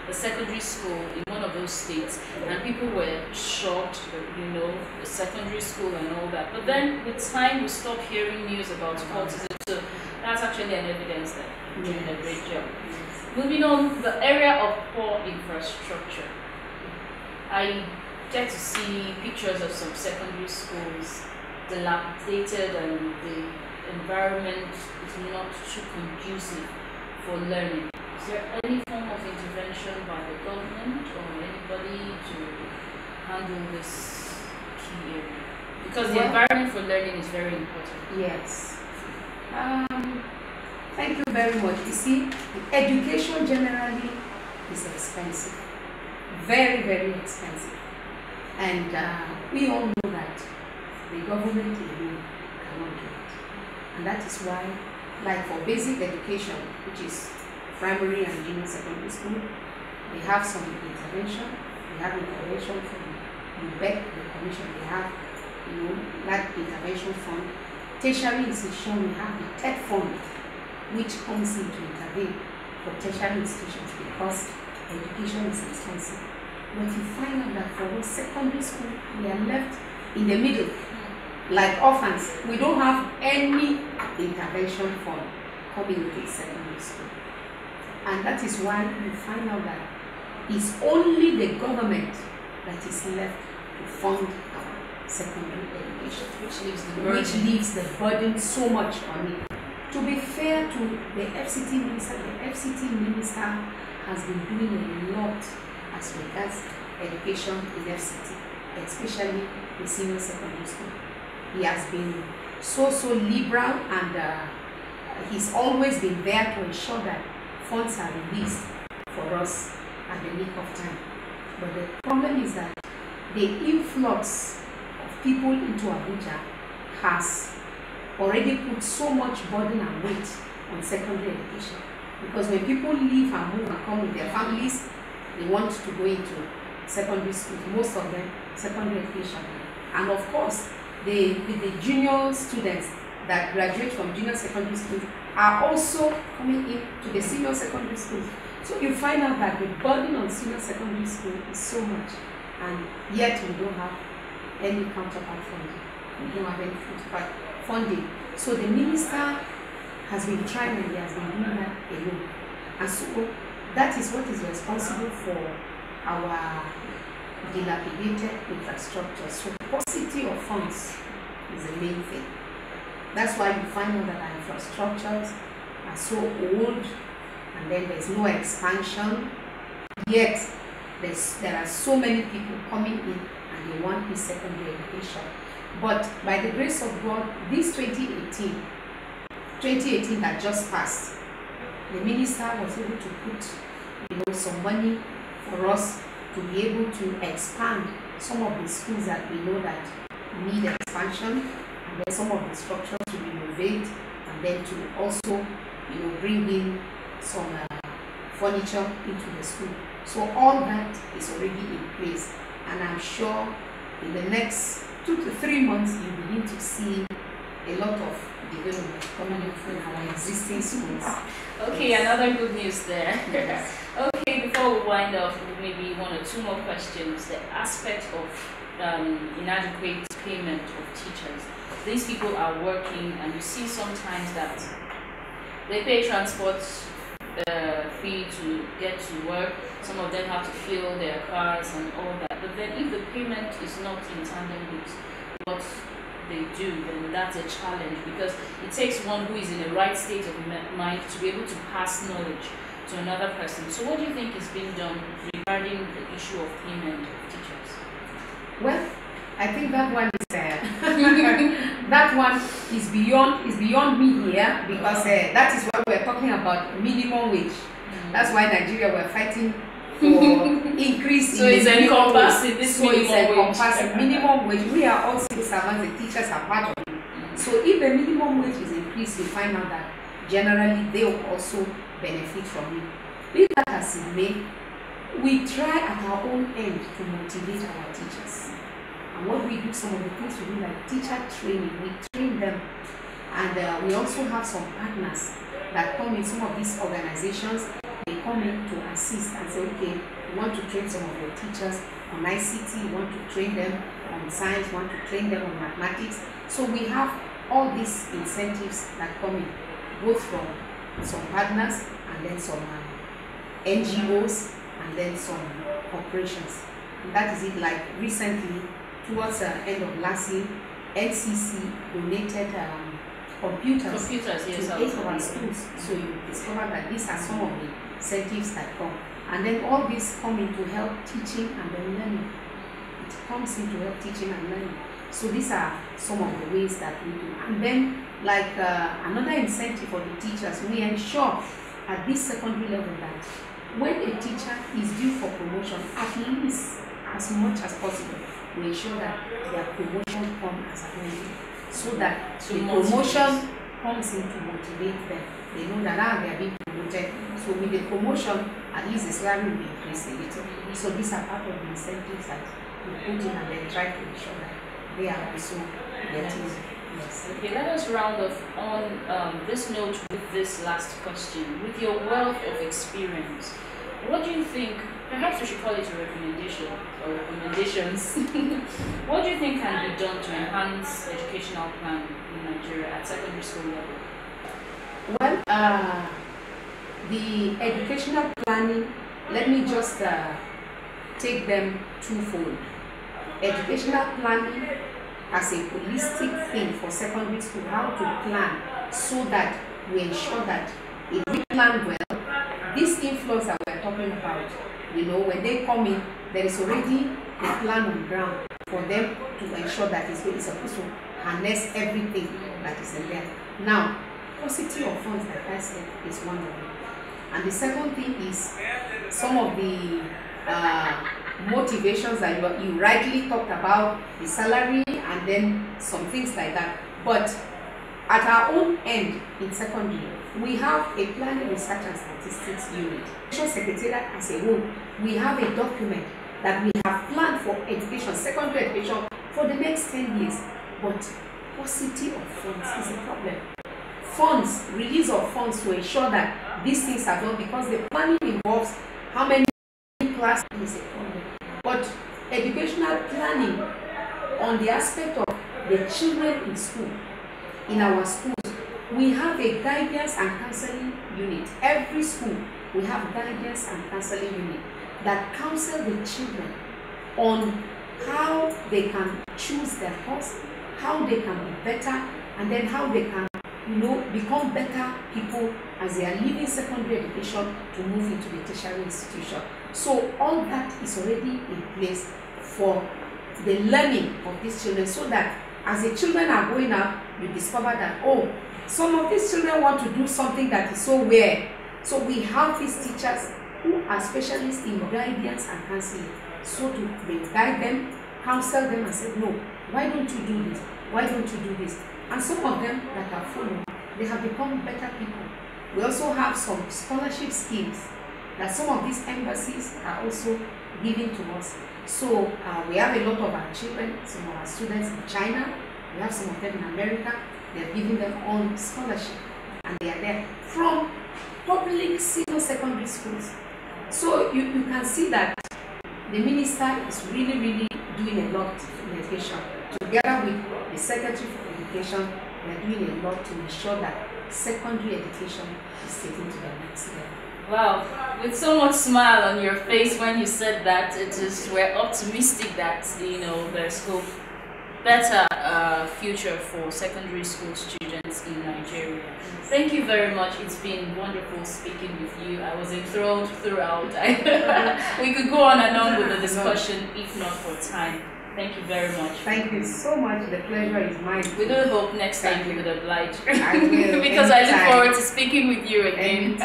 a secondary school in one of those states, and people were shocked, you know, the secondary school and all that. But then with time we stopped hearing news about cultism, so that's actually an evidence that we're doing a great job. Moving on, the area of poor infrastructure. I get to see pictures of some secondary schools dilapidated, and the environment is not too conducive for learning. Is there any form of intervention by the government or anybody to handle this key area? Because the environment for learning is very important. Yes. Thank you very much. You see, education generally is expensive. Very, very expensive. And we all know that the government alone cannot do it. And that is why, like for basic education, which is primary and junior secondary school, they have some intervention. They have intervention from the commission. They have, you know, that intervention fund. Tertiary institution, we have the TED fund, which comes in to intervene for tertiary institutions because education is expensive. But you find out that for us secondary school, we are left in the middle, like orphans. We don't have any intervention fund coming with a secondary school. And that is why we find out that it's only the government that is left to fund our secondary education, which leaves the burden so much on it. To be fair to the FCT minister has been doing a lot as regards education in FCT, especially the senior secondary school. He has been so liberal, and he's always been there to ensure that funds are released for us at the nick of time. But the problem is that the influx of people into Abuja has already put so much burden and weight on secondary education. Because when people leave and move and come with their families, they want to go into secondary school, most of them secondary education. And of course, the junior students that graduate from junior secondary school are also coming in to the senior secondary school. So you find out that the burden on senior secondary school is so much, and yet we don't have any counterpart funding. We don't have any counterpart funding. So the minister has been trying, and he has been doing that alone. And so that is what is responsible for our dilapidated infrastructure. So paucity of funds is the main thing. That's why you find out that our infrastructures are so old, and then there's no expansion. Yet there are so many people coming in and they want this secondary education. But by the grace of God, this 2018 that just passed, the minister was able to put, you know, some money for us to be able to expand some of the schools that we know that need expansion, and then some of the structures to renovate, and then to also, you know, bring in some furniture into the school. So all that is already in place, and I'm sure in the next 2 to 3 months you begin to see a lot of development coming in from our existing schools. Okay, another good news there. Okay, before we wind up, maybe 1 or 2 more questions. The aspect of inadequate payment of teachers. These people are working, and you see sometimes that they pay transport fee to get to work. Some of them have to fuel their cars and all that. But then if the payment is not in tandem with what they do, then that's a challenge, because it takes one who is in the right state of mind to be able to pass knowledge to another person. So what do you think is being done regarding the issue of payment of teachers? Well, I think that one is that one is beyond me here, because that is what we're talking about, minimum wage. That's why Nigeria we're fighting for increase so in it's encompassing this minimum wage. We are all civil servants, the teachers are part of it. So if the minimum wage is increased, you find out that generally they will also benefit from it. Be that as it may, we try at our own end to motivate our teachers. And what we do, some of the things we do, like teacher training, we train them. And we also have some partners that come in, some of these organizations, they come in to assist and say, okay, we want to train some of your teachers on ICT, we want to train them on science, we want to train them on mathematics. So we have all these incentives that come in, both from some partners and then some NGOs and then some corporations. And that is it. Like recently, towards the end of last year, NCC donated computers to 8 of our schools. So you discover that these are some of the incentives that come. And then all this come into help teaching and then learning. It comes into help teaching and learning. So these are some of the ways that we do. And then, like another incentive for the teachers, we ensure at this secondary level that when a teacher is due for promotion, at least as much as possible, we ensure that their promotion comes as a whole, so that the promotion comes in to motivate them. They know that they are being promoted. So with the promotion, at least the salary will be increased a little. So these are part of the incentives that we put in and then try to ensure that they are also getting. Yes. Okay, let us round off on this note with this last question. With your wealth of experience, what do you think, perhaps we should call it a recommendation or recommendations, what do you think can be done to enhance educational plan in Nigeria at secondary school level? Well, the educational planning, let me just take them twofold. Educational planning as a holistic thing for secondary school, how to plan so that we ensure that if we plan well, this influence that we're talking about, you know, when they come in, there is already a plan on ground for them to ensure that it's supposed to harness everything that is in there. Now, paucity of funds, like I said, is one of them. And the second thing is some of the motivations that you rightly talked about, the salary and then some things like that. But at our own end in secondary, we have a planning, research and statistics unit. Secretariat as a whole, we have a document that we have planned for education, secondary education for the next 10 years. But paucity of funds is a problem. Funds, release of funds to ensure that these things are done, because the planning involves how many classes is a problem. But educational planning on the aspect of the children in school, in our schools, we have a guidance and counseling unit. Every school, we have guidance and counseling unit that counsel the children on how they can choose their course, how they can be better, and then how they can, you know, become better people as they are leaving secondary education to move into the tertiary institution. So all that is already in place for the learning of these children, so that as the children are growing up, you discover that, oh, some of these children want to do something that is so weird. So we have these teachers who are specialists in guidance and counseling. So they guide them, counsel them and say, no, why don't you do this? Why don't you do this? And some of them that are following, they have become better people. We also have some scholarship schemes that some of these embassies are also giving to us. So we have a lot of our children, some of our students in China, we have some of them in America. They're giving them on scholarship, and they are there from public senior secondary schools. So you can see that the minister is really doing a lot in education. Together with the Secretary for Education, we are doing a lot to ensure that secondary education is taken to the next level. Wow, with so much smile on your face when you said that, we're optimistic that, you know, there's hope, better future for secondary school students in Nigeria. Thank you very much. It's been wonderful speaking with you. I was enthralled throughout. We could go on and on with the discussion if not for time. Thank you very much. Thank you so much. The pleasure is mine. We do hope next time you would oblige. I will. Because I look forward to speaking with you again.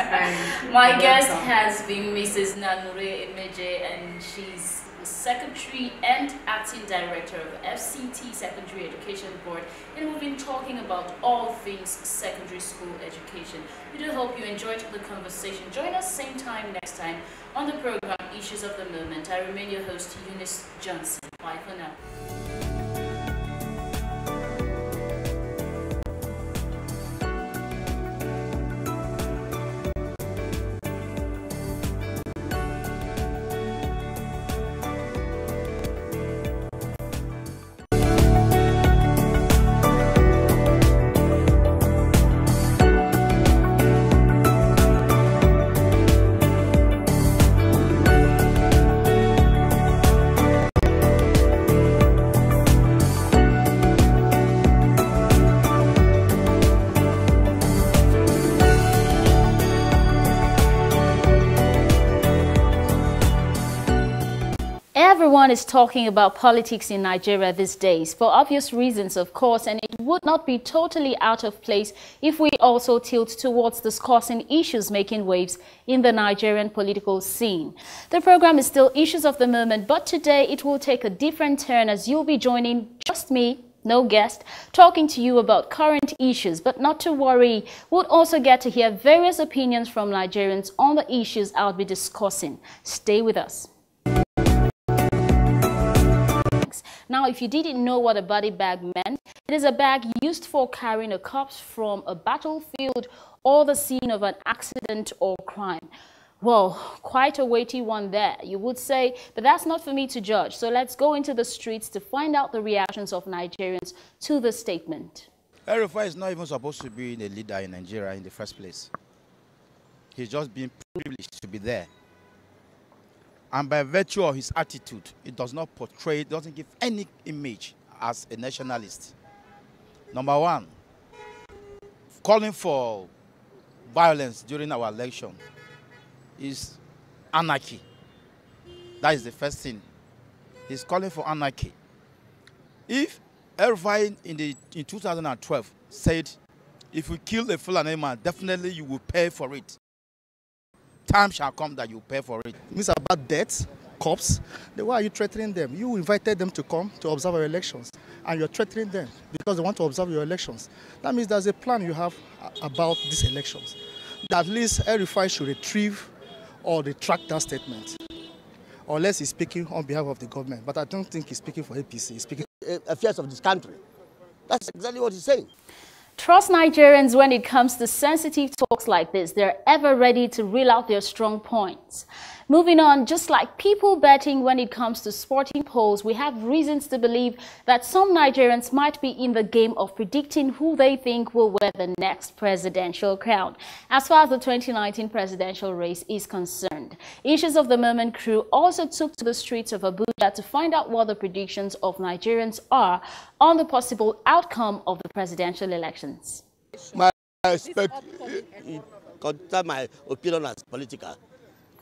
My You're guest welcome. has been Mrs. Nanure Emeje, and she's Secretary and Acting Director of FCT Secondary Education Board, and we've been talking about all things secondary school education. We do hope you enjoyed the conversation. Join us same time next time on the program Issues of the Moment. I remain your host, Eunice Johnson. Bye for now. Everyone is talking about politics in Nigeria these days, for obvious reasons, of course, and it would not be totally out of place if we also tilt towards discussing issues making waves in the Nigerian political scene. The program is still Issues of the Moment, but today it will take a different turn as you'll be joining just me, no guest, talking to you about current issues. But not to worry, we'll also get to hear various opinions from Nigerians on the issues I'll be discussing. Stay with us. Now, if you didn't know what a body bag meant, it is a bag used for carrying a corpse from a battlefield or the scene of an accident or crime. Well, quite a weighty one there, you would say, but that's not for me to judge. So let's go into the streets to find out the reactions of Nigerians to the statement. El-Rufai is not even supposed to be a leader in Nigeria in the first place. He's just been privileged to be there. And by virtue of his attitude, it does not portray, it doesn't give any image as a nationalist. Number one, calling for violence during our election is anarchy. That is the first thing. He's calling for anarchy. If El-Rufai in 2012 said, if we kill a Fulani man, definitely you will pay for it. Time shall come that you pay for it. It's about death, cops. Why are you threatening them? You invited them to come to observe our elections, and you're threatening them because they want to observe your elections. That means there's a plan you have about these elections. That at least El-Rufai should retrieve or retract that statement, unless he's speaking on behalf of the government. But I don't think he's speaking for APC. He's speaking affairs of this country. That's exactly what he's saying. Trust Nigerians when it comes to sensitive talks like this. They're ever ready to reel out their strong points. Moving on, just like people betting when it comes to sporting polls, we have reasons to believe that some Nigerians might be in the game of predicting who they think will wear the next presidential crown. As far as the 2019 presidential race is concerned, Issues of the Moment crew also took to the streets of Abuja to find out what the predictions of Nigerians are on the possible outcome of the presidential elections. My opinion as political.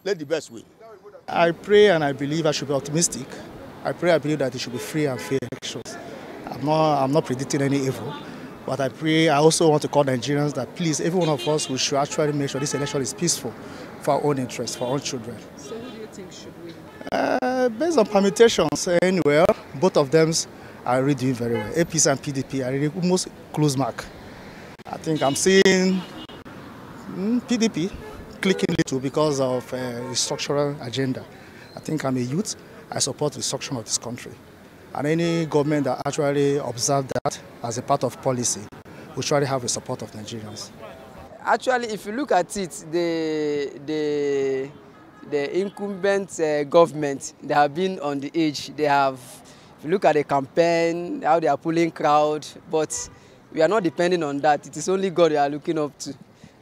Let the best win. I pray and I believe I should be optimistic. I pray I believe that it should be free and fair elections. I'm not predicting any evil, but I also want to call Nigerians that please, every one of us, we should actually make sure this election is peaceful for our own interests, for our own children. So who do you think should win? Based on permutations, anywhere, both of them are really doing very well. APC and PDP are really almost close mark. I think I'm seeing PDP clicking little because of a structural agenda. I think I'm a youth. I support the restructuring of this country. And any government that actually observes that as a part of policy will try to have the support of Nigerians. Actually, if you look at it, the incumbent government, they have been on the edge. They have, if you look at the campaign, how they are pulling crowd, but we are not depending on that. It is only God we are looking up to.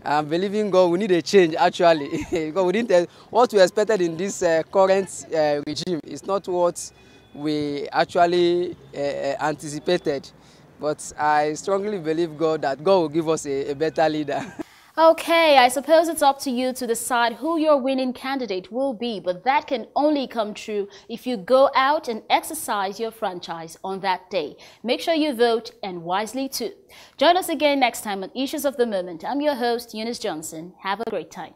I'm believing God, we need a change actually. Because we didn't, what we expected in this current regime is not what we actually anticipated. But I strongly believe God that God will give us a better leader. Okay, I suppose it's up to you to decide who your winning candidate will be, but that can only come true if you go out and exercise your franchise on that day. Make sure you vote, and wisely too. Join us again next time on Issues of the Moment. I'm your host, Eunice Johnson. Have a great time.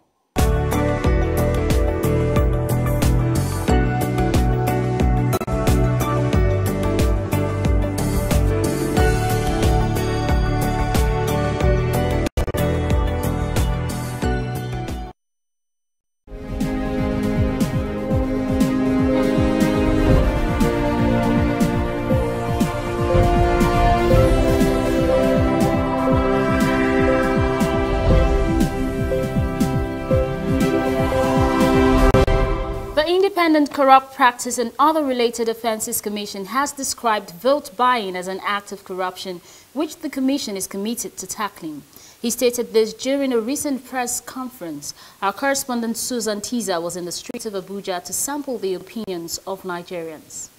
Independent Corrupt Practice and Other Related Offences Commission has described vote buying as an act of corruption, which the Commission is committed to tackling. He stated this during a recent press conference. Our correspondent Susan Tiza was in the streets of Abuja to sample the opinions of Nigerians.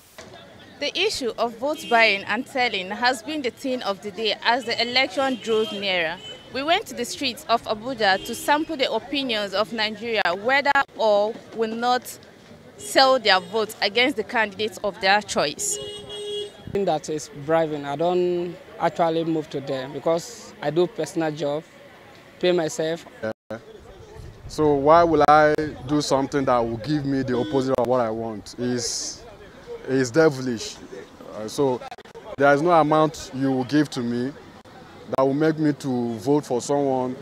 The issue of vote buying and selling has been the theme of the day as the election draws nearer. We went to the streets of Abuja to sample the opinions of Nigeria whether or will not sell their votes against the candidates of their choice. That is bribing. I don't actually move to them because I do personal job, pay myself. So why will I do something that will give me the opposite of what I want? Is devilish. So there is no amount you will give to me that will make me to vote for someone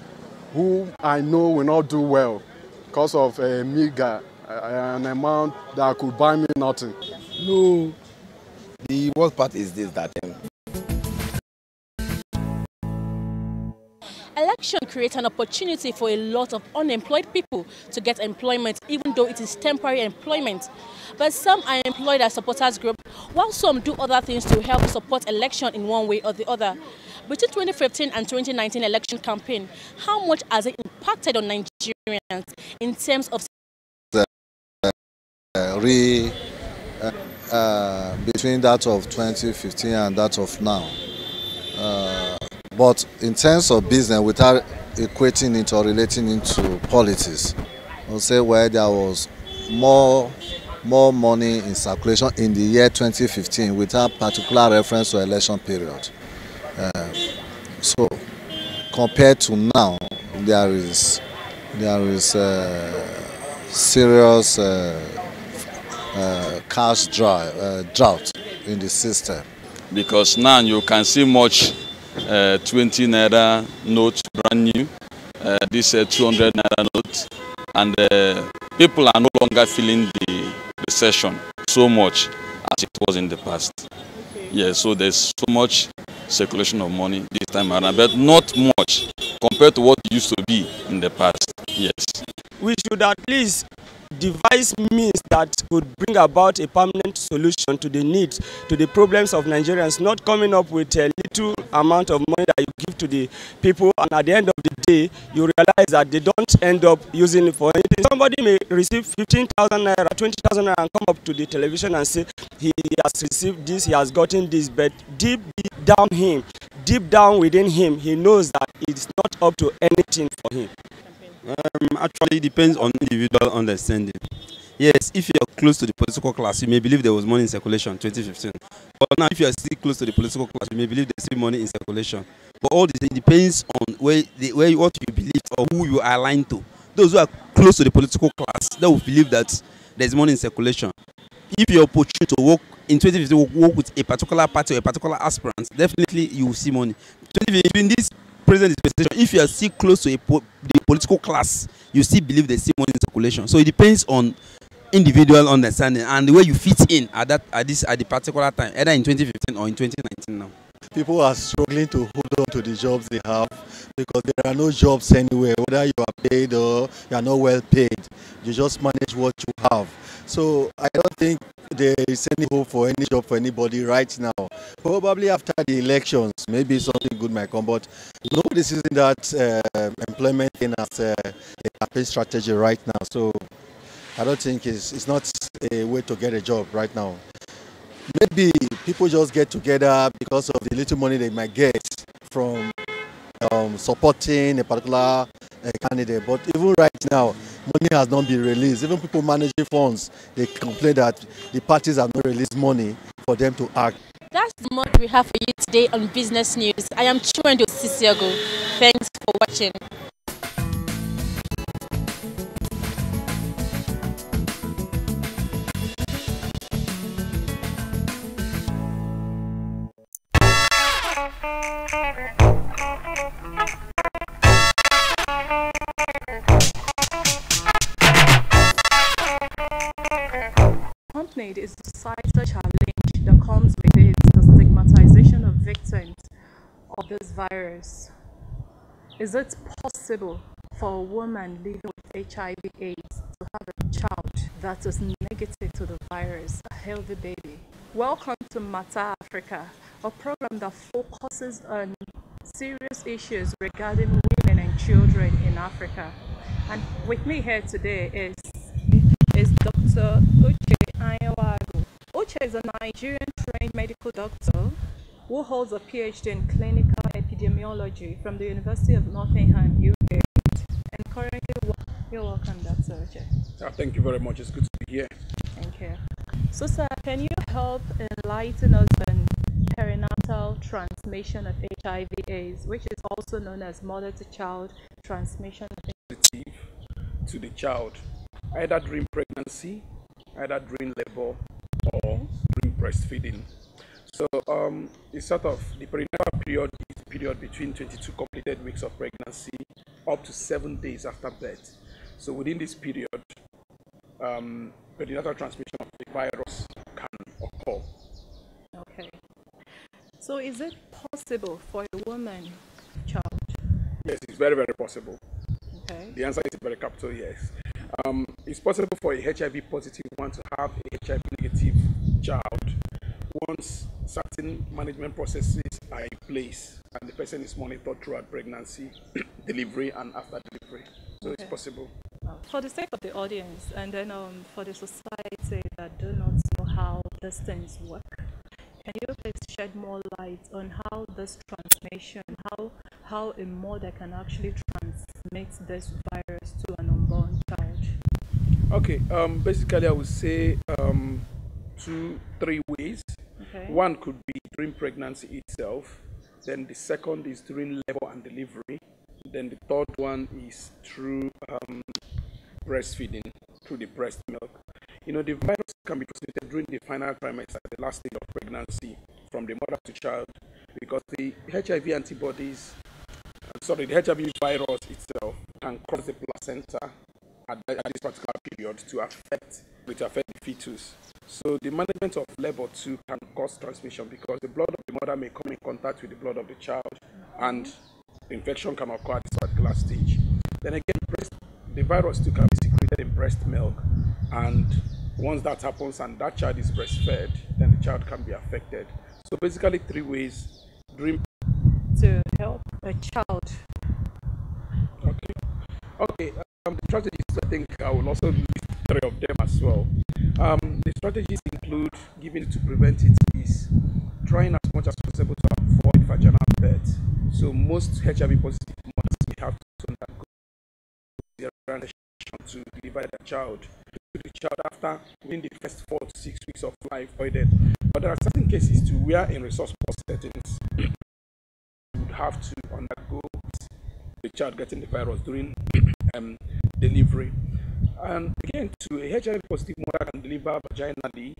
who I know will not do well because of a meager an amount that could buy me nothing. No. The worst part is this, that election creates an opportunity for a lot of unemployed people to get employment, even though it is temporary employment. But some are employed as supporters group, while some do other things to help support election in one way or the other. Between 2015 and 2019 election campaign, how much has it impacted on Nigerians in terms of between that of 2015 and that of now. But in terms of business, without equating it or relating it to politics, I'll say where there was more money in circulation in the year 2015 without particular reference to election period. So compared to now, there is serious cash drought in the system. Because now you can see much 20 naira note brand new, this 200 naira note, and people are no longer feeling the recession so much as it was in the past. Okay. Yeah, so there's so much circulation of money this time around, but not much compared to what it used to be in the past. Yes. We should at least devise means that could bring about a permanent solution to the needs, to the problems of Nigerians, not coming up with a little amount of money that you give to the people, and at the end of the day, you realize that they don't end up using it for anything. Somebody may receive 15,000 naira, 20,000 naira and come up to the television and say he has received this, he has gotten this, but deep down within him, he knows that it's not up to anything for him. Actually, it depends on individual understanding. Yes, if you are close to the political class, you may believe there was money in circulation 2015. But now, if you are still close to the political class, you may believe there's still money in circulation. But all this depends on what you believe or who you are aligned to. Those who are close to the political class, they will believe that there's money in circulation. If you're opportune to work in 2015, work with a particular party or a particular aspirant, definitely you will see money. In this present dispensation, if you are still close to the political class, you still believe there's still money in circulation. So it depends on individual understanding and the way you fit in at the particular time, either in 2015 or in 2019 now. People are struggling to hold on to the jobs they have because there are no jobs anywhere, whether you are paid or you are not well paid. You just manage what you have. So I don't think there is any hope for any job for anybody right now. Probably after the elections, maybe something good might come, but nobody's using that employment in as a campaign strategy right now. So I don't think it's not a way to get a job right now. Maybe people just get together because of the little money they might get from supporting a particular candidate. But even right now, money has not been released. Even people managing funds, they complain that the parties have not released money for them to act. That's the much we have for you today on Business News. I am Chiwendo Sisiago. Thanks for watching. Accompanied is the societal challenge that comes with it, the stigmatization of victims of this virus. Is it possible for a woman living with HIV/AIDS to have a child that is negative to the virus, a healthy baby? Welcome to Mata Africa, a program that focuses on serious issues regarding women and children in Africa. And with me here today is Dr. Uche Ayawago. Uche is a Nigerian trained medical doctor who holds a PhD in clinical epidemiology from the University of Nottingham, UK. And currently, you're welcome, Dr. Uche. Thank you very much. It's good to be here. Thank you. So, sir, can you help enlighten us on perinatal transmission of HIV/AIDS, which is also known as mother-to-child transmission of HIV? To the child, either during pregnancy, either during labor, or during breastfeeding. So it's sort of the perinatal period is the period between 22 completed weeks of pregnancy up to 7 days after birth. So within this period, perinatal transmission of the virus can occur. Okay. So is it possible for a woman child? Yes, it's very, very possible. Okay. The answer is a very capital yes. It's possible for a HIV positive one to have a HIV negative child once certain management processes are in place and the person is monitored throughout pregnancy, delivery, and after delivery. So it's possible. For the sake of the audience and then for the society that do not know how these things work, can you please shed more light on how this transmission, how a mother can actually transmit this virus to an unborn child? Okay, basically I would say 2-3 ways. Okay. One could be during pregnancy itself, then the second is during labor and delivery, then the third one is through breastfeeding, through the breast milk. You know, the virus can be transmitted during the final trimester, the last stage of pregnancy, from the mother to child, because the HIV antibodies, the HIV virus itself can cross the placenta at this particular period to affect the fetus. So the management of labor too can cause transmission because the blood of the mother may come in contact with the blood of the child and the infection can occur at this particular stage. Then again, the virus too can be secreted in breast milk, and once that happens and that child is breastfed, then the child can be affected. So basically 3 ways to help a child. Okay. The strategies, I think I will also list 3 of them as well. The strategies include giving it to prevent it is trying as much as possible to avoid vaginal birth. So most HIV positive mothers may have to undergo cesarean to deliver the child. The child after within the first 4 to 6 weeks of life avoided. But there are certain cases too where in resource poor settings you would have to undergo the child getting the virus during delivery. And again, to a HIV positive mother can deliver vaginally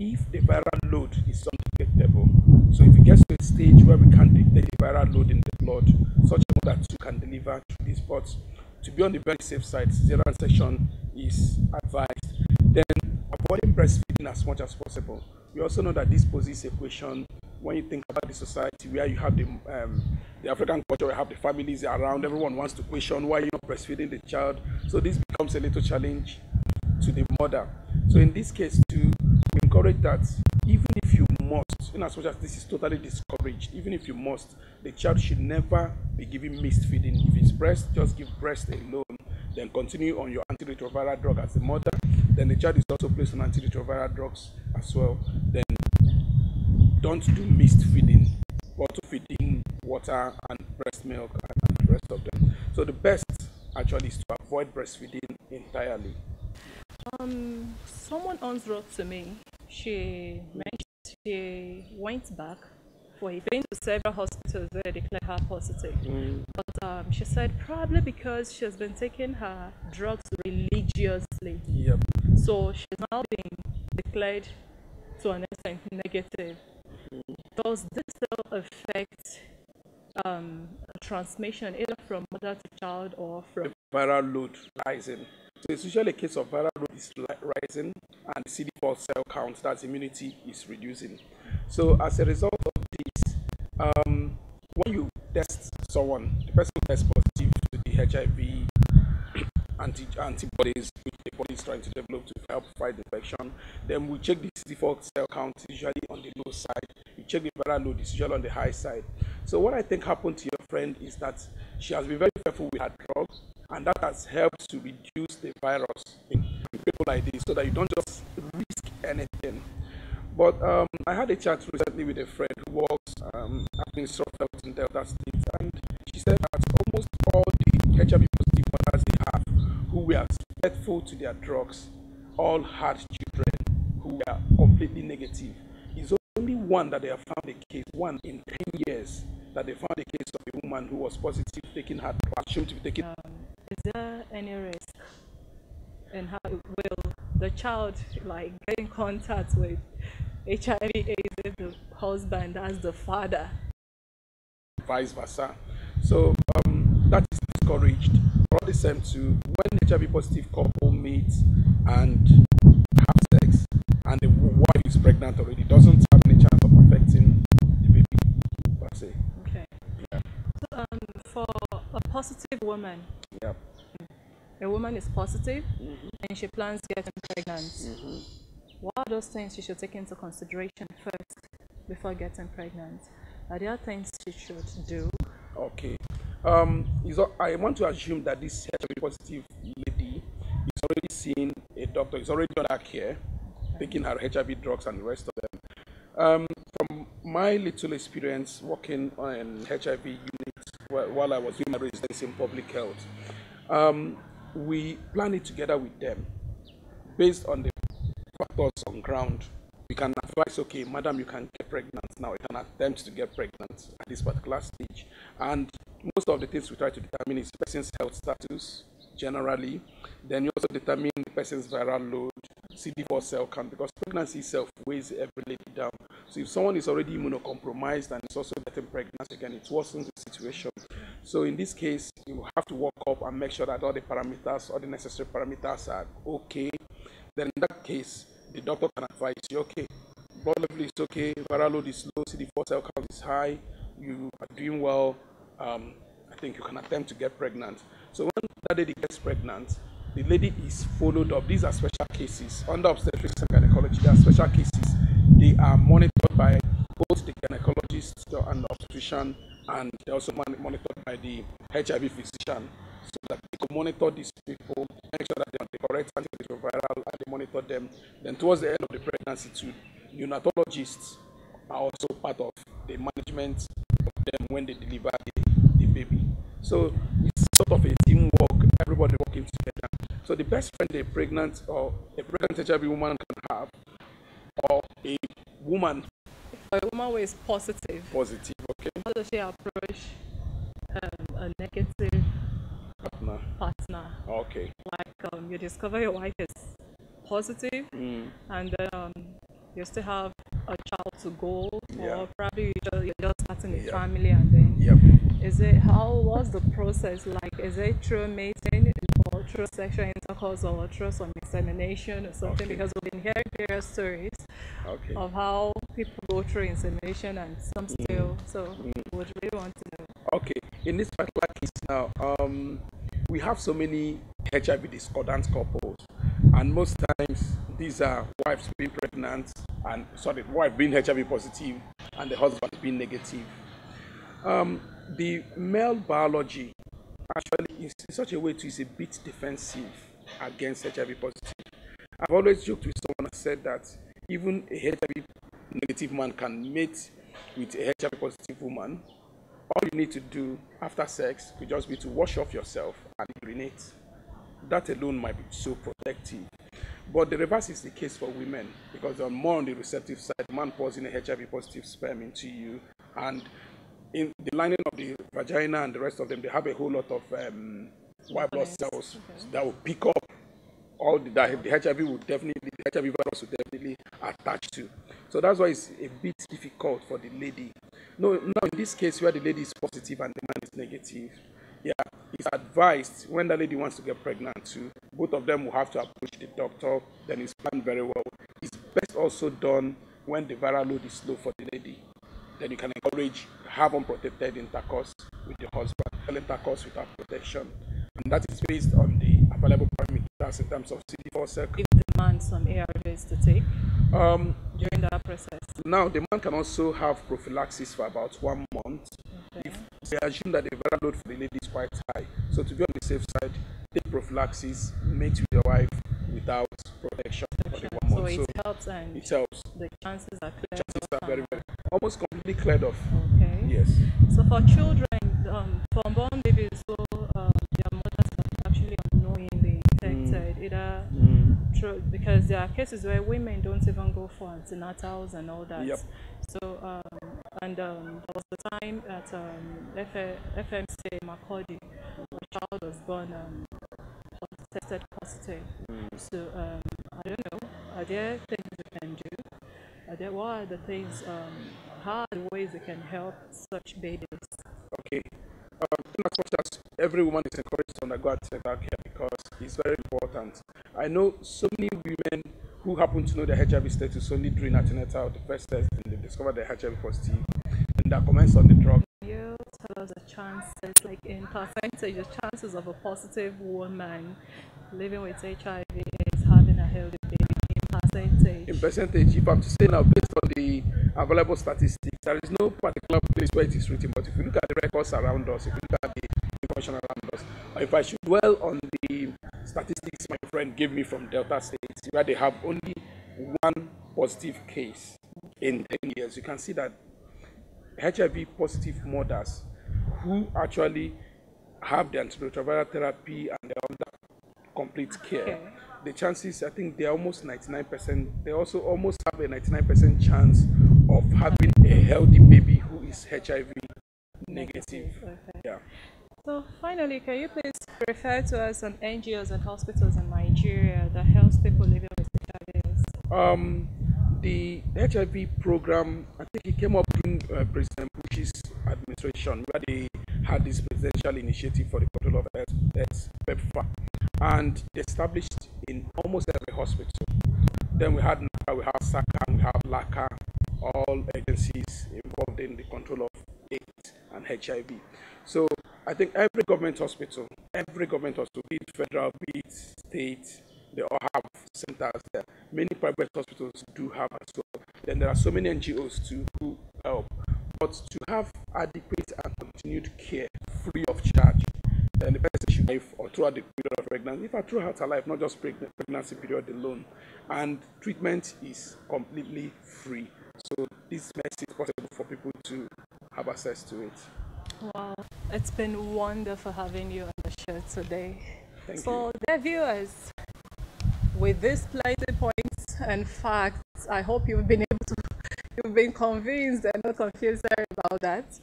if the viral load is undetectable. So if it gets to a stage where we can't detect the viral load in the blood, such a mother too can deliver through this. But to be on the very safe side, cesarean section is advised. Then avoiding breastfeeding as much as possible. We also know that this poses a question when you think about the society where you have the African culture, where you have the families around, everyone wants to question why you're not breastfeeding the child. So this becomes a little challenge to the mother. So in this case too, we encourage that even if you must, in as much as this is totally discouraged, even if you must, the child should never be given mixed feeding. If it's breast, just give breast alone, then continue on your antiretroviral drug as a mother. Then the child is also placed on antiretroviral drugs as well. Then don't do mixed feeding, bottle feeding, water and breast milk and the rest of them. So the best actually is to avoid breastfeeding entirely? Someone once wrote to me. She mentioned she went back for a been to several hospitals where they declared her positive. But she said probably because she has been taking her drugs religiously. Yep. So she's now being declared to an extent negative. Does this still affect transmission either from mother to child or from Viral load rising. So it's usually a case of viral load is rising and CD4 cell count, that's immunity, is reducing. So as a result of this, when you test someone, the person tests positive to the HIV antibodies which the body is trying to develop to help fight the infection, then we check the CD4 cell count, usually on the low side. We check the viral load, it's usually on the high side. So what I think happened to your friend is that she has been very careful with her drugs, and that has helped to reduce the virus in people like this, so that you don't just risk anything. But I had a chat recently with a friend who works administrative health in Delta State, and she said that almost all the HIV positive mothers they have who were faithful to their drugs all had children who were completely negative. It's only one that they have found a case, one in 10 years, that they found a case of a woman who was positive taking her, assumed to be taking. is there any risk in how will the child like get in contact with HIV/AIDS if the husband as the father? Vice versa. So that is discouraged. For all the same too, when HIV positive couple meet and have sex and the wife is pregnant already, doesn't have any chance of affecting the baby per se. Okay. Yeah. So, for a positive woman, Yep. a woman is positive and she plans getting pregnant. What are those things she should take into consideration first before getting pregnant? Are there things she should do? Okay. I want to assume that this HIV positive lady is already seeing a doctor, is already on her care, taking her HIV drugs and the rest of them. From my little experience working on an HIV unit while I was doing my residency in public health, we plan it together with them based on the factors on ground. We can advise, okay, madam, you can get pregnant now. You can attempt to get pregnant at this particular stage. And most of the things we try to determine is the person's health status, generally. Then you also determine the person's viral load, CD4 cell count, because pregnancy itself weighs every lady down. So if someone is already immunocompromised and is also getting pregnant again, it worsens the situation. So in this case, you have to work up and make sure that all the parameters, all the necessary parameters are okay. Then in that case, the doctor can advise you, okay, blood level is okay, viral load is low, CD4 cell count is high, you are doing well, I think you can attempt to get pregnant. So when that lady gets pregnant, the lady is followed up. These are special cases. Under obstetrics and gynecology, there are special cases. They are monitored by both the gynecologist and the obstetrician, and they're also monitored by the HIV physician, so that they can monitor these people, make sure that they are the correct antiretroviral, and they monitor them. Then towards the end of the pregnancy too, neonatologists are also part of the management of them when they deliver the baby. So it's sort of a teamwork, everybody working together. So the best friend a pregnant HIV woman can have, or a woman. For a woman who is positive. Positive, okay. How does she approach a negative partner? Okay. Like you discover your wife is positive, and then you still have a child to go, or probably you're just starting a family, and then what's the process like? Is it through mating, or through sexual intercourse, or through some insemination or something? Because we've been hearing various stories of how people go through insemination and some still. So we would really want to know. Okay, in this particular case now, we have so many HIV discordant couples, and most times these are wives being pregnant, and wife being HIV positive, and the husband being negative. The male biology actually is in such a way is a bit defensive against HIV positive. I've always joked with someone and said that even a HIV negative man can mate with a HIV positive woman. All you need to do after sex could just be to wash off yourself, and urinate. That alone might be so protective. But the reverse is the case for women, because they're more on the receptive side. The man pours in a HIV positive sperm into you, and in the lining of the vagina and the rest of them, they have a whole lot of white blood cells that will pick up all the HIV will definitely, the HIV virus will definitely attach to. So that's why it's a bit difficult for the lady. No, in this case where the lady is positive and the man is negative, yeah, it's advised when the lady wants to get pregnant too, both of them will have to approach the doctor, then it's planned very well. It's best also done when the viral load is low for the lady. Then you can encourage have unprotected intercourse with the husband, intercourse without protection. And that is based on the available parameters in terms of CD4 cell. Give the man some ARVs to take during that process. Now, the man can also have prophylaxis for about 1 month. Okay. If they assume that the viral load for the lady is quite high. So to be on the safe side, take prophylaxis, mate with your wife without protection for the 1 month. So it helps, and it helps. The chances are clear. Chances are very, very, almost completely cleared off. Okay. Yes. So for children, for unborn babies, so their mothers are actually unknowingly infected, either through, because there are cases where women don't even go for antenatals and all that. Yep. So there was the time at FMC Makurdi, a child was born tested positive. So I don't know, are there things we can do? What are the things, how are the ways we can help such babies? Okay. As much as every woman is encouraged to undergo antenatal care because it's very important. I know so many women who happen to know their HIV status only during antenatal, the first test, and they discover they're HIV positive, and they commence on the drug. You tell us the chances, like in percentage, the chances of a positive woman living with HIV is having a healthy baby in percentage. In percentage, if I'm to say now, based on the available statistics, there is no particular place where it is written, but if you look at the records around us, if you look at the information around us, or if I should dwell on the statistics my friend gave me from Delta State, where they have only 1 positive case in 10 years, you can see that HIV positive mothers who actually have the antiretroviral therapy and they're under complete care, the chances, I think they're almost 99%, they also almost have a 99% chance of having a healthy baby who is HIV negative. Okay. Yeah. So finally, can you please refer to us some NGOs and hospitals in Nigeria that helps people living with HIV? The HIV program, I think it came up during President Bush's administration, where they had this presidential initiative for the control of AIDS, PEPFAR, and established in almost every hospital. Then we had NACA, we have SACA, and we have LACA, all agencies involved in the control of AIDS and HIV. So I think every government hospital, be it federal, be it state, they all have centers there. Many private hospitals do have as well. Then there are so many NGOs too who help. But to have adequate and continued care free of charge, then the person should live or throughout the period of pregnancy, in fact throughout her life, not just pregnancy period alone. And treatment is completely free. So this makes it possible for people to have access to it. Wow, it's been wonderful having you on the show today. Thank you. So dear viewers, with these plenty points and facts, I hope you've been convinced and not confused about that.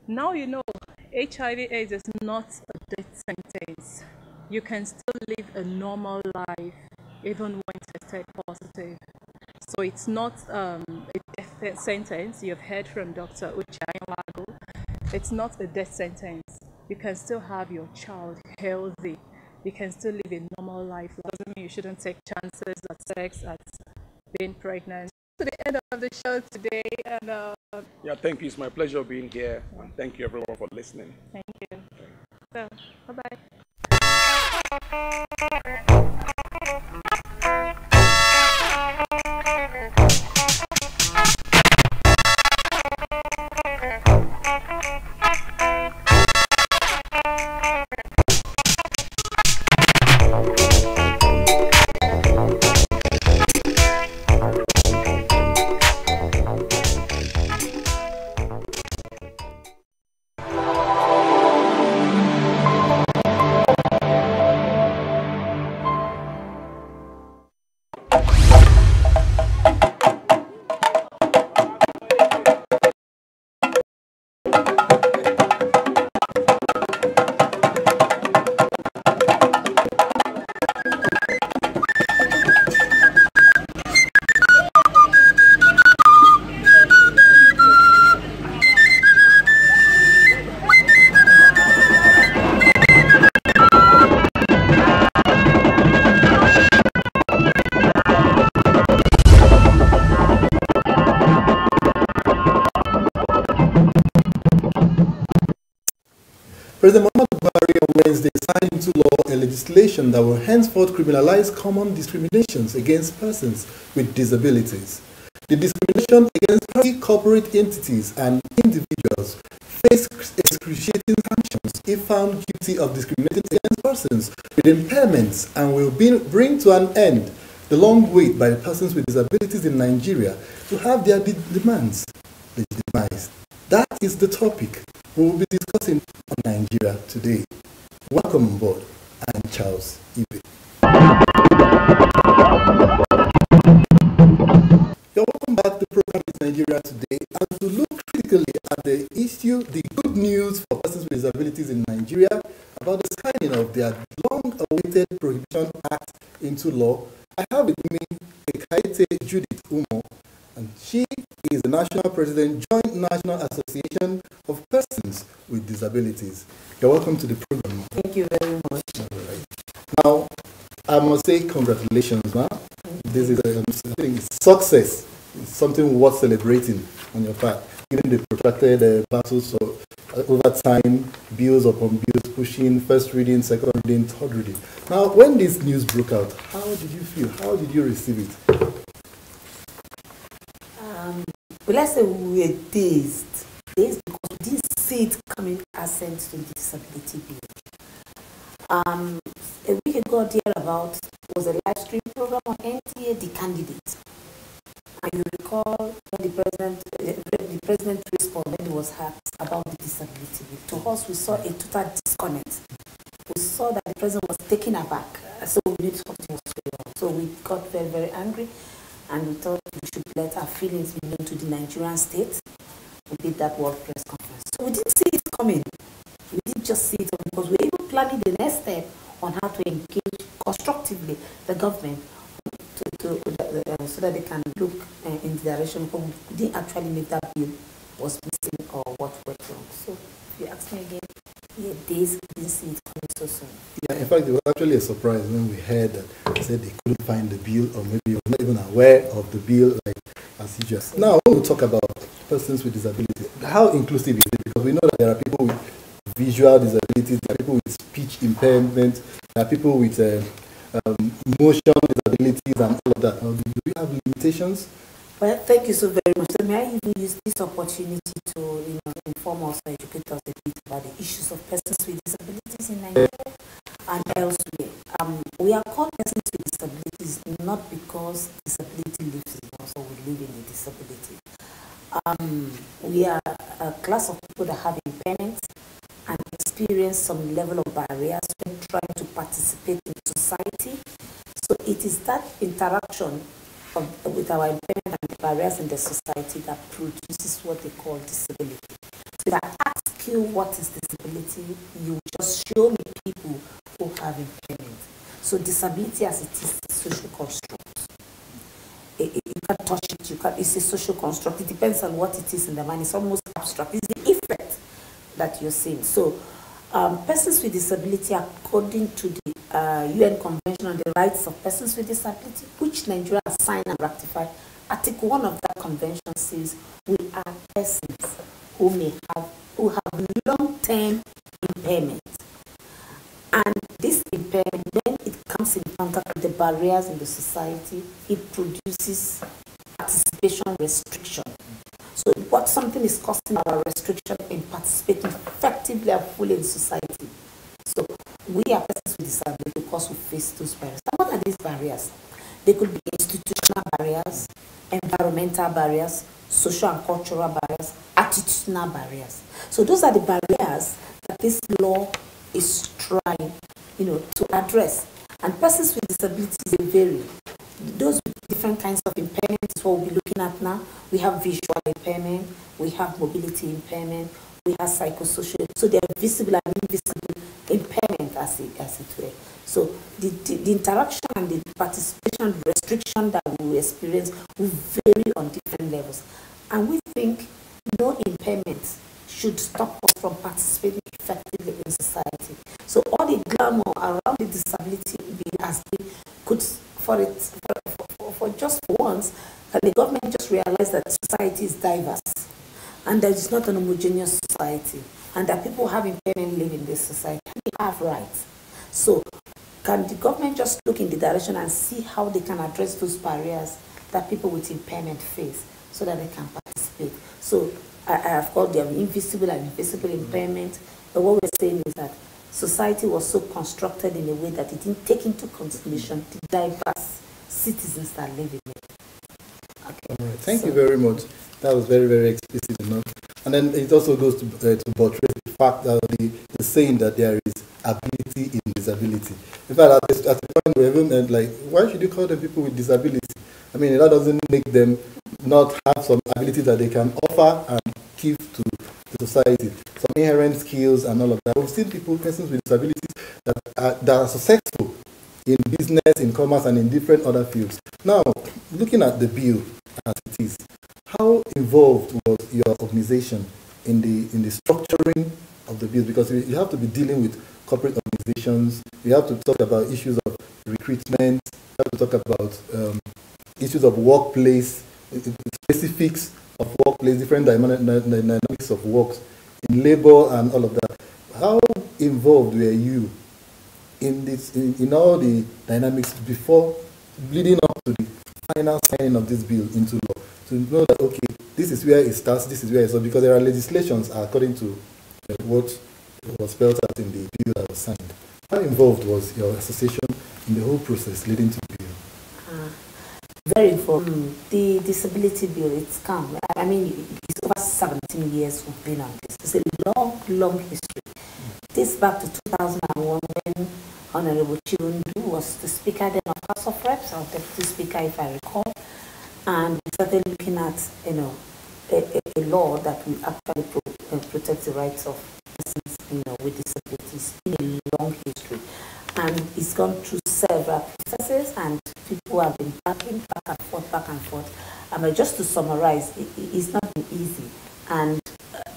Now you know HIV/AIDS is not a death sentence. You can still live a normal life even when tested positive. So it's not a death sentence. You've heard from Dr. Uche. It's not a death sentence. You can still have your child healthy. You can still live a normal life. It doesn't mean you shouldn't take chances at sex, at being pregnant. To the end of the show today. And yeah, thank you. It's my pleasure being here. And thank you everyone for listening. Thank you. So, bye-bye. President Muhammadu Buhari on Wednesday signed into law a legislation that will henceforth criminalize common discriminations against persons with disabilities. The discrimination against corporate entities and individuals face excruciating sanctions if found guilty of discriminating against persons with impairments and will bring to an end the long wait by persons with disabilities in Nigeria to have their demands legitimized. That is the topic we will be discussing on Nigeria today. Welcome on board. I'm Charles Ibe. You're welcome back to the program in Nigeria today as we look critically at the issue, the good news for persons with disabilities in Nigeria about the signing of their long-awaited Prohibition Act into law. I have with me Ekaite Judith Umo, and she is the National President, Joint National Association of Persons with Disabilities. You're welcome to the program. Thank you very much. All right. Now, I must say congratulations, ma'am. This is a success. It's something worth celebrating on your part. Given the protracted battles over time, bills upon bills, pushing first reading, second reading, third reading. Now, when this news broke out, how did you feel? How did you receive it? Well, let's say we were dazed because we didn't see it coming assent to the disability bill. A week ago, thereabout, was a live stream program on NTA, The Candidate. And you recall when the president responded when he was asked about the disability bill. To us, we saw a total disconnect. We saw that the president was taken aback, so we knew something was going on. So we got very, very angry, and we thought we should let our feelings be known to the Nigerian state. We did that World Press Conference. So we didn't see it coming. We didn't just see it coming because we were even planning the next step on how to engage constructively the government so that they can look in the direction, but we didn't actually make that bill was missing or what went wrong. So if you ask me again, yeah, days we didn't see it coming so soon. Yeah, in fact, it was actually a surprise when we heard that they said they couldn't find the bill, or maybe you were not even aware of the bill, like as you just. Now, when we talk about persons with disabilities, how inclusive is it? Because we know that there are people with visual disabilities, there are people with speech impairment, there are people with motion disabilities and all of that. Do you have limitations? Well, thank you so very much. So may I even use this opportunity to inform us, educate us a bit about the issues of persons with disabilities in Nigeria and elsewhere. We are called persons with disabilities not because disability lives in us or we live in a disability. We are a class of people that have impairments and experience some level of barriers when trying to participate in society. So it is that interaction with our impairment and the barriers in the society that produces what they call disability. So if I ask you what is disability, you just show me people who have impairment. So disability as it is a social construct. You can't touch it, it's a social construct. It depends on what it is in the mind. It's almost abstract. It's the effect that you're seeing. So persons with disability, according to the UN Convention on the Rights of Persons with Disability, which Nigeria has signed and ratified, Article 1 of that convention says we are persons who have long-term impairment. And this impairment, when it comes in contact with the barriers in the society, it produces participation restriction. So what something is costing our restriction in participating effectively and fully in society. So we are persons with disability because we face those barriers. And what are these barriers? They could be institutional barriers, environmental barriers, social and cultural barriers, attitudinal barriers. So those are the barriers that this law is trying, to address. And persons with disabilities, they vary. Those with different kinds of impairment is what we'll be looking at now. We have visual impairment, we have mobility impairment, we have psychosocial. So they are visible and invisible impairment as it were. So the interaction and the participation restriction that we experience will vary on different levels. And we think no impairment should stop us from participating effectively in society. So all the glamour around the disability bill has been put for just once, that the government just realized that society is diverse and that it's not an homogeneous society. and that people have impairment live in this society. They have rights. So can the government just look in the direction and see how they can address those barriers that people with impairment face so that they can participate? So I have called them invisible and invisible impairment, but what we're saying is that society was so constructed in a way that it didn't take into consideration the diverse citizens that live in it. Okay. All right. Thank you very much. That was very, very explicit enough. And then it also goes to buttress the fact that the saying that there is ability in disability. In fact, at the point where even like, why should you call them people with disability? I mean, that doesn't make them not have some ability that they can offer and give to the society. Some inherent skills and all of that. We've seen persons with disabilities that are successful in business, in commerce, and in different other fields. Now, looking at the bill as it is, how involved was your organization in the structuring of the bill? Because you have to be dealing with corporate organizations, you have to talk about issues of recruitment, you have to talk about issues of workplace, specifics of workplace, different dynamics of works in labor and all of that. How involved were you in this, in all the dynamics before leading up to the final signing of this bill into law, to know that, okay, this is where it starts, this is where it stops, because there are legislations according to what was spelled out in the bill that was signed. How involved was your association in the whole process leading to the bill? Very involved. The disability bill, it's come. I mean, it's over 17 years we've been on this. It's a long, long history. This back to 2001 when Honorable Chirundu was the speaker then of House of Reps, or deputy speaker if I recall, and we started looking at, you know, a law that will actually protect the rights of persons, you know, with disabilities. In a long history, and it's gone through several processes, and people have been back and forth. Just to summarize, it's not been easy, and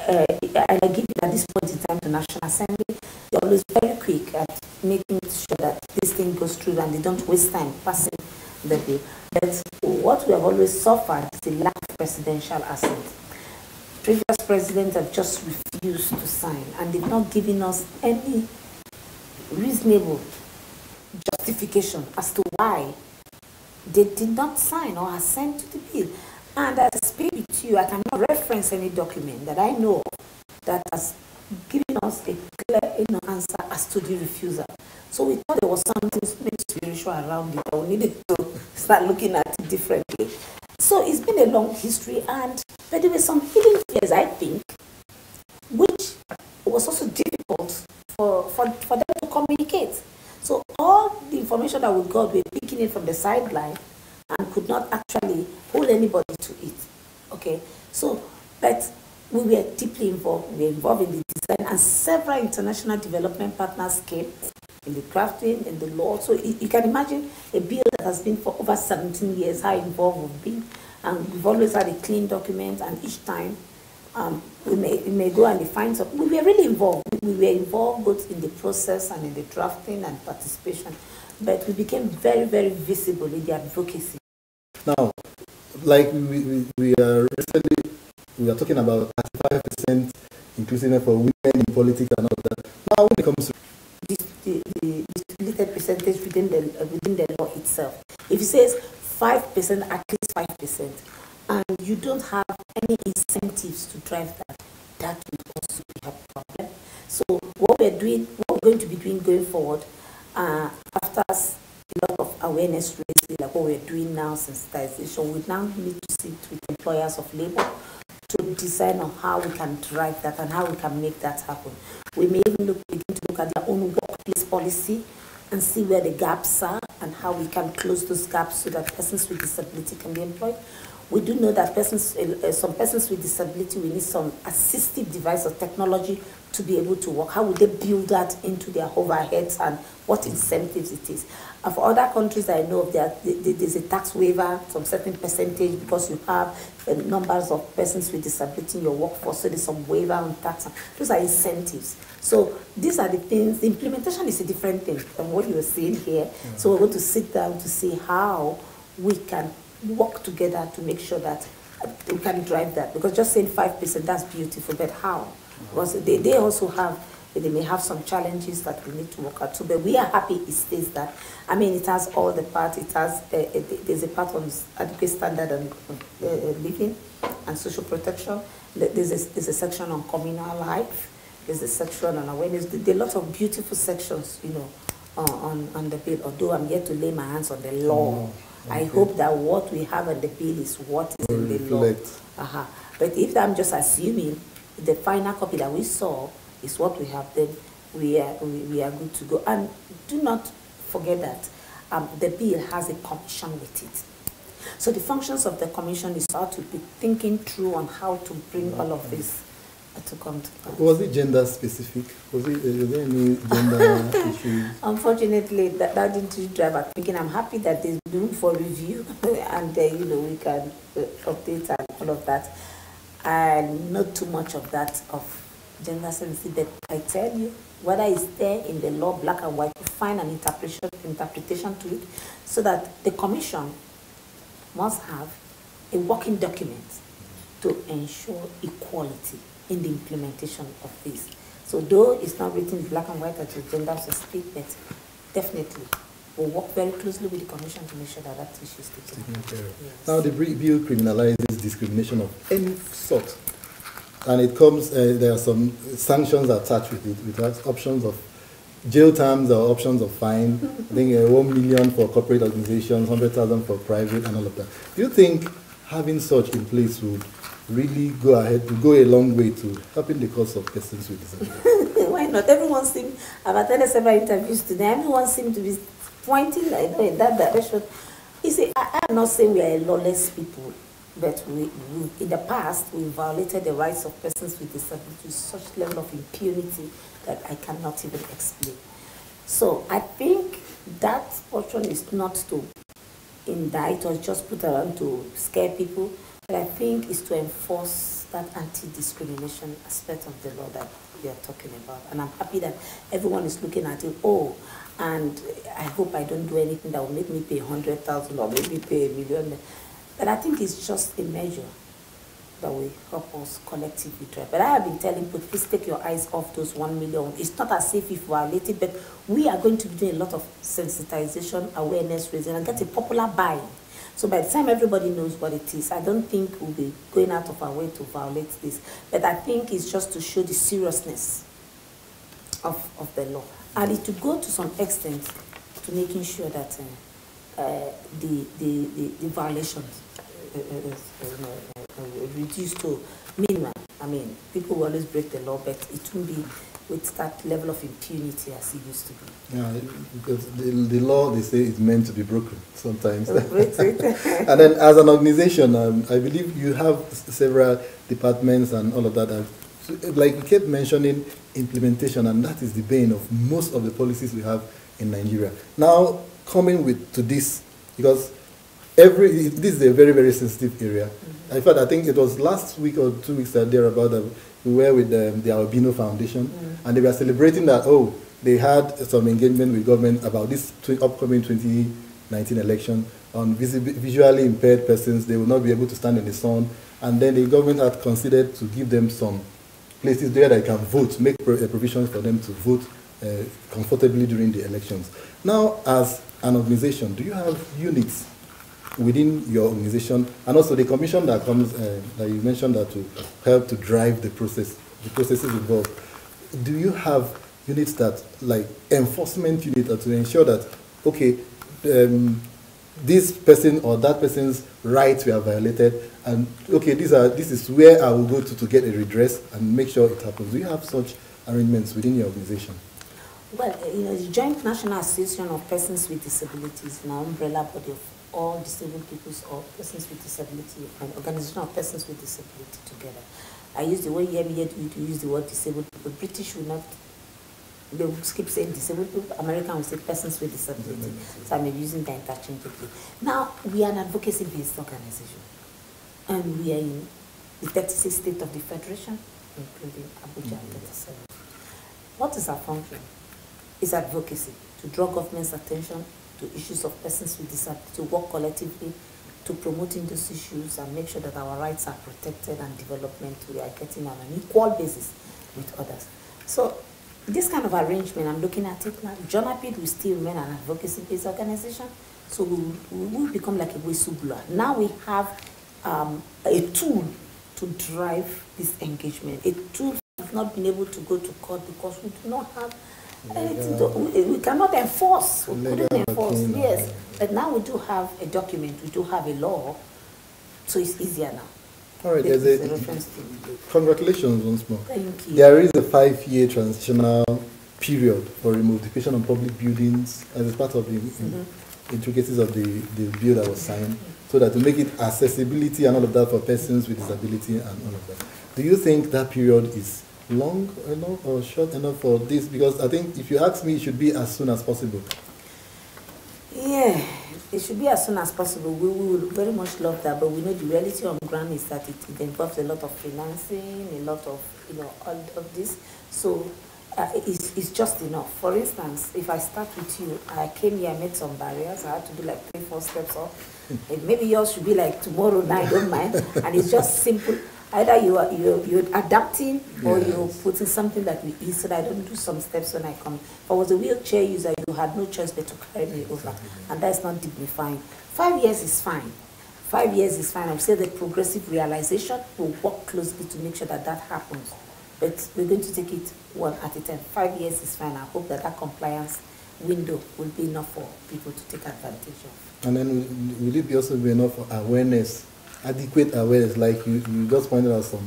I give it at this point in time to National Assembly. They're always very quick at making sure that this thing goes through and they don't waste time passing the bill. But what we have always suffered is the lack of presidential assent. Previous presidents have just refused to sign, and they've not given us any reasonable justification as to why they did not sign or assent to the bill. And as I speak with you, I cannot reference any document that I know of that has given us a clear answer as to the refusal. So we thought there was something maybe spiritual around it, or we needed to start looking at it differently. So it's been a long history, and but there were some hidden fears, I think, which was also difficult for them to communicate. So all the information that we got, we were picking it from the sideline and could not actually hold anybody to it. Okay, so but we were deeply involved. We were involved in the design, and several international development partners came in the crafting, in the law. So you can imagine a bill that has been for over 17 years, how involved we've been. And we've always had a clean document, and each time we may go and find something. We were really involved. We were involved both in the process and in the drafting and participation. But we became very, very visible in the advocacy. Now, like we are recently, we are talking about 35% inclusiveness for women in politics and all that. Now, when it comes to the stipulated percentage within the law itself, if it says 5%, at least 5%, and you don't have any incentives to drive that, that will also be a problem. So what we're going to be doing going forward, after a lot of awareness raising, like what we're doing now, sensitization, we now need to sit with employers of labor to design on how we can drive that and how we can make that happen. We may even begin to look at their own workplace policy and see where the gaps are and how we can close those gaps so that persons with disability can be employed. We do know that some persons with disability will need some assistive device or technology to be able to work. How would they build that into their overheads, and what incentives it is? And for other countries I know of, there's a tax waiver, some certain percentage, because you have numbers of persons with disability in your workforce, so there's some waiver on tax. Those are incentives. So these are the things. The implementation is a different thing from what you are seeing here. Mm-hmm. So we're going to sit down to see how we can work together to make sure that we can drive that. Because just saying 5%, that's beautiful, but how? Because they also have, they may have some challenges that we need to work out. So, but we are happy it states that. I mean, it has all the parts. It has, there's a part on adequate standard and living and social protection. There's a section on communal life. There's a section on awareness. There are lots of beautiful sections, you know, on the bill. Although I'm yet to lay my hands on the law. I hope that what we have in the bill is what is in the law. But if I'm just assuming the final copy that we saw is what we have, then we are good to go. And do not forget that the bill has a commission with it. So the functions of the commission is how to be thinking through on how to bring all of this to come to pass. Was it gender specific? Was there any gender issue? Unfortunately, that didn't drive our thinking. I'm happy that there's room for review and you know, we can update and all of that. And not too much of that of gender sensitive. But I tell you, whether it's there in the law, black and white, to find an interpretation to it, so that the commission must have a working document to ensure equality in the implementation of this. So though it's not written in black and white as a gender specific, but definitely we'll work very closely with the commission to make sure that that issue is taken care of. Yes. Now the bill criminalizes discrimination of any sort, and it comes, there are some sanctions attached with it, with options of jail terms or options of fine. I think 1 million for corporate organizations, 100,000 for private, and all of that. Do you think having such in place would really go a long way to helping the cause of persons with disabilities? Why not? Everyone seems, I've attended several interviews today, everyone seems to be pointing in that direction. You see, I'm not saying we are a lawless people, but we in the past, we violated the rights of persons with disabilities to such level of impunity that I cannot even explain. So I think that portion is not to indict or just put around to scare people, but I think it's to enforce that anti-discrimination aspect of the law that we are talking about. And I'm happy that everyone is looking at it, and I hope I don't do anything that will make me pay 100,000 or maybe pay $1 million. But I think it's just a measure that will help us collectively drive. But I have been telling people, please take your eyes off those 1 million. It's not as if we violate it, but we are going to be doing a lot of sensitization, awareness raising, and get a popular buy. So by the time everybody knows what it is, I don't think we'll be going out of our way to violate this. But I think it's just to show the seriousness of the law. And it to go to some extent to making sure that the violations reduced to minimum. I mean, people will always break the law, but it won't be with that level of impunity as it used to be. Yeah, because the law, they say, is meant to be broken sometimes. And then as an organization, I believe you have several departments and all of that. Like you kept mentioning implementation, and that is the bane of most of the policies we have in Nigeria. Now, coming to this, because this is a very, very sensitive area. In fact, I think it was last week or 2 weeks thereabout that we were with the Albino Foundation, and they were celebrating that, they had some engagement with government about this upcoming 2019 election on visually impaired persons. They will not be able to stand in the sun, and then the government had considered to give them some places there that they can vote, make provisions for them to vote comfortably during the elections. Now, as an organization, do you have units within your organization, and also the commission that comes, that you mentioned, that to help to drive the processes involved? Do you have units that, like enforcement unit, to ensure that, okay, this person or that person's rights were violated, and okay, this is where I will go to get a redress and make sure it happens? Do you have such arrangements within your organization? Well, the Joint National Association of Persons with Disabilities, an umbrella body of all disabled peoples or persons with disability, and organization of persons with disability together. I use the word, you hear me here to use the word disabled people. British will not, they will keep saying disabled people. American will say persons with disability. So I'm using that interchangeably. Now, we are an advocacy-based organization, and we are in the 36th state of the Federation, including Abuja and 37. What is our function? It's advocacy, to draw government's attention to issues of persons with disability, to work collectively to promoting those issues and make sure that our rights are protected and development we are getting on an equal basis. with others. So this kind of arrangement, I'm looking at it now. Jonapid will still remain an advocacy-based organization, so we will become like a whistleblower. Now we have a tool to drive this engagement. A tool has not been able to go to court because we do not have anything to, we cannot enforce. We couldn't enforce. Yes, but now we do have a document. We do have a law, so it's easier now. All right, there's a congratulations once more. Thank you. There is a 5-year transitional period for removal on public buildings as a part of the intricacies of the bill that was signed, so that to make it accessibility and all of that for persons with disability and all of that. Do you think that period is long enough or short enough for this? Because I think if you ask me, it should be as soon as possible. Yeah, it should be as soon as possible. We would very much love that, but we know the reality on the ground is that it involves a lot of financing, a lot of, all of this. So it's just enough. For instance, if I start with you, I came here, I met some barriers. I had to do like 3-4 steps up. Maybe yours should be like tomorrow night, I don't mind. And it's just simple. Either you're adapting or you're putting something that we eat so that I don't do some steps when I come. If I was a wheelchair user, you had no choice but to carry me over. And that's not dignifying. 5 years is fine. 5 years is fine. I would say that progressive realization will work closely to make sure that that happens. But we're going to take it one at a time. 5 years is fine. I hope that that compliance window will be enough for people to take advantage of. And then will it also be enough for awareness? Adequate awareness, like you just pointed out some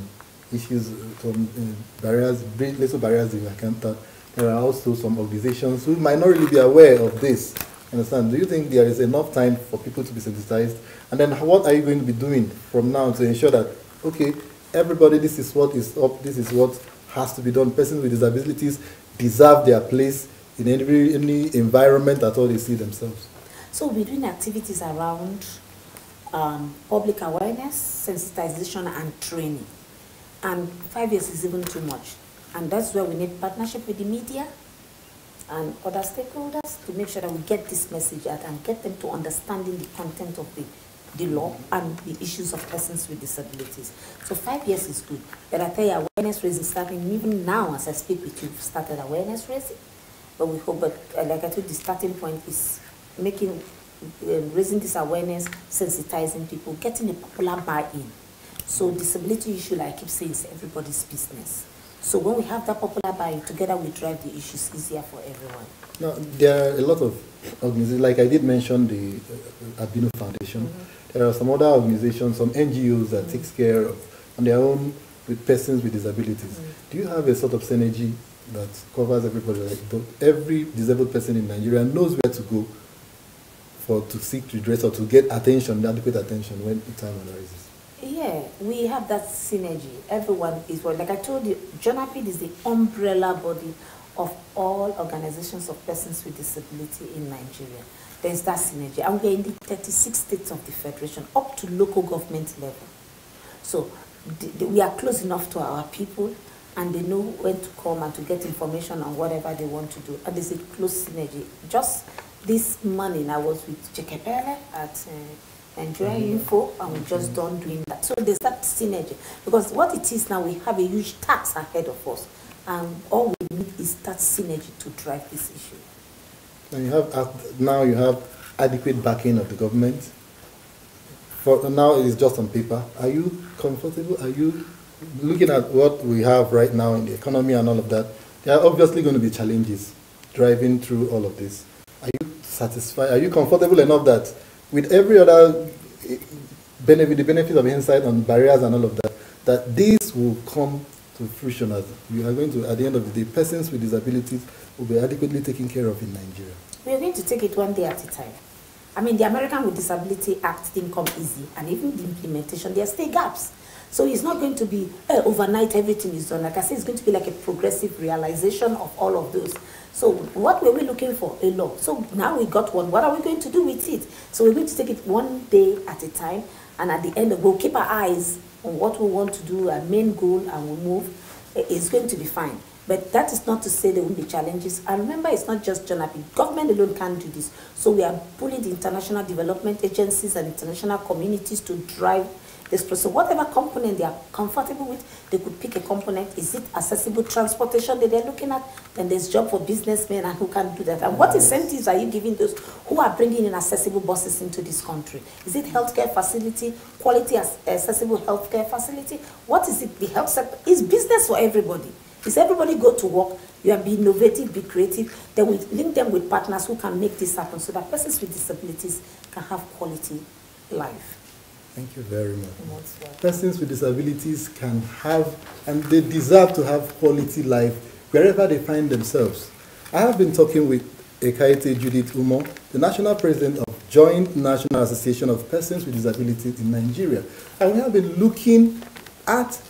issues, some barriers, little barriers in encounter. There are also some organizations who might not really be aware of this. Understand? Do you think there is enough time for people to be sensitized? And then what are you going to be doing from now to ensure that, okay, everybody, this is what is up, this is what has to be done. Persons with disabilities deserve their place in any environment at all they see themselves. So we're doing activities around public awareness, sensitization, and training. And 5 years is even too much. And that's where we need partnership with the media and other stakeholders to make sure that we get this message out and get them to understanding the content of the law and the issues of persons with disabilities. So 5 years is good. But I tell you, awareness raising starting even now as I speak with you, we've started awareness raising. But we hope, like I told you, the starting point is making raising this awareness, sensitizing people, getting a popular buy-in. So disability issue, like I keep saying, is everybody's business. So when we have that popular buy-in, together we drive the issues easier for everyone. Now, there are a lot of organizations, like I did mention the Albino Foundation. There are some other organizations, some NGOs that takes care of, on their own, with persons with disabilities. Do you have a sort of synergy that covers everybody? Like every disabled person in Nigeria knows where to go to seek redress or to get attention, adequate attention when the time arises? Yeah, we have that synergy. Everyone is, like I told you, Jonapid is the umbrella body of all organizations of persons with disability in Nigeria. There's that synergy. And we're in the 36 states of the Federation, up to local government level. So we are close enough to our people, and they know when to come and to get information on whatever they want to do. And there's a close synergy. Just this morning, I was with Chekepele at Nigerian Info, and we just done doing that. So there's that synergy. Because what it is now, we have a huge task ahead of us. And all we need is that synergy to drive this issue. And you have adequate backing of the government. For now, it is just on paper. Are you comfortable? Are you looking at what we have right now in the economy and all of that? There are obviously going to be challenges driving through all of this. Are you satisfied? Are you comfortable enough that with every other benefit, the benefit of insight on barriers and all of that, that this will come to fruition as you are going to, at the end of the day, persons with disabilities will be adequately taken care of in Nigeria? We are going to take it one day at a time. I mean, the American with Disability Act didn't come easy, and even the implementation, there are still gaps. So it's not going to be overnight everything is done. Like I said, it's going to be like a progressive realization of all of those. So what were we looking for? A law. So now we got one. What are we going to do with it? So we're going to take it one day at a time, and at the end, we'll keep our eyes on what we want to do, our main goal, and we'll move. It's going to be fine. But that is not to say there won't be challenges. And remember, it's not just Jonapid. Government alone can't do this. So we are pulling the international development agencies and international communities to drive this process. So whatever component they are comfortable with, they could pick a component. Is it accessible transportation that they're looking at? Then there's job for businessmen and who can do that. And what incentives are you giving those who are bringing in accessible buses into this country? Is it healthcare facility, quality accessible healthcare facility? What is it? The health sector is business for everybody. Is everybody go to work? You are be innovative, be creative. Then we link them with partners who can make this happen so that persons with disabilities can have quality life. Thank you very much. Persons with disabilities can have, and they deserve to have quality life wherever they find themselves. I have been talking with Ekaete Judith Umo, the National President of Joint National Association of Persons with Disabilities in Nigeria. And we have been looking at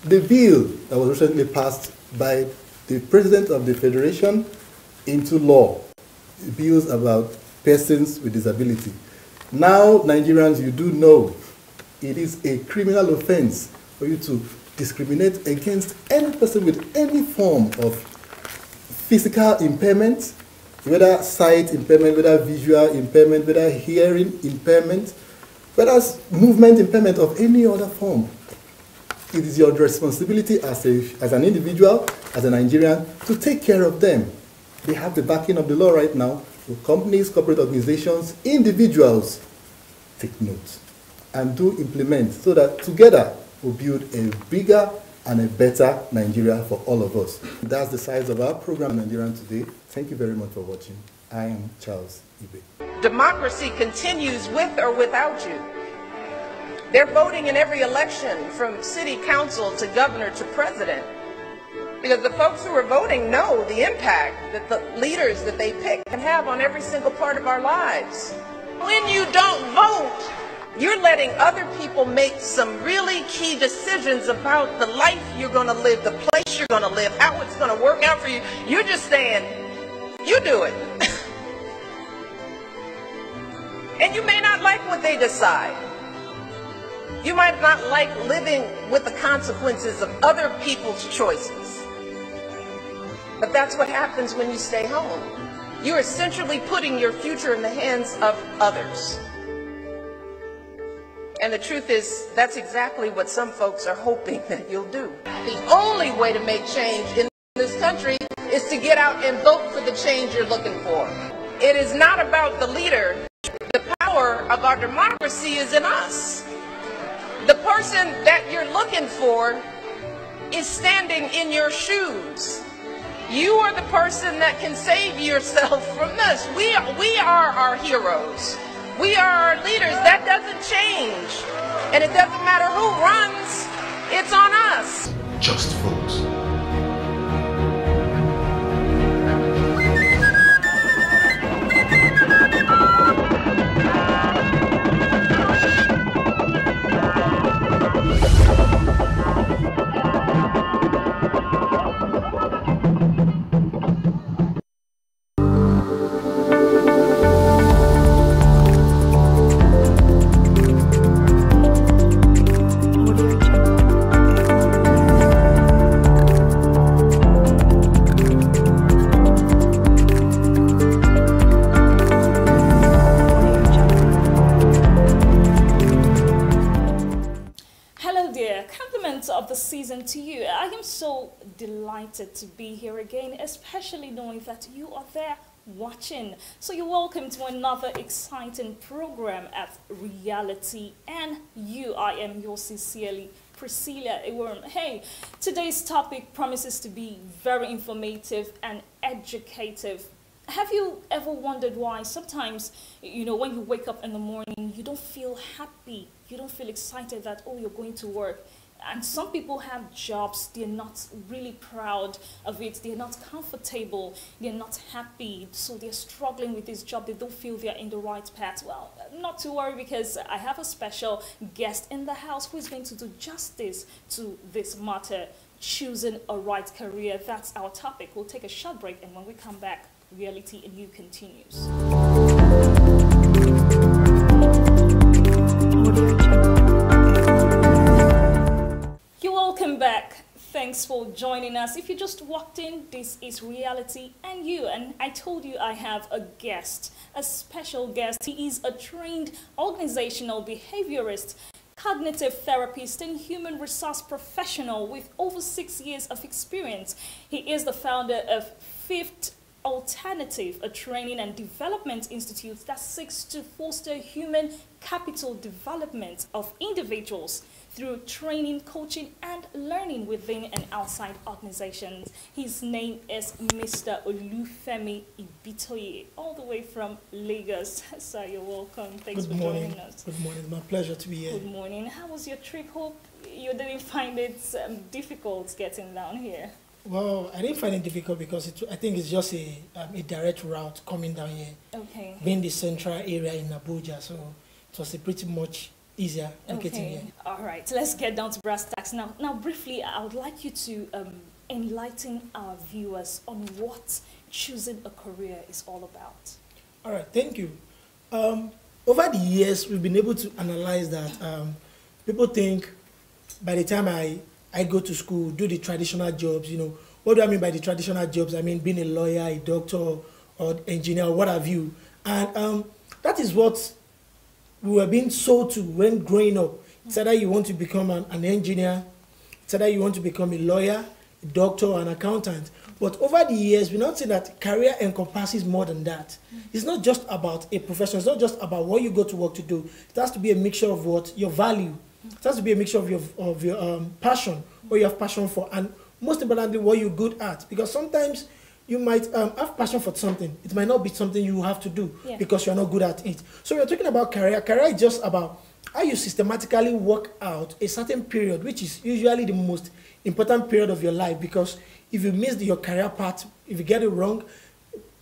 the bill that was recently passed by the President of the Federation into law, bills about persons with disability. Now, Nigerians, you do know it is a criminal offense for you to discriminate against any person with any form of physical impairment, whether sight impairment, whether visual impairment, whether hearing impairment, whether movement impairment of any other form. It is your responsibility as an individual, as a Nigerian, to take care of them. They have the backing of the law right now. So companies, corporate organizations, individuals, take note and do implement so that together we'll build a bigger and a better Nigeria for all of us. That's the size of our program, Nigerian Today. Thank you very much for watching. I am Charles Ibe. Democracy continues with or without you. They're voting in every election from city council to governor to president because the folks who are voting know the impact that the leaders that they pick can have on every single part of our lives. When you don't vote, you're letting other people make some really key decisions about the life you're going to live, the place you're going to live, how it's going to work out for you. You're just saying, you do it. And you may not like what they decide. You might not like living with the consequences of other people's choices. But that's what happens when you stay home. You're essentially putting your future in the hands of others. And the truth is, that's exactly what some folks are hoping that you'll do. The only way to make change in this country is to get out and vote for the change you're looking for. It is not about the leader. The power of our democracy is in us. The person that you're looking for is standing in your shoes. You are the person that can save yourself from this. We are our heroes. We are our leaders. That doesn't change. And it doesn't matter who runs. It's on us. Just vote. Season to you. I am so delighted to be here again, especially knowing that you are there watching. So you're welcome to another exciting program at Reality and You. I am yours sincerely, Priscilla Eworm. Hey, today's topic promises to be very informative and educative. Have you ever wondered why sometimes, you know, when you wake up in the morning, you don't feel happy, you don't feel excited that, oh, you're going to work? And some people have jobs, they're not really proud of it, they're not comfortable, they're not happy, so they're struggling with this job, they don't feel they're in the right path. Well, not to worry, because I have a special guest in the house who is going to do justice to this matter, choosing a right career. That's our topic. We'll take a short break, and when we come back, Reality and You continues. Welcome back. Thanks for joining us. If you just walked in, this is Reality and You. And I told you I have a guest, a special guest. He is a trained organizational behaviorist. cognitive therapist and human resource professional with over 6 years of experience. He is the founder of Fifth Alternative, a training and development institute that seeks to foster human capital development of individuals through training, coaching, and learning within and outside organizations. His name is Mr. Olufemi Ibitoye, all the way from Lagos. Sir, you're welcome. Thanks for joining us. Good morning. It's my pleasure to be here. Good morning. How was your trip? Hope you didn't find it difficult getting down here. Well, I didn't find it difficult because I think it's just a direct route coming down here. Okay. Being the central area in Abuja, so it was a pretty much easier getting here. All right. Let's get down to brass tacks now. Now, briefly, I would like you to enlighten our viewers on what choosing a career is all about. All right. Thank you. Over the years, we've been able to analyze that people think by the time I go to school, do the traditional jobs, you know. What do I mean by the traditional jobs? I mean being a lawyer, a doctor, or engineer, or what have you. And that is what we were being sold to when growing up. It's either you want to become an engineer, it's either you want to become a lawyer, a doctor, or an accountant. But over the years, we now see that career encompasses more than that. It's not just about a profession. It's not just about what you go to work to do. It has to be a mixture of what your value. It has to be a mixture of your passion, what you have passion for, and most importantly, what you're good at. Because sometimes you might have passion for something. It might not be something you have to do because you're not good at it. So we're talking about career. Career is just about how you systematically work out a certain period, which is usually the most important period of your life. Because if you miss your career path, if you get it wrong,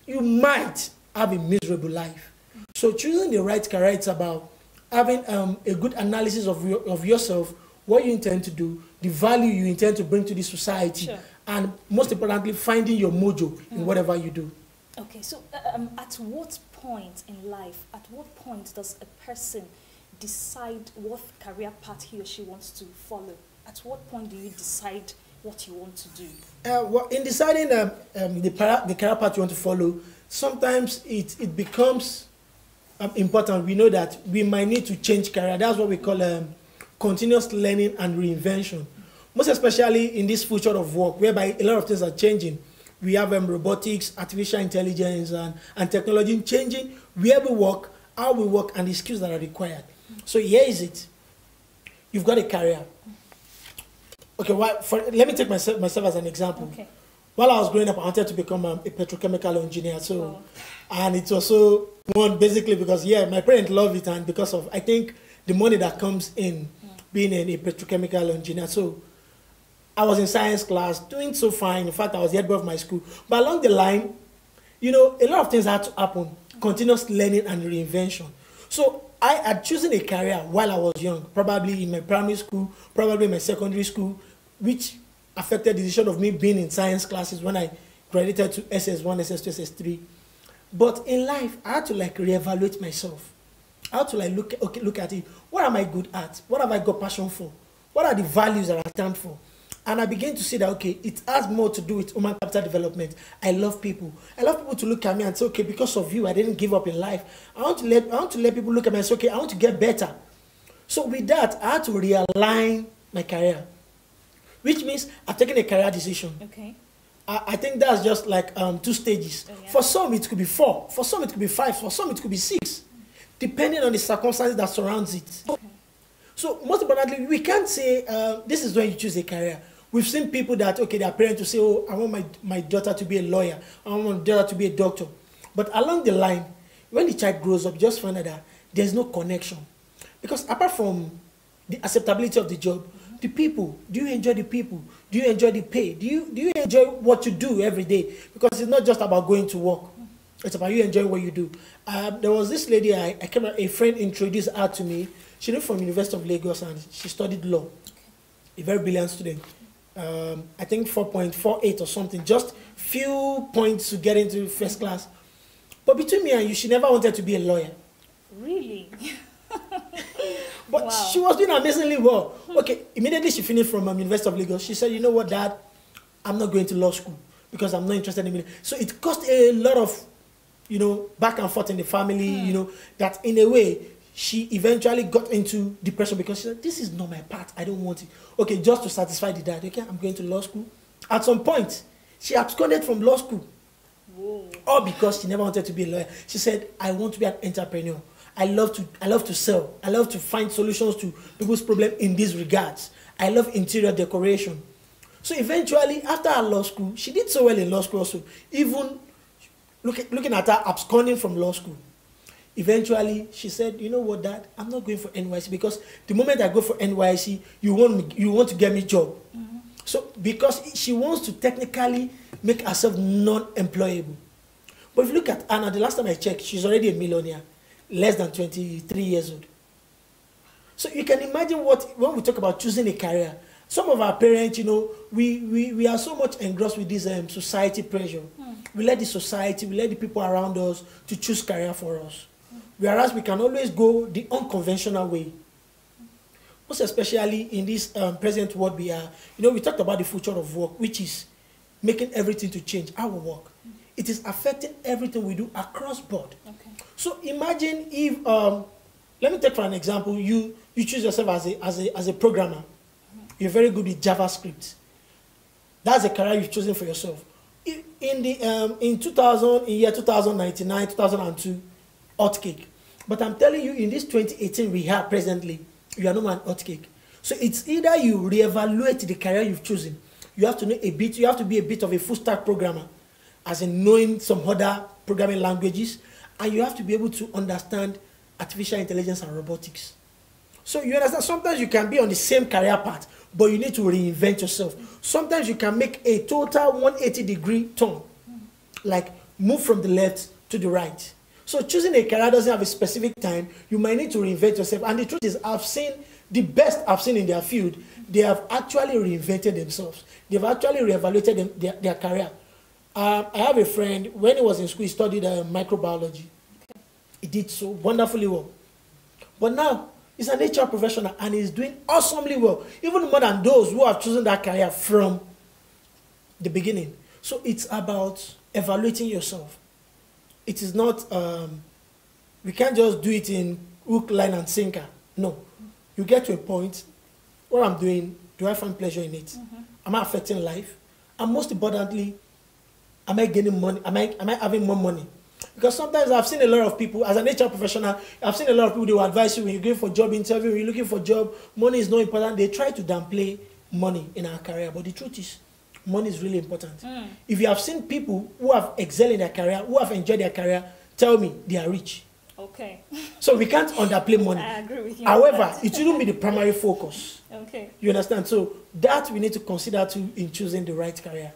you might have a miserable life. So choosing the right career, it's about having a good analysis of yourself, what you intend to do, the value you intend to bring to the society, and most importantly, finding your mojo in whatever you do. Okay, so at what point in life, at what point does a person decide what career path he or she wants to follow? At what point do you decide what you want to do? Well, in deciding the career path you want to follow, sometimes it becomes important. We know that we might need to change career. That's what we call continuous learning and reinvention. Most especially in this future of work, whereby a lot of things are changing. We have robotics, artificial intelligence, and technology changing where we work, how we work, and the skills that are required. So here is it. You've got a career. Okay, let me take myself as an example. Okay. While I was growing up, I wanted to become a petrochemical engineer. So, and it's also one basically because my parents love it, and because of I think the money that comes in being a petrochemical engineer. So, I was in science class, doing so fine. In fact, I was the head boy of my school. But along the line, you know, a lot of things had to happen. Continuous learning and reinvention. So I had chosen a career while I was young, probably in my primary school, probably in my secondary school, which affected the decision of me being in science classes when I graduated to SS1, SS2, SS3. But in life, I had to reevaluate myself. I had to look at it. What am I good at? What have I got passion for? What are the values that I stand for? And I began to see that, okay, it has more to do with human capital development. I love people. I love people to look at me and say, okay, because of you, I didn't give up in life. I want to let people look at me and say, okay, I want to get better. So with that, I had to realign my career, which means I've taken a career decision. Okay. I think that's just like 2 stages. Oh, yeah. For some, it could be 4. For some, it could be 5. For some, it could be 6, depending on the circumstances that surrounds it. Okay. So most importantly, we can't say this is when you choose a career. We've seen people that, okay, their parents will say, oh, I want my daughter to be a lawyer. I want my daughter to be a doctor. But along the line, when the child grows up, just find out that there's no connection. Because apart from the acceptability of the job, the people, do you enjoy the people? Do you enjoy the pay? Do you enjoy what you do every day? Because it's not just about going to work. It's about you enjoying what you do. There was this lady, a friend introduced her to me. She came from University of Lagos and she studied law. A very brilliant student. I think 4.48 or something, just few points to get into first class. But between me and you, she never wanted to be a lawyer. Really? But wow. She was doing amazingly well. Okay, immediately she finished from University of Lagos. She said, you know what, Dad, I'm not going to law school because I'm not interested in it. So it caused a lot of, back and forth in the family, that in a way, she eventually got into depression because she said, this is not my path, I don't want it. Okay, just to satisfy the dad, okay, I'm going to law school. At some point, she absconded from law school. Whoa. All because she never wanted to be a lawyer. She said, I want to be an entrepreneur. I love to sell. I love to find solutions to people's problems in these regards. I love interior decoration. So eventually, after her law school, she did so well in law school also, even looking at her absconding from law school. Eventually, she said, you know what, Dad, I'm not going for NYC because the moment I go for NYC, you want to get me a job. Mm-hmm. So because she wants to technically make herself non-employable. But if you look at Anna, the last time I checked, she's already a millionaire, less than 23 years old. So you can imagine when we talk about choosing a career, some of our parents, you know, we are so much engrossed with this society pressure. We let the society, we let the people around us to choose career for us. Whereas we can always go the unconventional way. Most especially in this present world we are, you know, we talked about the future of work, which is making everything to change our work. It is affecting everything we do across board. Okay. So imagine if, let me take for an example, you choose yourself as a programmer. You're very good with JavaScript. That's a career you've chosen for yourself. In year 2099, 2002, hot cake. But I'm telling you, in this 2018 we have presently, you are no man hot cake. So it's either you reevaluate the career you've chosen. You have to know a bit. You have to be a bit of a full stack programmer, as in knowing some other programming languages, and you have to be able to understand artificial intelligence and robotics. So you understand, sometimes you can be on the same career path, but you need to reinvent yourself. Sometimes you can make a total 180-degree turn, like move from the left to the right. So choosing a career doesn't have a specific time. You might need to reinvent yourself. And the truth is, I've seen the best I've seen in their field. They have actually reinvented themselves. They've actually reevaluated their career. I have a friend, when he was in school, he studied microbiology. Okay. He did so wonderfully well. But now, he's an HR professional and he's doing awesomely well, even more than those who have chosen that career from the beginning. So it's about evaluating yourself. It is not, we can't just do it in hook, line, and sinker. No. You get to a point, what I'm doing, do I find pleasure in it? Mm-hmm. Am I affecting life? And most importantly, am I gaining money? Am I having more money? Because sometimes I've seen a lot of people, as an HR professional, I've seen a lot of people, they will advise you when you're going for job interview, when you're looking for job, money is not important. They try to downplay money in our career. But the truth is, money is really important. Mm. If you have seen people who have excelled in their career, who have enjoyed their career, tell me they are rich. Okay. So we can't underplay money. I agree with you. However, it shouldn't be the primary focus. Okay. You understand? So that we need to consider too in choosing the right career.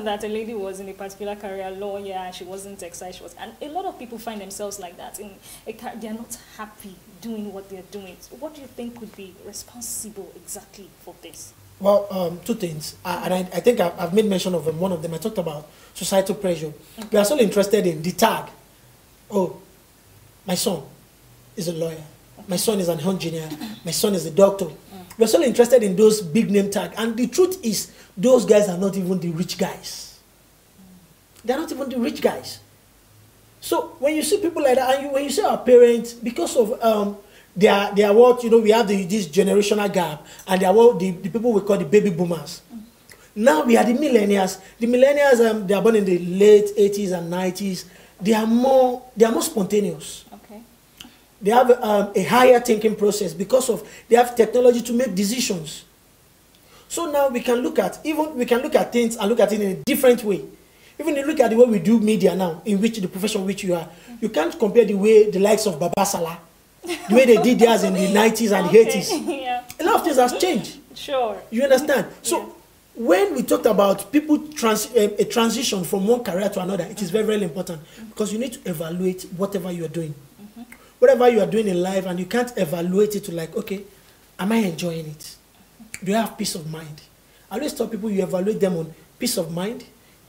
That a lady was in a particular career, lawyer, and she wasn't excited. And a lot of people find themselves like that. They're not happy doing what they're doing. So what do you think would be responsible exactly for this? Well, two things. And I think I've made mention of one of them. I talked about societal pressure. Okay. We are so interested in the tag. Oh, my son is a lawyer. Okay. My son is an engineer. My son is a doctor. We're so interested in those big name tags. And the truth is, those guys are not even the rich guys. They're not even the rich guys. So when you see people like that, and when you see our parents, because of they are what, you know, we have this generational gap, and they are what the people we call the baby boomers. Now we are the millennials. The millennials, they are born in the late 80s and 90s. They are more spontaneous. Okay. They have a higher thinking process because of they have technology to make decisions. So now we can look at things and look at it in a different way. Even if you look at the way we do media now, in which the profession in which you are, you can't compare the way the likes of Baba Salah, the way they did theirs in the 90s and the 80s. Yeah. A lot of things has changed. Sure. You understand? So when we talked about people a transition from one career to another, it is very, very important because you need to evaluate whatever you are doing. Whatever you are doing in life, and you can't evaluate it to like, okay, am I enjoying it? Do you have peace of mind? I always tell people you evaluate them on peace of mind,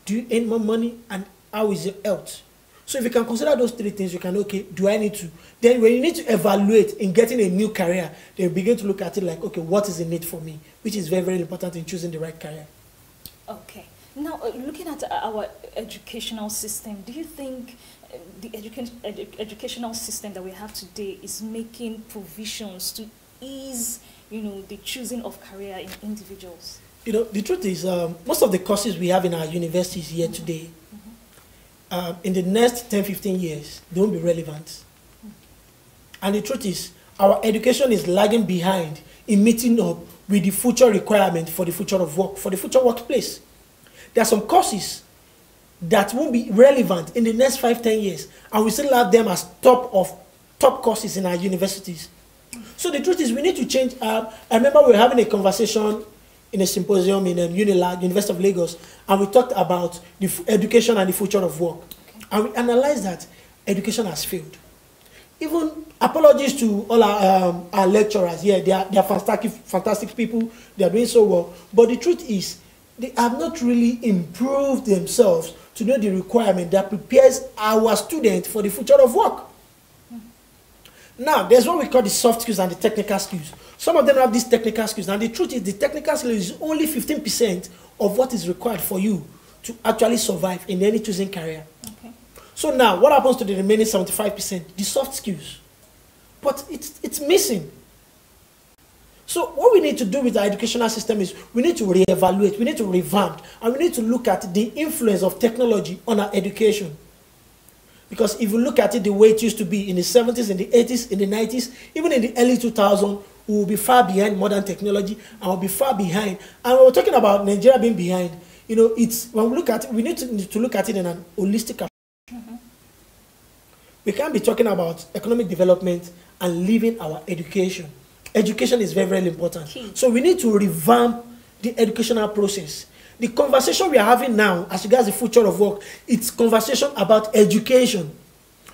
do you earn more money, and how is your health? So if you can consider those three things, you can, okay, do I need to? Then when you need to evaluate in getting a new career, then you begin to look at it like, okay, what is in it for me? Which is very, very important in choosing the right career. Okay. Now, looking at our educational system, do you think the educational system that we have today is making provisions to ease, the choosing of career in individuals? The truth is, most of the courses we have in our universities here today, in the next 10, 15 years, they won't be relevant. And the truth is, our education is lagging behind in meeting up with the future requirement for the future of work, for the future workplace. There are some courses that won't be relevant in the next 5, 10 years, and we still have them as top courses in our universities. So the truth is, we need to change. I remember we were having a conversation in a symposium in UNILAG, University of Lagos, and we talked about the education and the future of work. Okay. And we analyzed that education has failed. Even apologies to all our lecturers. Yeah, they are fantastic people. They are doing so well. But the truth is, they have not really improved themselves to know the requirement that prepares our students for the future of work. Now, there's what we call the soft skills and the technical skills. Some of them have these technical skills, and the truth is the technical skills is only 15% of what is required for you to actually survive in any choosing career. Okay. So now, what happens to the remaining 75%? The soft skills. But it's missing. So what we need to do with our educational system is we need to reevaluate, we need to revamp, and we need to look at the influence of technology on our education. Because if you look at it the way it used to be in the 70s, in the 80s, in the 90s, even in the early 2000s, we will be far behind modern technology and we'll be far behind. And when we're talking about Nigeria being behind, it's when we look at it, we need to look at it in an holistic approach. We can't be talking about economic development and leaving our education. Education is very, very important. So we need to revamp the educational process. The conversation we are having now, as regards the future of work, it's conversation about education.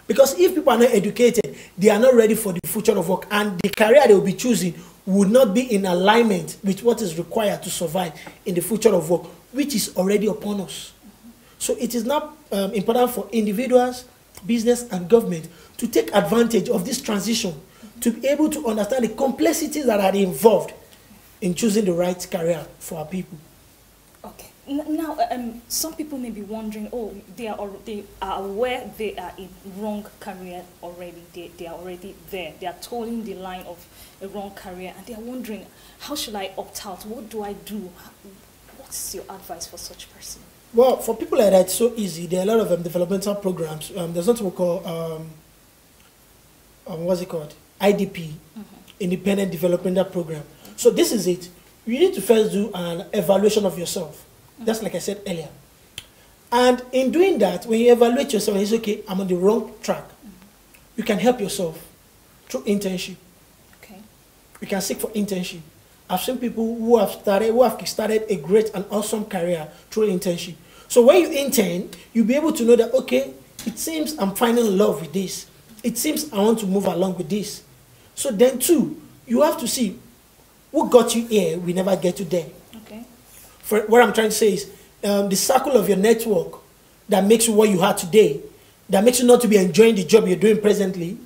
Because if people are not educated, they are not ready for the future of work, and the career they will be choosing would not be in alignment with what is required to survive in the future of work, which is already upon us. So it is now important for individuals, business, and government to take advantage of this transition, to be able to understand the complexities that are involved in choosing the right career for our people. Okay. Now, some people may be wondering, oh, they are aware they are in wrong career already. They are already there. They are towing the line of a wrong career, and they are wondering, how should I opt out? What do I do? What's your advice for such a person? Well, for people like that, it's so easy. There are a lot of developmental programs. There's something we call, what's it called? IDP, Independent Developmental Program. So this is it. You need to first do an evaluation of yourself. That's like I said earlier. And in doing that, when you evaluate yourself and you say, okay, I'm on the wrong track, you can help yourself through internship. Okay. You can seek for internship. I've seen people who have started a great and awesome career through internship. So when you intern, you'll be able to know that, okay, it seems I'm finding love with this. It seems I want to move along with this. So then too, you have to see what got you here, we never get you there. Okay. For what I'm trying to say is the circle of your network that makes you what you are today, that makes you not to be enjoying the job you're doing presently,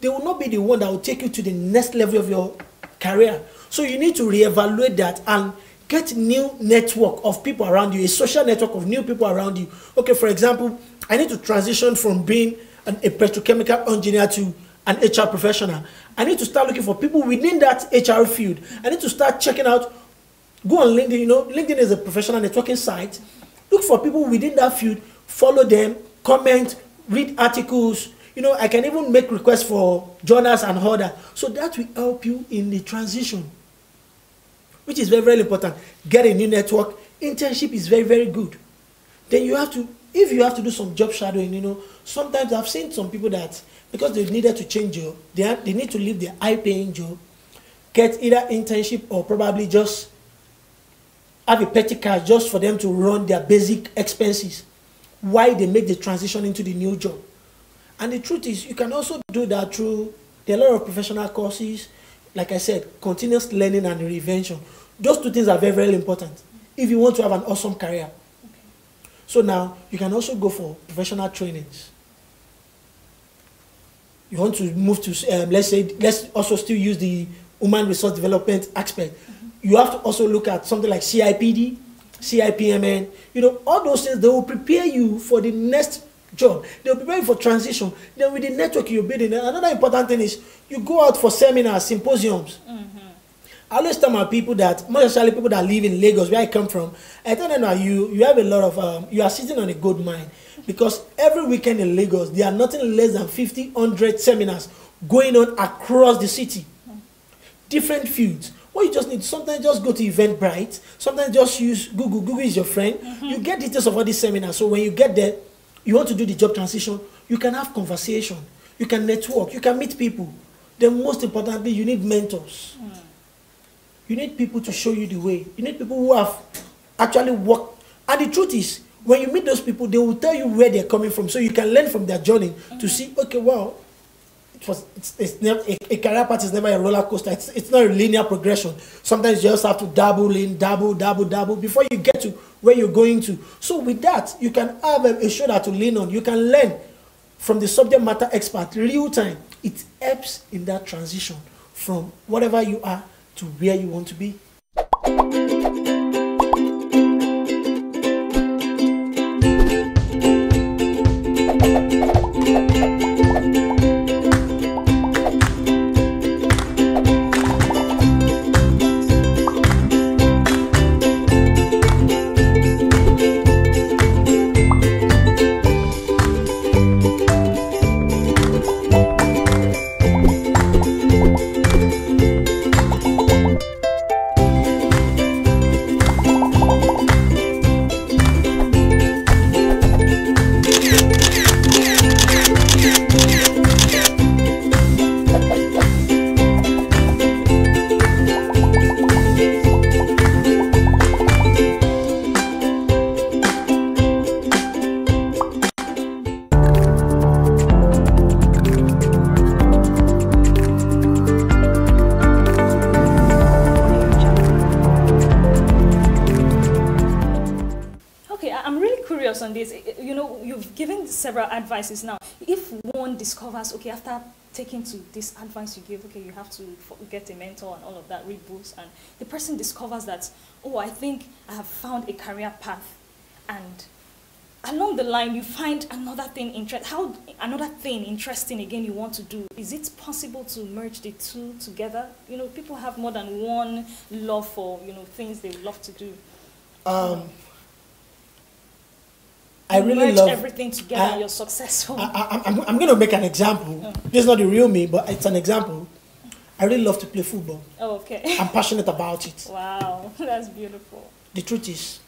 they will not be the one that will take you to the next level of your career. So you need to reevaluate that and get new network of people around you, a social network of new people around you. Okay, for example, I need to transition from being a petrochemical engineer to an HR professional. I need to start looking for people within that HR field. I need to start checking out Go on LinkedIn. You know, LinkedIn is a professional networking site. Look for people within that field, follow them, comment, read articles. You know, I can even make requests for journals and order. So that will help you in the transition, which is very, very important. Get a new network. Internship is very, very good. Then you have to, if you have to do some job shadowing, you know, sometimes I've seen some people that, because they needed to change job, they need to leave their high-paying job, get either internship or probably just have a petty cash just for them to run their basic expenses while they make the transition into the new job. And the truth is, you can also do that through, there are a lot of professional courses, like I said, continuous learning and reinvention. Those two things are very, very important if you want to have an awesome career. Okay. So now, you can also go for professional trainings. You want to move to, let's also still use the human resource development aspect. You have to also look at something like CIPD, CIPMN, you know, all those things, they will prepare you for the next job. They will prepare you for transition. Then with the network you're building, another important thing is you go out for seminars, symposiums. I always tell my people that, most especially people that live in Lagos, where I come from, I tell them that you have a lot of, you are sitting on a gold mine. Because every weekend in Lagos, there are nothing less than 50, 100 seminars going on across the city. Different fields. What you just need, sometimes just go to Eventbrite, sometimes just use Google. Google is your friend. You get details of all these seminars. So when you get there, you want to do the job transition, you can have conversation, you can network, you can meet people. Then most importantly, you need mentors. You need people to show you the way. You need people who have actually worked. And the truth is, when you meet those people, they will tell you where they're coming from. So you can learn from their journey to see, okay, well, it's never, a career path is never a roller coaster. It's not a linear progression. Sometimes you just have to dabble in, dabble before you get to where you're going to. So with that, you can have a shoulder to lean on. You can learn from the subject matter expert real time. It helps in that transition from whatever you are to where you want to be. On this, you know, you've given several advices now. If one discovers, okay, after taking to this advice you give, okay, you have to get a mentor and all of that, read books, and the person discovers that, oh, I think I have found a career path, and along the line you find another thing interesting again you want to do. Is it possible to merge the two together? You know, people have more than one love for, you know, things they love to do. I really merge love everything together and you're successful. I'm going to make an example. This is not the real me, but it's an example. I really love to play football. Oh, okay. I'm passionate about it. Wow, that's beautiful. The truth is,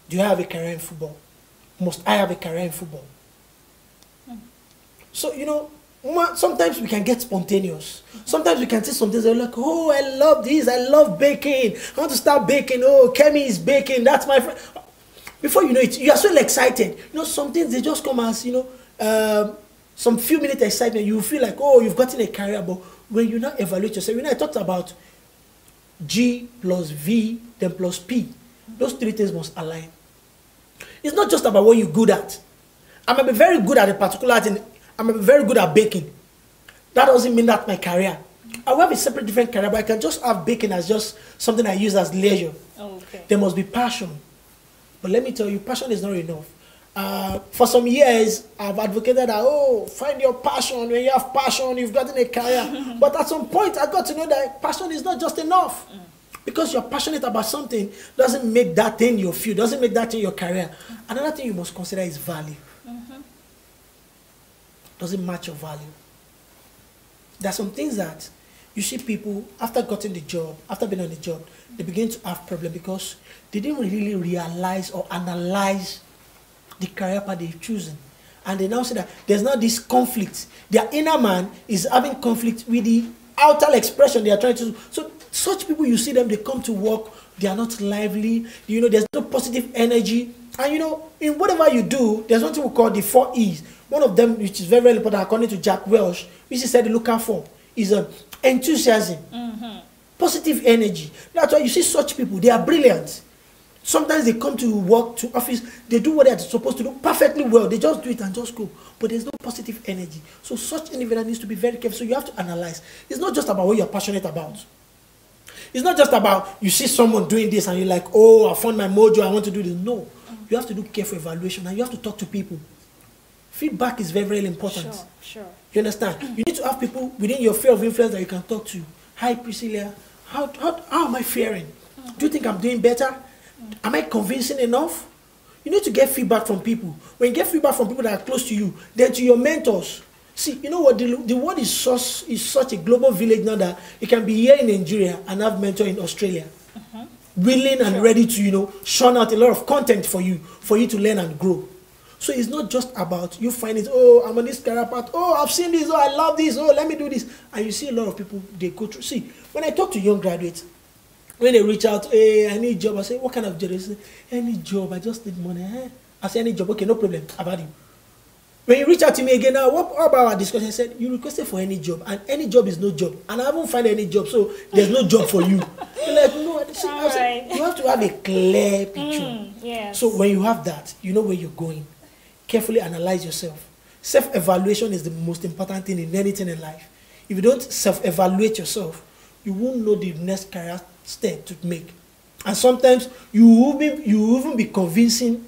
do you have a career in football? Must I have a career in football? So, you know, sometimes we can get spontaneous. Sometimes we can say some things like, oh, I love this, I love baking. I want to start baking. Oh, Kemi is baking, that's my friend. Before you know it, you are so excited. You know, some things, they just come as, you know, some few minutes excitement. You feel like, oh, you've gotten a career. But when you now evaluate yourself, you know, I talked about G plus V, then plus P. Those three things must align. It's not just about what you're good at. I might be very good at a particular thing. I might be very good at baking. That doesn't mean that's my career. I will have a separate, different career, but I can just have baking as just something I use as leisure. Oh, okay. There must be passion. But let me tell you, passion is not enough. For some years, I've advocated that, oh, find your passion. When you have passion, you've gotten a career. But at some point, I got to know that passion is not just enough. Because you're passionate about something doesn't make that thing your field, doesn't make that thing your career. Another thing you must consider is value. Doesn't match your value. There are some things that you see people, after getting the job, after being on the job, they begin to have problems because they didn't really realize or analyze the career path they've chosen. And they now say that there's now this conflict. Their inner man is having conflict with the outer expression they are trying to do. So such people, you see them, they come to work, they are not lively, you know, there's no positive energy. And you know, in whatever you do, there's one thing we call the 4 E's. One of them, which is very, very important, according to Jack Welch, which he said looking for, is enthusiasm, positive energy. That's why you see such people, they are brilliant. Sometimes they come to work, to office, they do what they are supposed to do perfectly well. They just do it and just go. But there's no positive energy. So such individual needs to be very careful. So you have to analyze. It's not just about what you're passionate about. It's not just about you see someone doing this and you're like, oh, I found my mojo, I want to do this. No. You have to do careful evaluation and you have to talk to people. Feedback is very, very important. Sure. You understand? You need to have people within your sphere of influence that you can talk to. Hi, Priscilla. How am I faring? Do you think I'm doing better? Am I convincing enough? You need to get feedback from people. When you get feedback from people that are close to you, then to your mentors. See, you know what? The world is such a global village now that you can be here in Nigeria and have mentor in Australia. Willing and ready to, you know, churn out a lot of content for you to learn and grow. So it's not just about you finding, oh, I'm on this career path, oh, I've seen this, oh, I love this, oh, let me do this. And you see a lot of people, they go through. See, when I talk to young graduates, when they reach out, hey, I need a job, I say, what kind of job? They say, any job, I just need money. I say, any job, okay, no problem, about you. When you reach out to me again now, what about our discussion? I said, you requested for any job, and any job is no job. And I haven't found any job, so there's no job for you. You're like, no, I said, you have to have a clear picture. Yes. So when you have that, you know where you're going. Carefully analyze yourself. Self-evaluation is the most important thing in anything in life. If you don't self-evaluate yourself, you won't know the next career step to make. And sometimes you will even be confusing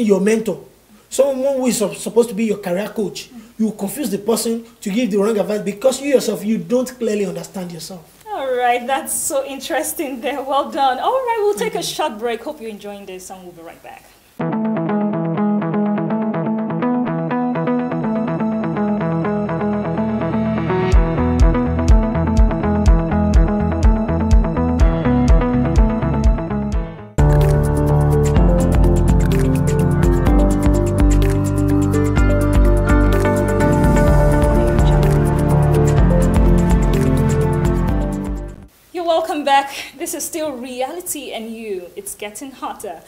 your mentor. Someone who is supposed to be your career coach, you will confuse the person to give the wrong advice because you yourself, you don't clearly understand yourself. All right, that's so interesting there. Well done. All right, we'll take a short break. Hope you're enjoying this and we'll be right back. This is still Reality and You. It's getting hotter.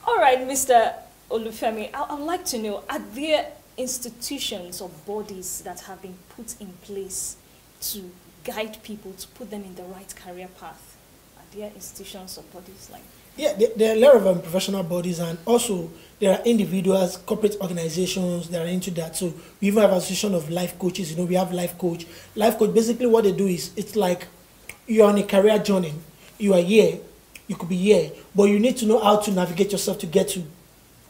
All right, Mr. Olufemi, I'd like to know, are there institutions or bodies that have been put in place to guide people, to put them in the right career path? Are there institutions or bodies like that? Yeah, there are a lot of professional bodies, and also there are individuals, corporate organizations that are into that. So we even have an association of life coaches. You know, we have life coach. Life coach, basically what they do is, it's like you're on a career journey. You are here, you could be here, but you need to know how to navigate yourself to get to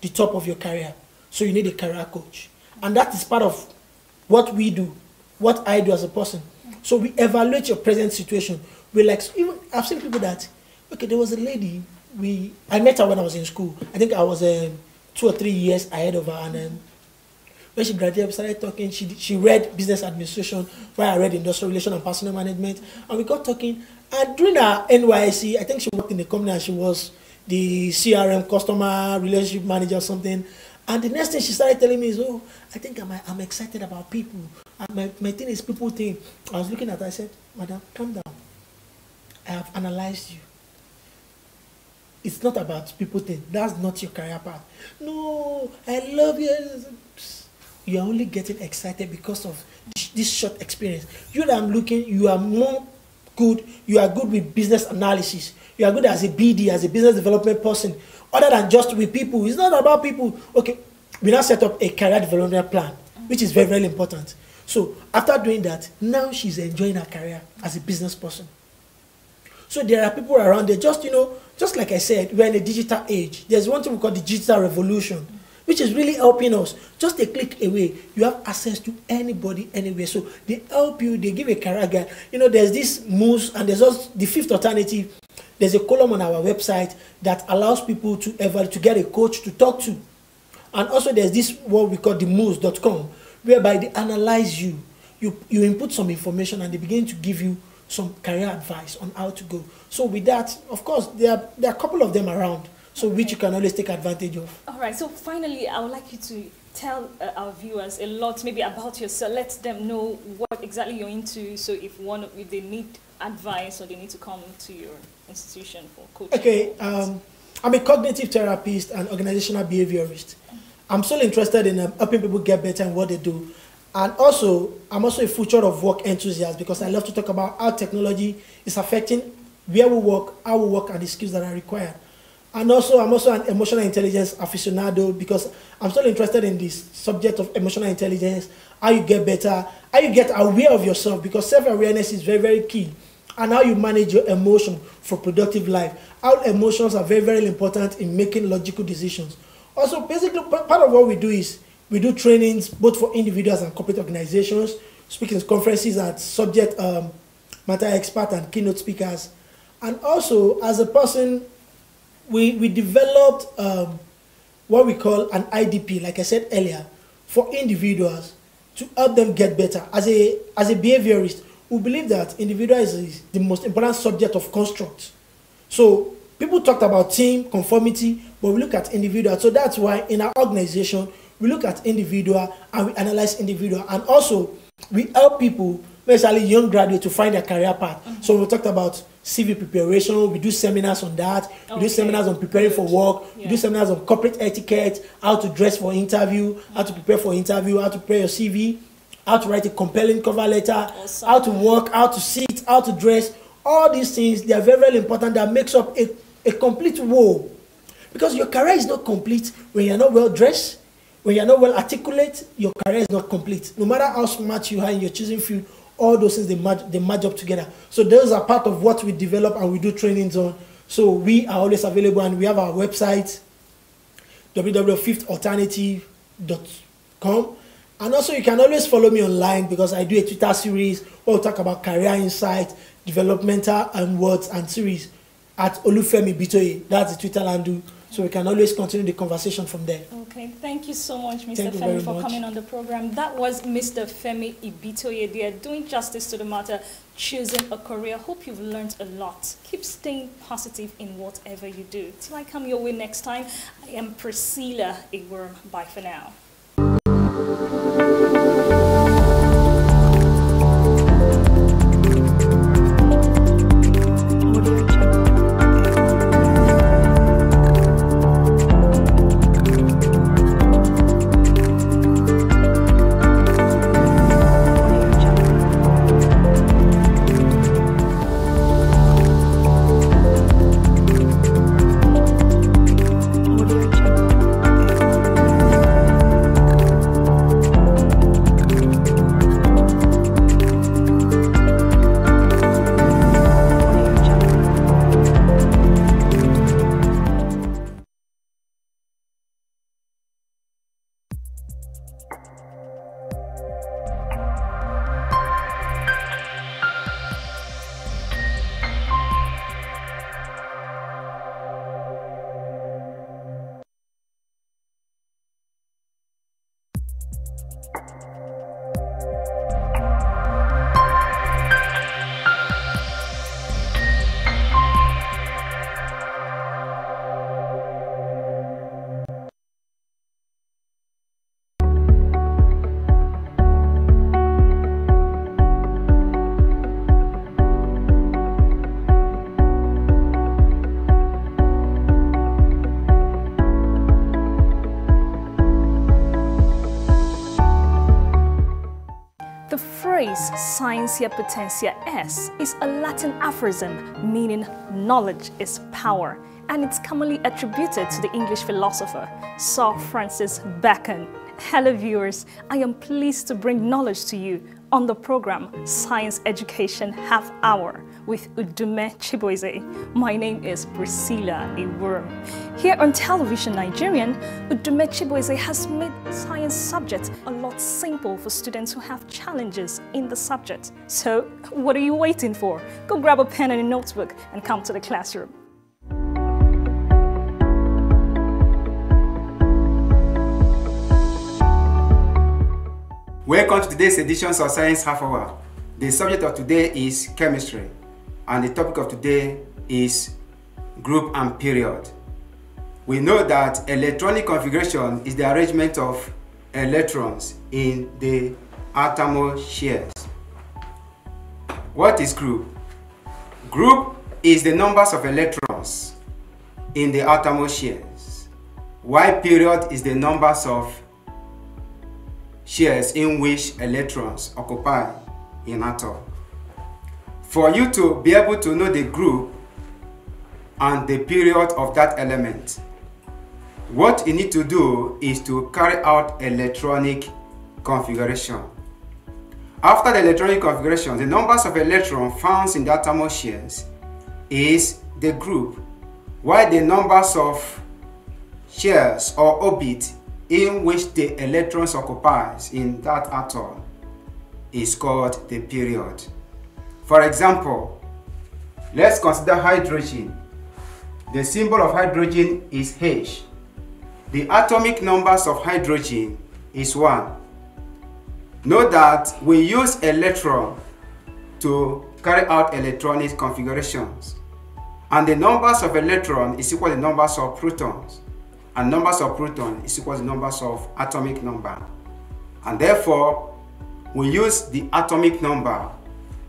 the top of your career. So you need a career coach. And that is part of what we do, what I do as a person. So we evaluate your present situation. We're like, even I've seen people that, okay, there was a lady, I met her when I was in school. I think I was 2 or 3 years ahead of her, and when she graduated, we started talking. She read business administration, where I read industrial relations and personal management, and we got talking. And during her NYSC, I think she worked in the company and she was the CRM, customer relationship manager or something. And the next thing she started telling me is, oh, I think I'm excited about people. My thing is people thing. I was looking at her, I said, madam, calm down. I have analyzed you. It's not about people thing. That's not your career path. No, I love you. You're only getting excited because of this short experience. You that I'm looking, you are more good. You are good with business analysis. You are good as a BD, as a business development person. Other than just with people. It's not about people. Okay, we now set up a career development plan, which is very, very important. So after doing that, now she's enjoying her career as a business person. So there are people around there, just, you know, just like I said, we're in a digital age. There's one thing we call the digital revolution, which is really helping us. Just a click away, you have access to anybody, anywhere. So they help you, they give a career guide. You know, there's this moves, and there's also the fifth alternative. There's a column on our website that allows people to get a coach to talk to. And also there's this, what we call the moves.com, whereby they analyze you. You input some information and they begin to give you some career advice on how to go. So with that, of course, there are a couple of them around, so which you can always take advantage of. All right, so finally, I would like you to tell our viewers a lot maybe about yourself. Let them know what exactly you're into, so if they need advice or they need to come to your institution for coaching. Okay, I'm a cognitive therapist and organizational behaviorist. I'm so interested in helping people get better in what they do. And also, I'm also a future of work enthusiast because I love to talk about how technology is affecting where we work, how we work, and the skills that are required. And also, I'm also an emotional intelligence aficionado because I'm so interested in this subject of emotional intelligence, how you get better, how you get aware of yourself, because self-awareness is very, very key. And how you manage your emotion for productive life. How emotions are very, very important in making logical decisions. Also, basically, part of what we do is we do trainings both for individuals and corporate organizations, speaking conferences at subject matter experts and keynote speakers. And also, as a person, we developed what we call an IDP, like I said earlier, for individuals to help them get better. As a behaviorist, we believe that individual is the most important subject of construct. So people talked about team, conformity, but we look at individual. So that's why in our organization, we look at individual and we analyze individual. And also, we help people, especially young graduates, to find their career path. Mm-hmm. So we talked about CV preparation. We do seminars on that. Okay. We do seminars on preparing for work. Yeah. We do seminars on corporate etiquette, how to dress for interview, how to prepare for interview, how to prepare your CV, how to write a compelling cover letter, awesome. How to walk, how to sit, how to dress. All these things, they are very, very important. That makes up a complete whole. Because your career is not complete when you're not well dressed, when you're not well articulate, your career is not complete. No matter how smart you are in your choosing field, all those things, they match up together. So those are part of what we develop and we do trainings on. So we are always available, and we have our website, www.fifthalternative.com. And also you can always follow me online because I do a Twitter series where we talk about career insight, developmental and words and series at Olufemi Bitoye. That's the Twitter handle. So we can always continue the conversation from there. Okay, thank you so much, Mr. Femi, for coming on the program. That was Mr. Femi Ibitoye. They are doing justice to the matter, choosing a career. Hope you've learned a lot. Keep staying positive in whatever you do. Till I come your way next time, I am Priscilla Igworm. Bye for now. Scientia Potentia Est is a Latin aphorism meaning knowledge is power, and it's commonly attributed to the English philosopher Sir Francis Bacon. Hello viewers, I am pleased to bring knowledge to you on the program Science Education Half Hour. with Udume Chiboeze. My name is Priscilla Iwur. Here on Television Nigerian, Udume Chiboeze has made science subject a lot simple for students who have challenges in the subject. So, what are you waiting for? Go grab a pen and a notebook and come to the classroom. Welcome to today's edition of Science Half Hour. The subject of today is chemistry, and the topic of today is group and period. We know that electronic configuration is the arrangement of electrons in the atomic shares. What is group? Group is the numbers of electrons in the atomic shares, while period is the numbers of shares in which electrons occupy in atom. For you to be able to know the group and the period of that element, what you need to do is to carry out electronic configuration. After the electronic configuration, the numbers of electrons found in the atomic shares is the group, while the numbers of shares or orbit in which the electrons occupies in that atom is called the period. For example, let's consider hydrogen. The symbol of hydrogen is H. The atomic numbers of hydrogen is 1. Note that we use electron to carry out electronic configurations, and the numbers of electrons is equal to the numbers of protons, and numbers of protons is equal to numbers of atomic number. And therefore, we use the atomic number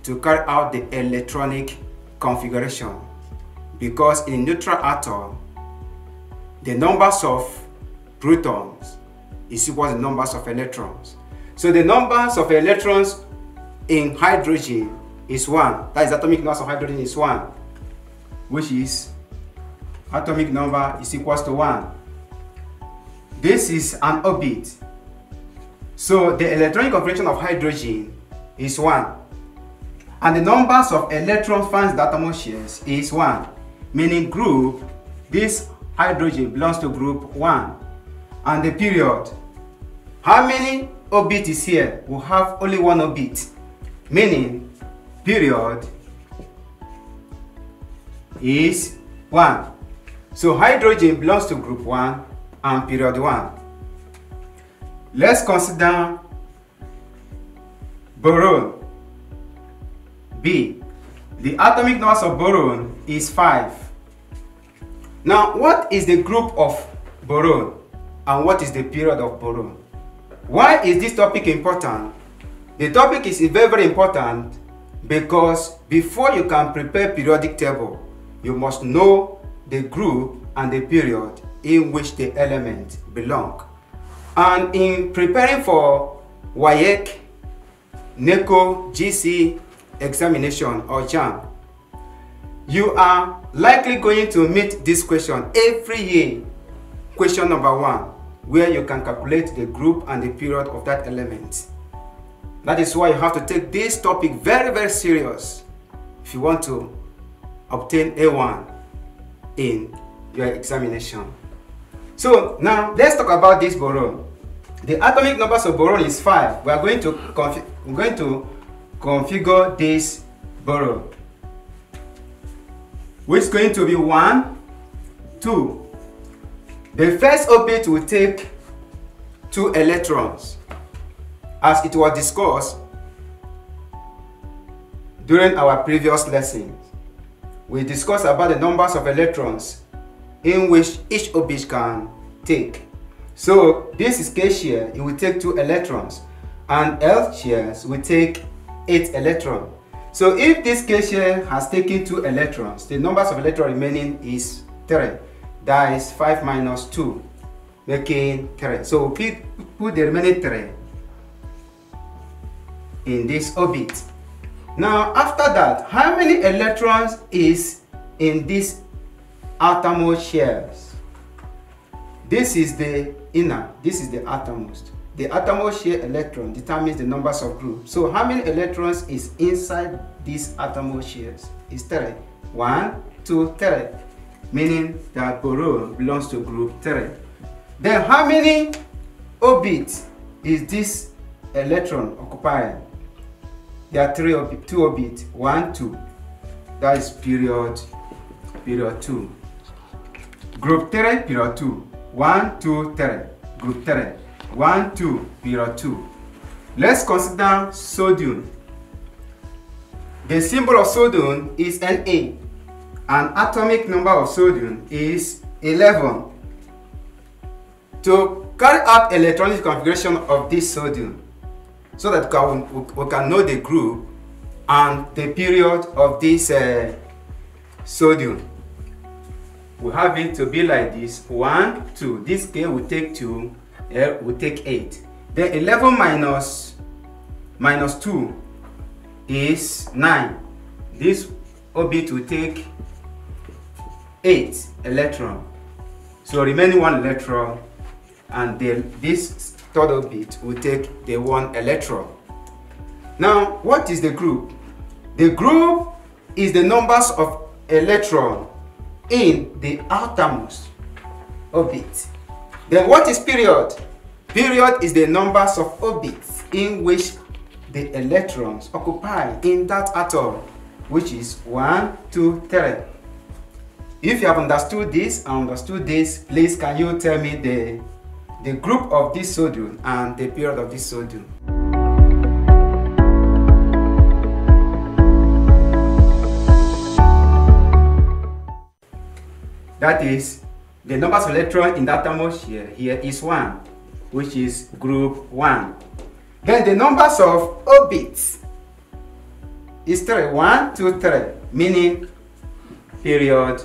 to carry out the electronic configuration, because in a neutral atom, the numbers of protons is equal to the numbers of electrons. So the numbers of electrons in hydrogen is 1. That is, atomic numbers of hydrogen is 1, which is atomic number is equals to 1. This is an orbit. So the electronic configuration of hydrogen is 1. And the numbers of electrons found in the atomic shares is 1. Meaning group, this hydrogen belongs to group 1. And the period, how many orbit is here? We have only 1 orbit. Meaning period is 1. So hydrogen belongs to group 1 and period 1. Let's consider boron, B. The atomic numbers of boron is 5. Now, what is the group of boron and what is the period of boron? Why is this topic important? The topic is very, very important because before you can prepare periodic table, you must know the group and the period in which the element belong. And in preparing for WAEC, NECO, GC examination or JAM, you are likely going to meet this question every year. Question number 1, where you can calculate the group and the period of that element. That is why you have to take this topic very, very serious if you want to obtain A1 in your examination. So now let's talk about this boron. The atomic numbers of boron is 5. We are going to configure this boron, which is going to be 1, 2. The first orbit will take 2 electrons, as it was discussed during our previous lessons. We discussed about the numbers of electrons in which each orbit can take. So this is K share, it will take 2 electrons, and L shares will take 8 electrons. So if this K share has taken 2 electrons, the numbers of electrons remaining is 3. That is 5 minus 2, making 3. So we put the remaining 3 in this orbit. Now after that, how many electrons is in this atomic shares? This is the inner, this is the outermost. the atomos share electron determines the numbers of groups. So how many electrons is inside these atomos shares? Is 3. 1, 2, 3. Meaning that boron belongs to group 3. Then how many orbits is this electron occupying? There are 2 orbits. 1, 2. That is period 2. Group 3, period 2. 1, 2, 3. Group 3. 1, 2, period 2. Let's consider sodium. The symbol of sodium is Na. An atomic number of sodium is 11. To carry out electronic configuration of this sodium, so that we can know the group and the period of this sodium, we have it to be like this: 1, 2. This K will take 2, L will take 8. Then 11 minus 2 is 9. This orbit will take 8 electron. So remaining 1 electron, and this third orbit will take the 1 electron. Now, what is the group? The group is the numbers of electrons in the outermost orbit. Then what is period? Period is the numbers of orbits in which the electrons occupy in that atom, which is 1, 2, 3. If you have understood this and understood this, please can you tell me the group of this sodium and the period of this sodium? That is, the numbers of electrons in that atmosphere here is 1, which is group 1. Then the numbers of orbits is 3. 1, 2, 3, meaning period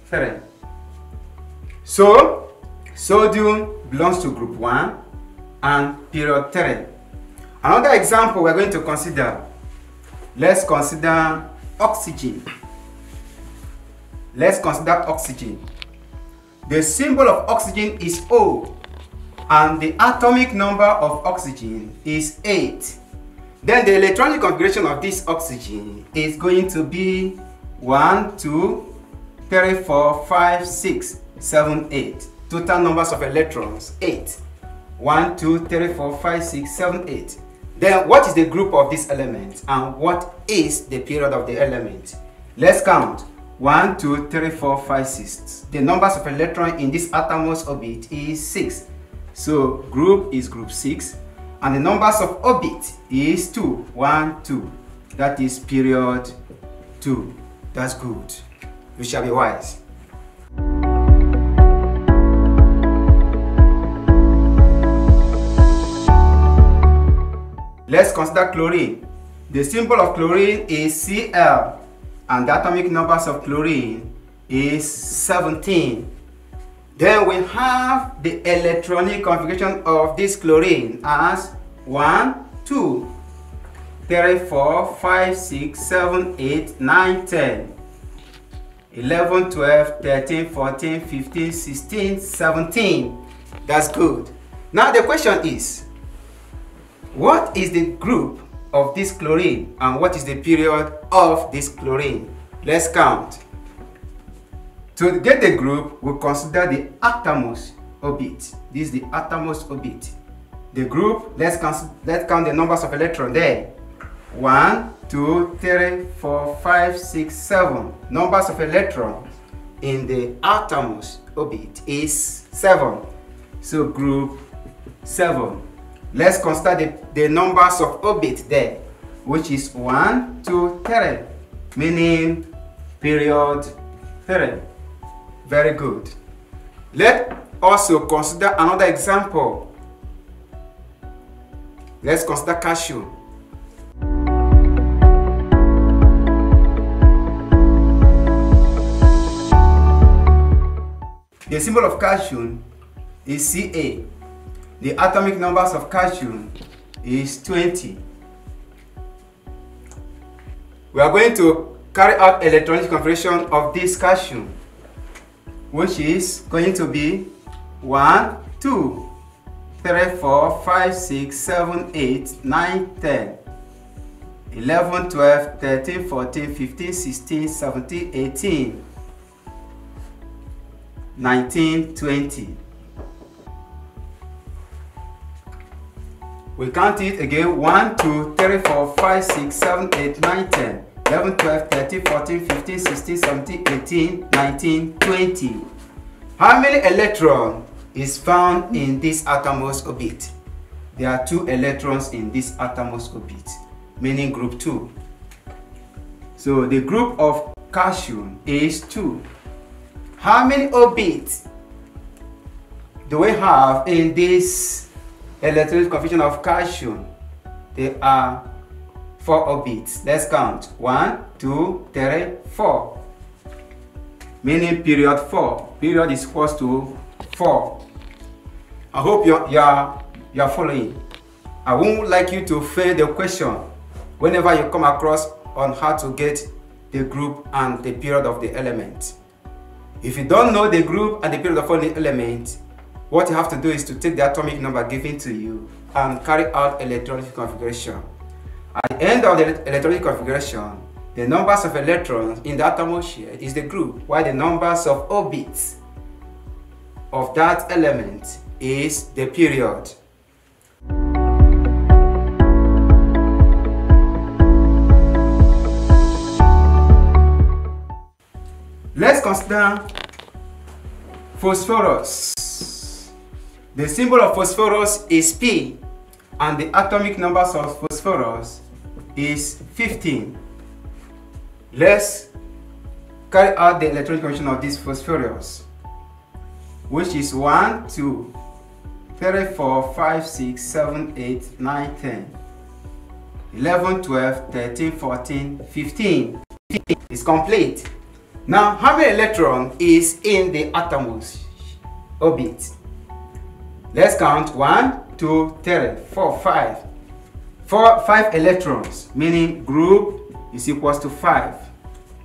3. So, sodium belongs to group 1 and period 3. Another example we're going to consider. Let's consider oxygen. Let's consider oxygen. The symbol of oxygen is O, and the atomic number of oxygen is 8. Then the electronic configuration of this oxygen is going to be 1, 2, 3, 4, 5, 6, 7, 8. Total numbers of electrons, 8. 1, 2, 3, 4, 5, 6, 7, 8. Then what is the group of this element and what is the period of the element? Let's count. 1, 2, 3, 4, 5, 6. The numbers of electrons in this atomos orbit is 6. So group is group 6. And the numbers of orbit is 2. 1, 2. That is period 2. That's good. You shall be wise. Let's consider chlorine. The symbol of chlorine is Cl. And the atomic numbers of chlorine is 17. Then we have the electronic configuration of this chlorine as 1, 2, 3, 4, 5, 6, 7, 8, 9, 10, 11, 12, 13, 14, 15, 16, 17. That's good. Now the question is, what is the group of this chlorine and what is the period of this chlorine? Let's count. To get the group, we'll consider the atomos orbit. This is the atomos orbit. The group, let's count the numbers of electrons there. 1, 2, 3, 4, 5, 6, 7. Numbers of electrons in the atomos orbit is 7. So group 7. Let's consider the numbers of orbit there, which is 1, 2, 3, meaning period 3. Very good. Let's also consider another example. Let's consider calcium. The symbol of calcium is Ca. The atomic numbers of calcium is 20. We are going to carry out electronic configuration of this calcium, which is going to be 1, 2, 3, 4, 5, 6, 7, 8, 9, 10, 11, 12, 13, 14, 15, 16, 17, 18, 19, 20. We count it again. 1, 2, 3, 4, 5, 6, 7, 8, 9, 10, 11, 12, 13, 14, 15, 16, 17, 18, 19, 20. How many electrons is found in this outermost orbit? There are 2 electrons in this outermost orbit, meaning group 2. So the group of calcium is 2. How many orbits do we have in this electronic configuration of calcium? There are 4 orbits. Let's count. 1, 2, 3, 4. Meaning period 4. Period is equals to 4. I hope you are following. I won't like you to fail the question whenever you come across on how to get the group and the period of the element. If you don't know the group and the period of the element, what you have to do is to take the atomic number given to you and carry out electronic configuration. At the end of the electronic configuration, the numbers of electrons in the outermost shell is the group, while the numbers of orbits of that element is the period. Let's consider phosphorus. The symbol of phosphorus is P, and the atomic numbers of phosphorus is 15. Let's carry out the electronic configuration of this phosphorus, which is 1, 2, 3, 4, 5, 6, 7, 8, 9, 10, 11, 12, 13, 14, 15. It's complete. Now, how many electrons is in the outermost orbit? Let's count. 1, 2, 3, 4, 5. 5 electrons, meaning group is equals to 5.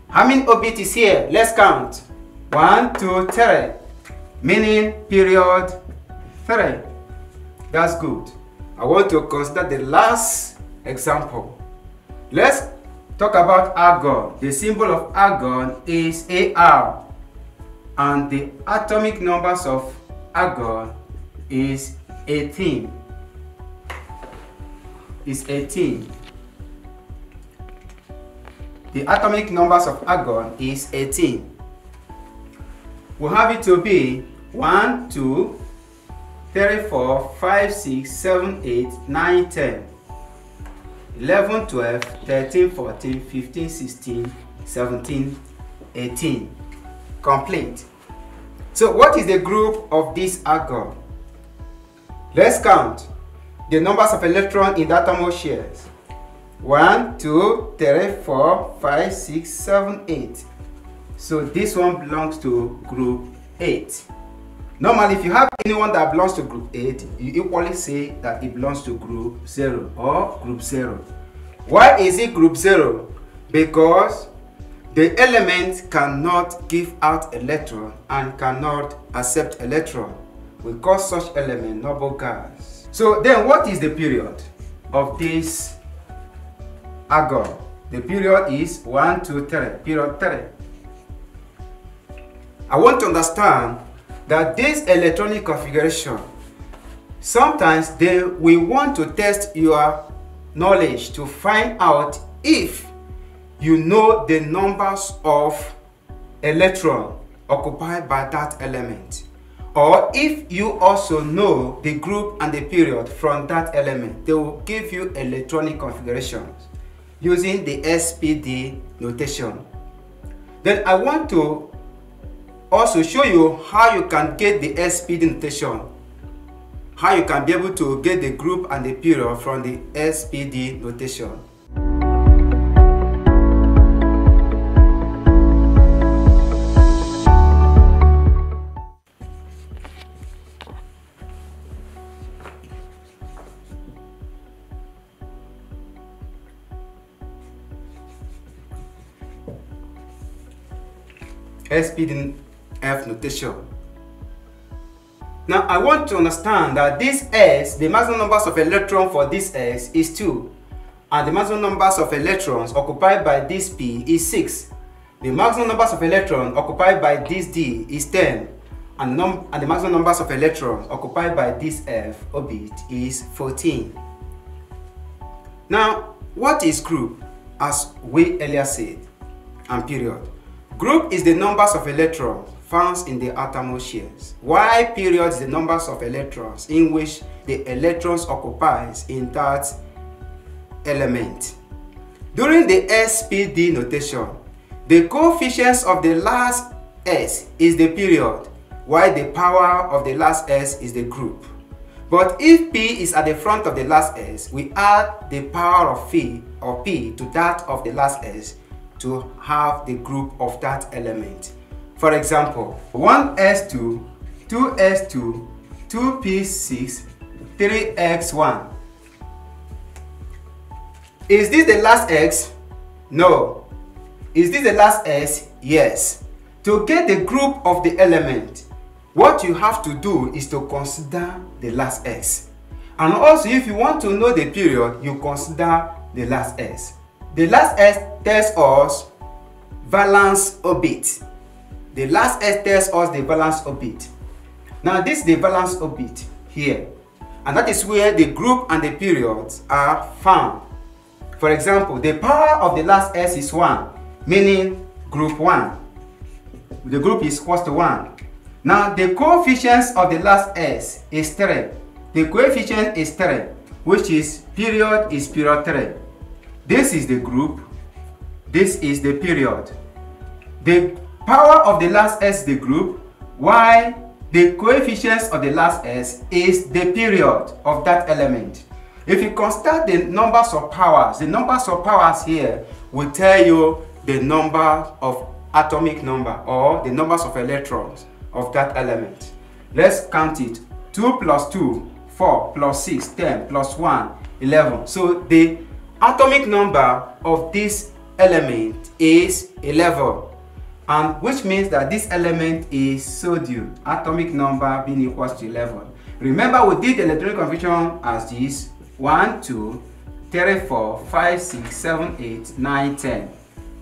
How many orbit is here? Let's count. 1, 2, 3, meaning period 3. That's good. I want to consider the last example. Let's talk about argon. The symbol of argon is Ar, and the atomic numbers of argon is 18. Is 18. The atomic numbers of argon is 18. We have it to be 1, 2, 3, 4, 5, 6, 7, 8, 9, 10, 11, 12, 13, 14, 15, 16, 17, 18. Complete. So what is the group of this argon? Let's count the numbers of electrons in the outermost shells. 1, 2, 3, 4, 5, 6, 7, 8. So this one belongs to group 8. Normally, if you have anyone that belongs to group 8, you equally say that it belongs to group 0 or group 0. Why is it group 0? Because the element cannot give out electron and cannot accept electron. We call such element noble gas. So then what is the period of this argon? The period is 1, 2, 3, period 3. I want to understand that this electronic configuration, sometimes we want to test your knowledge to find out if you know the numbers of electrons occupied by that element, or if you also know the group and the period from that element. They will give you electronic configurations using the SPD notation. Then I want to also show you how you can get the SPD notation, how you can be able to get the group and the period from the SPD notation. SPDF notation. Now I want to understand that this S, the maximum numbers of electrons for this S is 2. And the maximum numbers of electrons occupied by this P is 6. The maximum numbers of electrons occupied by this D is 10. And the maximum numbers of electrons occupied by this F orbit is 14. Now, what is group? As we earlier said, and period. Group is the numbers of electrons found in the outermost shells, while period is the numbers of electrons in which the electrons occupies in that element. During the SPD notation, the coefficients of the last S is the period, while the power of the last S is the group. But if P is at the front of the last S, we add the power of P to that of the last S to have the group of that element. For example, 1s2, 2s2, 2p6, 3x1. Is this the last X? No. Is this the last S? Yes. To get the group of the element, what you have to do is to consider the last S. And also, if you want to know the period, you consider the last S. The last S tells us valence orbit. The last S tells us the valence orbit. Now this is the valence orbit here. And that is where the group and the periods are found. For example, the power of the last S is 1, meaning group 1. The group is equal to 1. Now the coefficients of the last S is 3. The coefficient is 3, which is period 3. This is the group. This is the period. The power of the last S is the group, while the coefficients of the last S is the period of that element. If you consider the numbers of powers, the numbers of powers here will tell you the number of atomic number or the numbers of electrons of that element. Let's count it. 2 plus 2, 4 plus 6, 10 plus 1, 11. So the atomic number of this element is 11. And which means that this element is sodium, atomic number being equal to 11. Remember, we did the electronic configuration as this: 1, 2, 3, 4, 5, 6, 7, 8, 9, 10,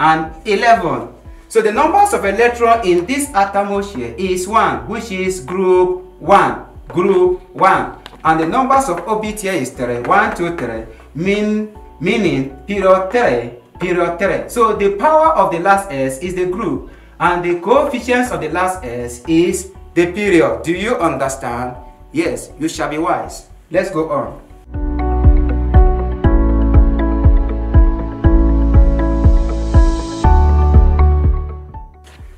and 11. So the numbers of electrons in this outermost shell is 1, which is group 1, group 1. And the numbers of orbit here is 3, 1, 2, 3, meaning period 3, period 3. So the power of the last S is the group, and the coefficients of the last S is the period. Do you understand? Yes, you shall be wise. Let's go on.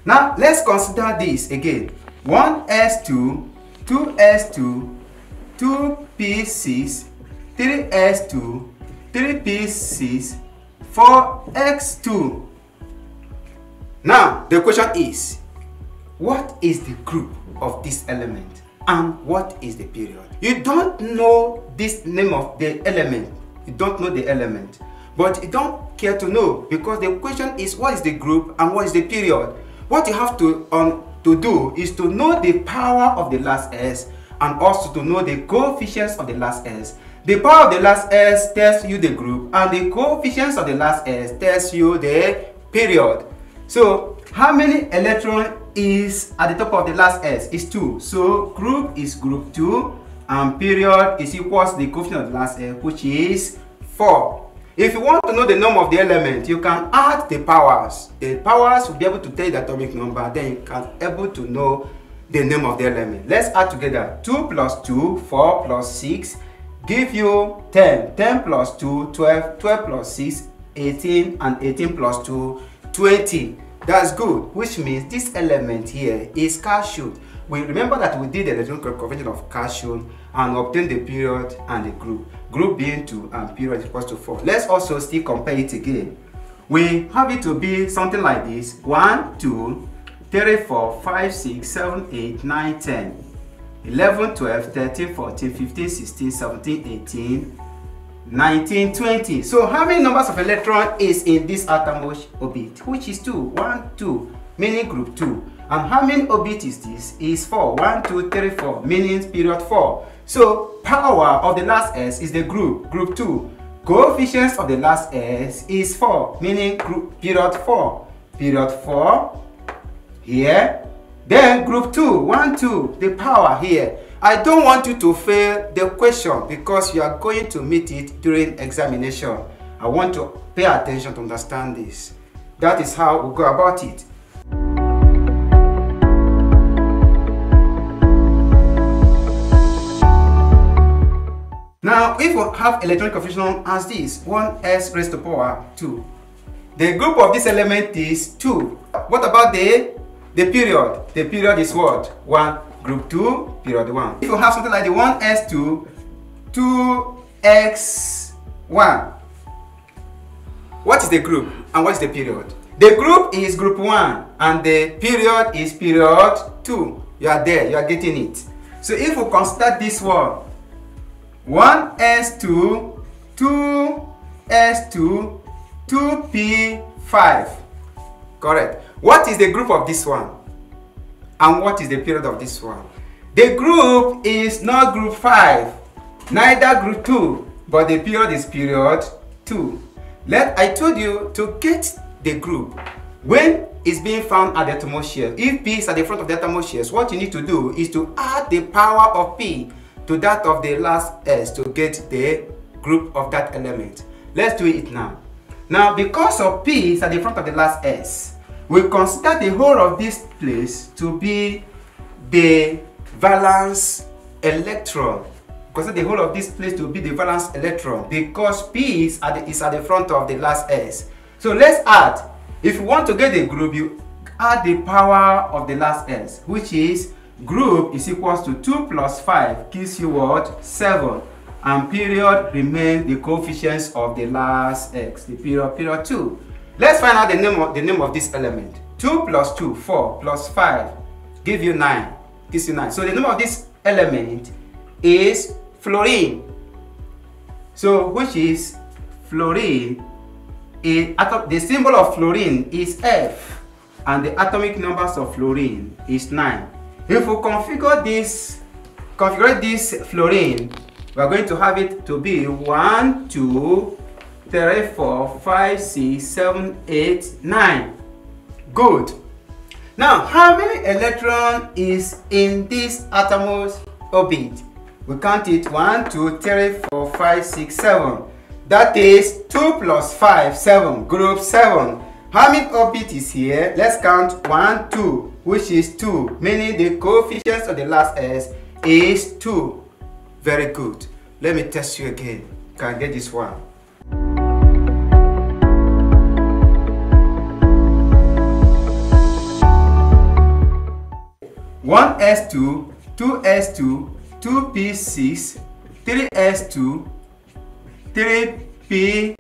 Now let's consider this again. 1s2, 2s2, 2p6, 3s2, 3p6, 4x2. Now the question is, what is the group of this element and what is the period? You don't know this name of the element. You don't know the element, but you don't care to know, because the question is, what is the group and what is the period? What you have to do is to know the power of the last S and also to know the coefficients of the last S. The power of the last S tells you the group, and the coefficients of the last S tells you the period. So how many electron is at the top of the last S? Is 2. So group is group 2 and period is equal to the coefficient of the last S, which is 4. If you want to know the number of the element, you can add the powers. The powers will be able to tell you the atomic number, then you can be able to know the name of the element. Let's add together. 2 plus 2, 4 plus 6, give you 10. 10 plus 2, 12. 12 plus 6, 18. And 18 plus 2, 20. That's good, which means this element here is calcium. We remember that we did the electronic conversion of calcium and obtained the period and the group. Group being 2 and period equals to 4. Let's also still compare it again. We have it to be something like this: 1, 2, 3, 4, 5, 6, 7, 8, 9, 10, 11, 12, 13, 14, 15, 16, 17, 18, 19, 20. So how many numbers of electron is in this outermost orbit? Which is 2. 1, 2, meaning group 2. And how many obit is this? Is 4. 1, 2, 3, 4, meaning period 4. So power of the last S is the group 2. Coefficients of the last S is 4, meaning group period 4. Period 4 here. Then group 2, 1, 2, the power here. I don't want you to fail the question because you are going to meet it during examination. I want to pay attention to understand this. That is how we go about it. Now, if we have electronic coefficient as this, 1s raised to power 2. The group of this element is 2. What about the period? The period is what? 1. Group 2, period 1. If you have something like the 1s2, 2x1. What is the group and what is the period? The group is group 1 and the period is period 2. You are there, you are getting it. So if we consider this one, 1s2, 2s2, 2p5. Correct. What is the group of this one? And what is the period of this one? The group is not group 5, neither group 2, but the period is period 2. I told you to get the group. When it's being found at the uttermost shell, if P is at the front of the uttermost shells, what you need to do is to add the power of P to that of the last S to get the group of that element. Let's do it now. Now, because of P is at the front of the last S, we consider the whole of this place to be the valence electron. Consider the whole of this place to be the valence electron because P is at the front of the last S. So let's add. If you want to get the group, you add the power of the last S, which is group is equals to 2 plus 5 gives you what? 7. And period remains the coefficients of the last X, the period 2. Let's find out the name of this element. 2 plus 2, 4 plus 5 gives you 9. Gives you 9. So the name of this element is fluorine. So which is fluorine? The symbol of fluorine is F, and the atomic numbers of fluorine is 9. If we configure this fluorine, we are going to have it to be 1, 2, 3, 4, 5, 6, 7, 8, 9. Good. Now, how many electrons is in this outermost orbit? We count it 1, 2, 3, 4, 5, 6, 7. That is 2 plus 5, 7. Group 7. How many orbit is here? Let's count 1, 2, which is 2, meaning the coefficients of the last S is 2. Very good. Let me test you again. Can I get this one? One S2, 2S2, 2P6, 3S2, 3P4.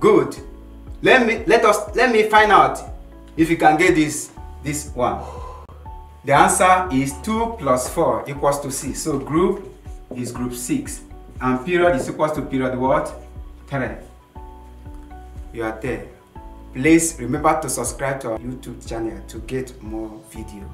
Good. Let me find out if you can get this one. The answer is 2 plus 4 equals to 6. So group is group 6. And period is equals to period what? 3. You are there. Please remember to subscribe to our YouTube channel to get more video.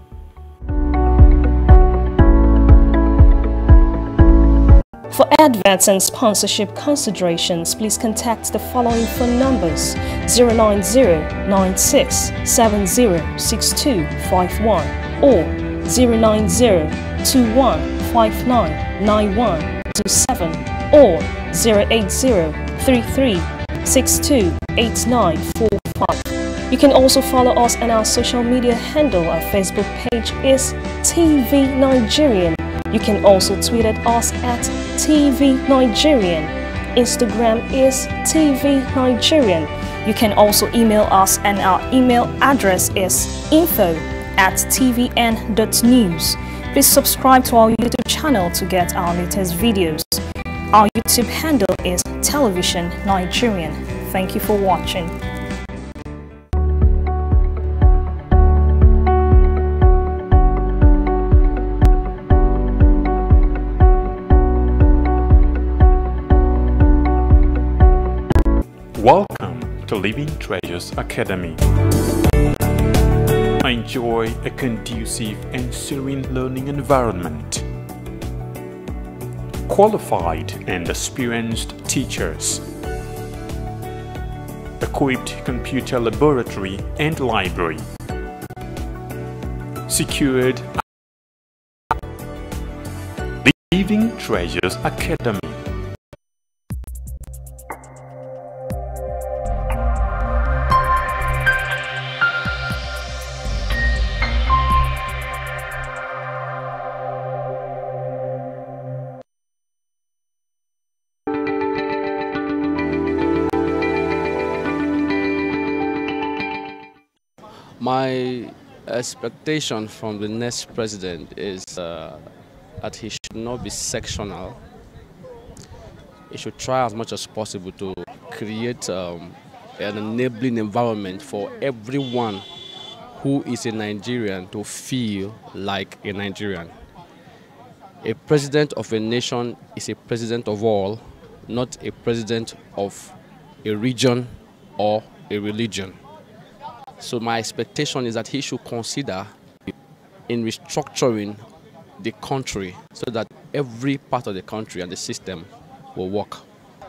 For adverts and sponsorship considerations, please contact the following phone numbers: 090-9670-6251 or 090-2159-9127 or 080-3362-8945. You can also follow us on our social media handle. Our Facebook page is TV Nigerian. You can also tweet at us at TV Nigerian. Instagram is TV Nigerian. You can also email us, and our email address is info@tvn.news. Please subscribe to our YouTube channel to get our latest videos. Our YouTube handle is Television Nigerian. Thank you for watching. Welcome the Living Treasures Academy. Enjoy a conducive and serene learning environment. Qualified and experienced teachers. Equipped computer laboratory and library. Secured Living Treasures Academy. My expectation from the next president is that he should not be sectional. He should try as much as possible to create an enabling environment for everyone who is a Nigerian to feel like a Nigerian. A president of a nation is a president of all, not a president of a region or a religion. So my expectation is that he should consider in restructuring the country so that every part of the country and the system will work.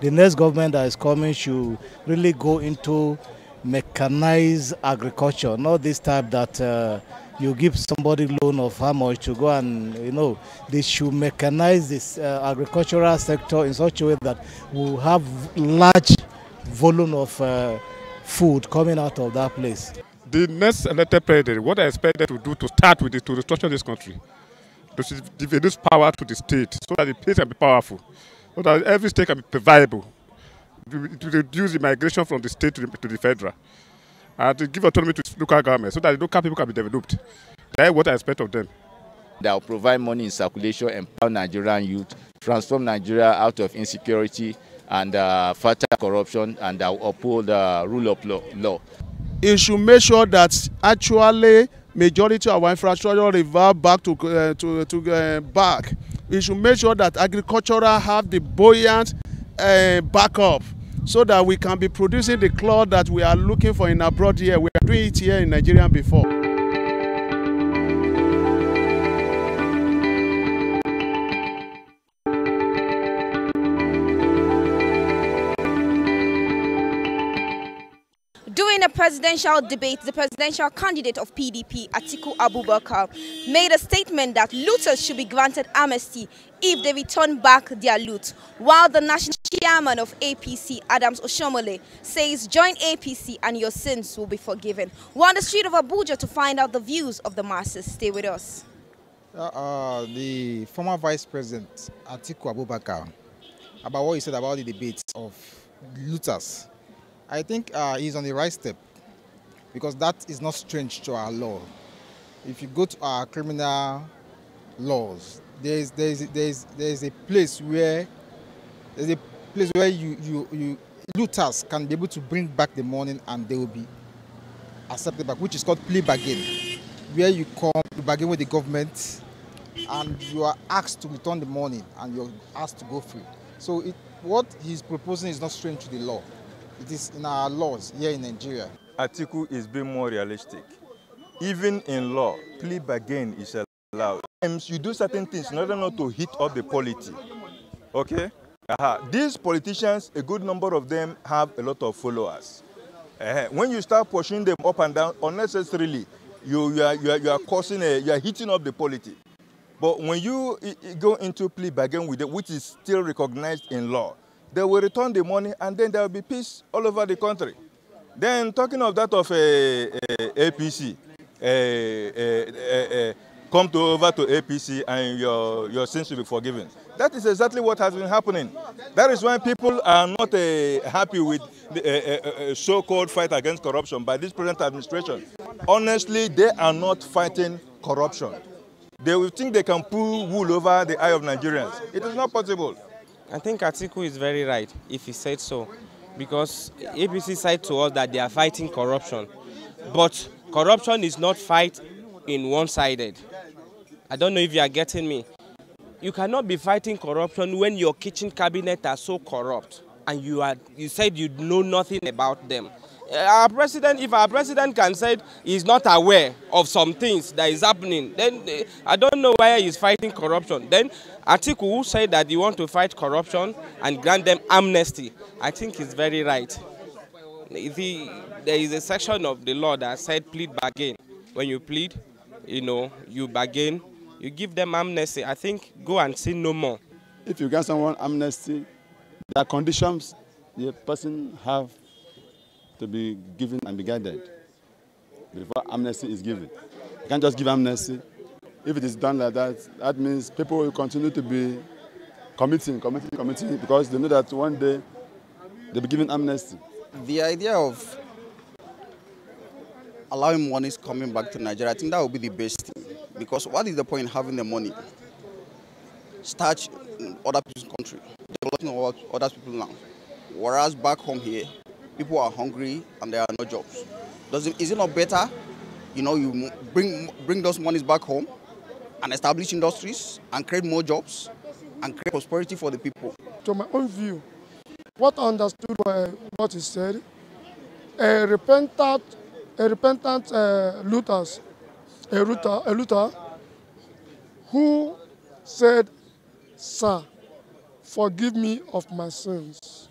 The next government that is coming should really go into mechanized agriculture, not this type that you give somebody loan of how much to go and, they should mechanize this agricultural sector in such a way that we'll have large volume of food coming out of that place. The next elected president, what I expect them to do to start with is to restructure this country, to give this power to the state so that the state can be powerful, so that every state can be viable, to reduce the migration from the state to the federal, and to give autonomy to local government so that the local people can be developed. That is what I expect of them. They will provide money in circulation, empower Nigerian youth, transform Nigeria out of insecurity and fight corruption, and uphold the rule of law. It should make sure that actually majority of our infrastructure revert back to back. We should make sure that agricultural have the buoyant backup so that we can be producing the cloth that we are looking for in abroad here. We are doing it here in Nigeria before. During a presidential debate, the presidential candidate of PDP, Atiku Abubakar, made a statement that looters should be granted amnesty if they return back their loot, while the national chairman of APC, Adams Oshomole, says join APC and your sins will be forgiven. We're on the street of Abuja to find out the views of the masses. Stay with us. The former Vice President, Atiku Abubakar, about what he said about the debates of looters, I think he's on the right step, because that is not strange to our law. If you go to our criminal laws, there's a place where looters can be able to bring back the money and they will be accepted back, which is called plea bargain, where you come to bargain with the government and you are asked to return the money and you're asked to go free. So what he's proposing is not strange to the law. It is in our laws here in Nigeria. Atiku is being more realistic. Even in law, plea bargain is allowed. Sometimes you do certain things in order not to hit up the polity. Okay? These politicians, a good number of them have a lot of followers. When you start pushing them up and down unnecessarily, you are causing you are hitting up the polity. But when you go into plea bargain with them, which is still recognized in law, they will return the money and then there will be peace all over the country. Then talking of that of APC, come over to APC and your sins will be forgiven. That is exactly what has been happening. That is why people are not happy with the so-called fight against corruption by this present administration. Honestly, they are not fighting corruption. They will think they can pull wool over the eye of Nigerians. It is not possible. I think Atiku is very right if he said so, because APC said to us that they are fighting corruption. But corruption is not fight in one-sided. I don't know if you are getting me. You cannot be fighting corruption when your kitchen cabinet are so corrupt and you said you know nothing about them. Our president, if our president can say he's not aware of some things that is happening, then I don't know why he's fighting corruption. Then Atiku, who said that he want to fight corruption and grant them amnesty, I think he's very right. There is a section of the law that said plead bargain. When you plead, you bargain, you give them amnesty. I think go and sin no more. If you grant someone amnesty, there are conditions the person have to be given and be guided before amnesty is given. You can't just give amnesty. If it is done like that, that means people will continue to be committing because they know that one day they'll be given amnesty. The idea of allowing monies coming back to Nigeria, I think that would be the best thing. Because what is the point in having the money? Start in other people's country, developing other people now. Whereas back home here, people are hungry and there are no jobs. Is it not better, you bring those monies back home and establish industries and create more jobs and create prosperity for the people? To my own view, what I understood by what he said, a repentant looter who said, "Sir, forgive me of my sins."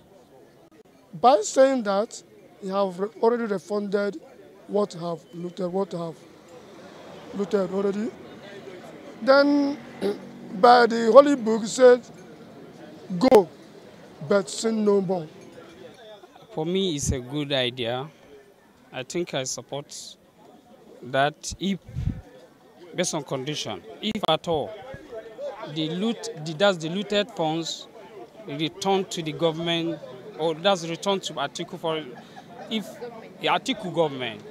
By saying that, he have already refunded what have looted already. Then, by the Holy Book said, "Go, but sin no more." For me, it's a good idea. I think I support that if, based on condition, if at all, the looted funds return to the government, or that's returned to Atiku for, if the Atiku government,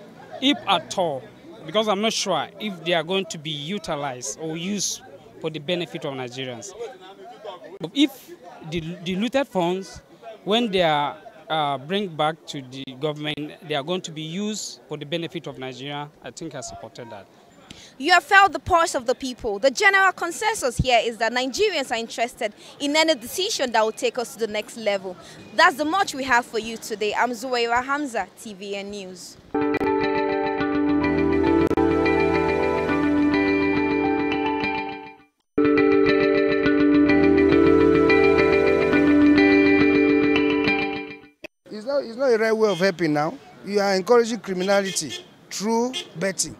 if at all, because I'm not sure if they are going to be utilized or used for the benefit of Nigerians. But if the looted funds, when they are bring back to the government, they are going to be used for the benefit of Nigeria, I think I supported that. You have felt the pulse of the people. The general consensus here is that Nigerians are interested in any decision that will take us to the next level. That's the much we have for you today. I'm Zuwaira Hamza, TVN News. It's not a right way of helping now. You are encouraging criminality through betting.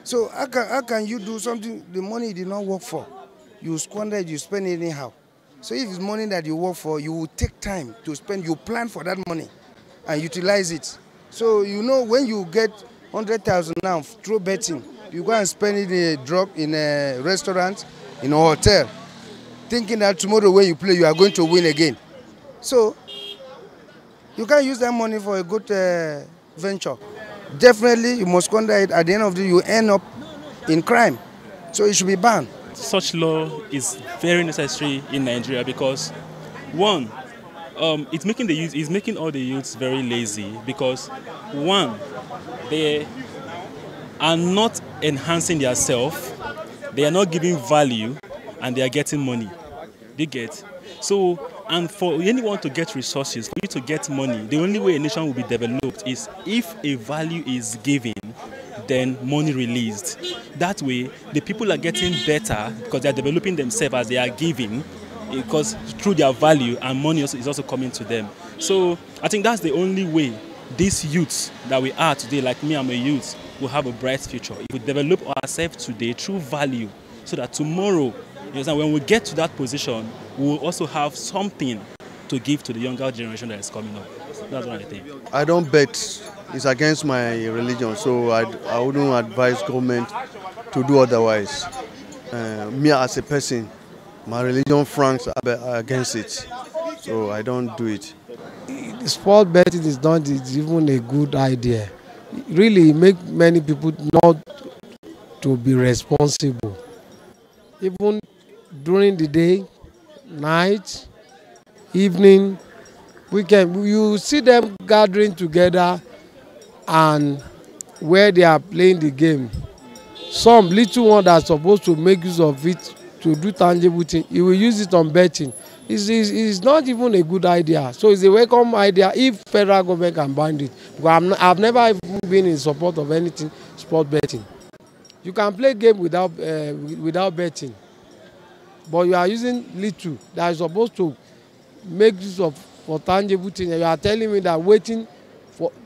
So how can you do something the money you did not work for? You squander it, you spend it anyhow. So if it's money that you work for, you will take time to spend, you plan for that money and utilize it. So when you get 100,000 now through betting, you go and spend it in a drug, in a restaurant, in a hotel, thinking that tomorrow when you play, you are going to win again. So you can't use that money for a good venture. Definitely, you must squander it. At the end of the day, you end up in crime. So it should be banned. Such law is very necessary in Nigeria because, one, it's making all the youths very lazy because, one, they are not enhancing themselves, they are not giving value, and they are getting money. They get. So, and for anyone to get resources, for you to get money, the only way a nation will be developed is if a value is given, then money released. That way, the people are getting better because they are developing themselves as they are giving, because through their value, and money is also coming to them. So I think that's the only way these youths that we are today, like me, I'm a youth, will have a bright future. If we develop ourselves today through value, so that tomorrow, when we get to that position, we will also have something to give to the younger generation that is coming up. That's what I think. I don't bet. It's against my religion, so I wouldn't advise government to do otherwise. Me as a person, my religion franks against it, so I don't do it. Sport betting is not even a good idea. It really make many people not to be responsible. Even during the day, night, evening, weekend, you see them gathering together and where they are playing the game. Some little one that are supposed to make use of it to do tangible things, he will use it on betting. It's not even a good idea. So it's a welcome idea if federal government can ban it. But I've never even been in support of anything sport betting. You can play game without betting, but you are using little that is supposed to make use of for tangible things. You are telling me that waiting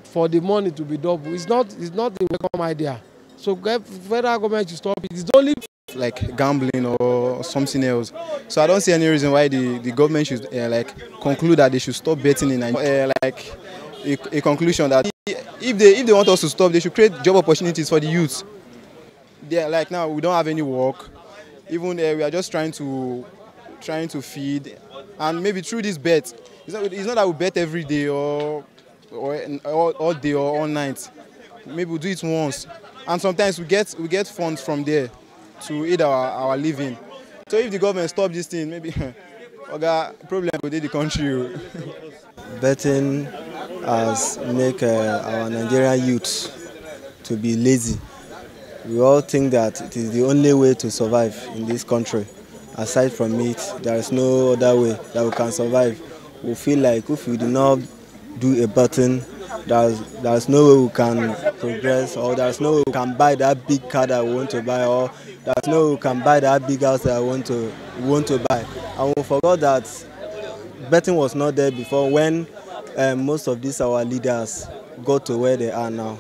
for the money to be double. It's not a welcome idea. So federal government should stop it. It's only like gambling or something else. So I don't see any reason why the government should conclude that they should stop betting in Nigeria. A conclusion that if they want us to stop, they should create job opportunities for the youth. Like now we don't have any work. Even we are just trying to feed, and maybe through this bet, it's not that we bet every day or all day or all night. Maybe we'll do it once, and sometimes we get funds from there to aid our living. So if the government stop this thing, maybe problem within the country. Betting has make our Nigerian youth to be lazy. We all think that it is the only way to survive in this country. Aside from it, there is no other way that we can survive. We feel like if we do not do a betting, there's no way we can progress, or there's no way we can buy that big car that we want to buy, or there's no way we can buy that big house that we want to buy. And we forgot that betting was not there before when most of these our leaders got to where they are now.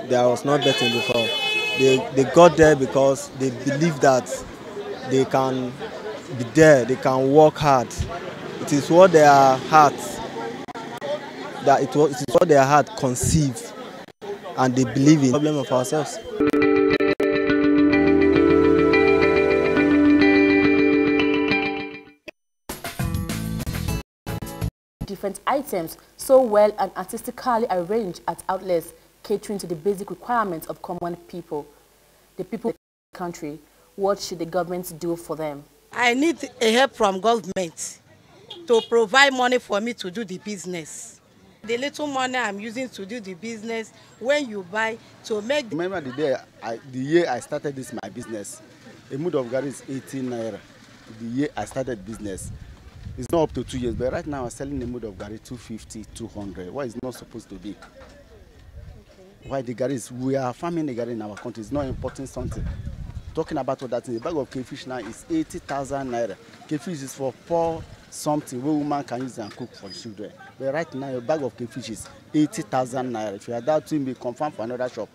There was not betting before. They got there because they believe that they can be there, they can work hard. It is what their heart conceive, and they believe in the problem of ourselves. Different items so well and artistically arranged at outlets catering to the basic requirements of common people. The people of the country, what should the government do for them? I need a help from government to provide money for me to do the business. The little money I'm using to do the business, when you buy, to make... Remember the year I started this my business, a mood of garri is 18 naira. The year I started business, it's not up to 2 years, but right now I'm selling a mood of garri 250, 200. Why it's not supposed to be? Why the garri is, we are farming the garri in our country, it's not importing something. Talking about what that is, a bag of crayfish now is 80,000 naira. Crayfish is for poor something where woman can use and cook for the children. But right now, a bag of crayfish is 80,000 naira. If you are that to be confirmed for another shop,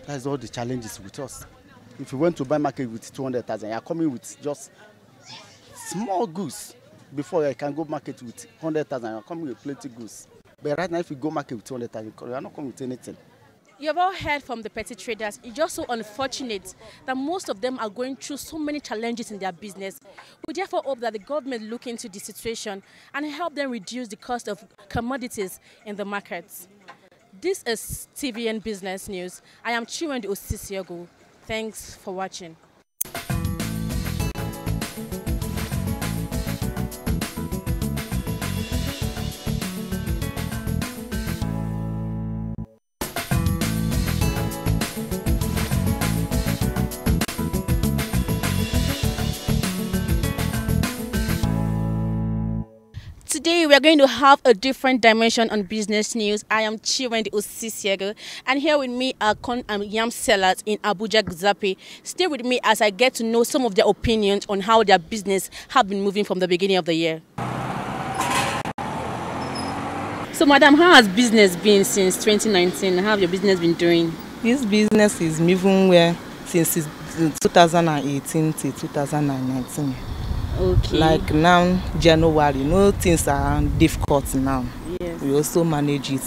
that's all the challenges with us. If you went to buy market with 200,000, you are coming with just small goods. Before you can go market with 100,000, you are coming with plenty goods. But right now, if you go market with 200,000, you are not coming with anything. You've all heard from the petty traders. It's just so unfortunate that most of them are going through so many challenges in their business. We therefore hope that the government look into the situation and help them reduce the cost of commodities in the markets. This is TVN Business News. I am Chiwendi Osisiago. Thanks for watching. Today we are going to have a different dimension on business news. I am Chiwendi Osisiago, and here with me are yam sellers in Abuja Gzape. Stay with me as I get to know some of their opinions on how their business have been moving from the beginning of the year. So, madam, how has business been since 2019? How have your business been doing? This business is moving well since 2018 to 2019. Okay. Like now, January, no things are difficult now. Yes. We also manage it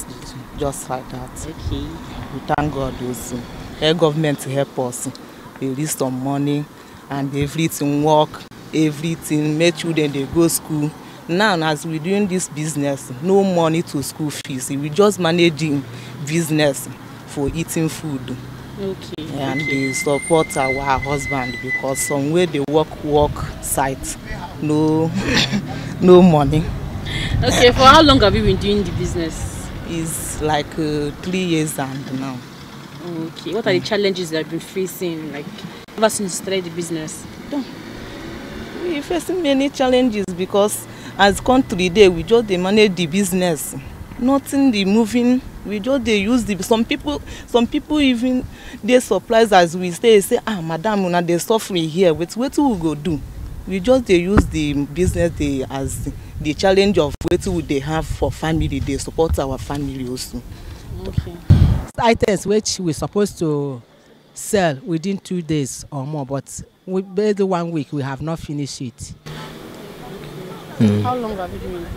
just like that. Okay. We thank God also. The government help us. They release some money and everything work, everything, make children they go school. Now, as we're doing this business, no money to school fees. We just managing business for eating food. Okay. And they support our husband because somewhere they work site, no money. Okay, for how long have you been doing the business? It's like 3 years and now. Okay, what are the challenges that you've been facing, like ever since you started the business? we facing many challenges because as country there, we just dey manage the business. Nothing the moving. We just dey use the some people even they surprised as we say madam una dey suffering here. What we go do? We just dey use the business dey as the challenge of what we dey have for family. They support our family also. Okay. Items which we supposed to sell within 2 days or more, but within 1 week we have not finished it. Okay. How long have you been in the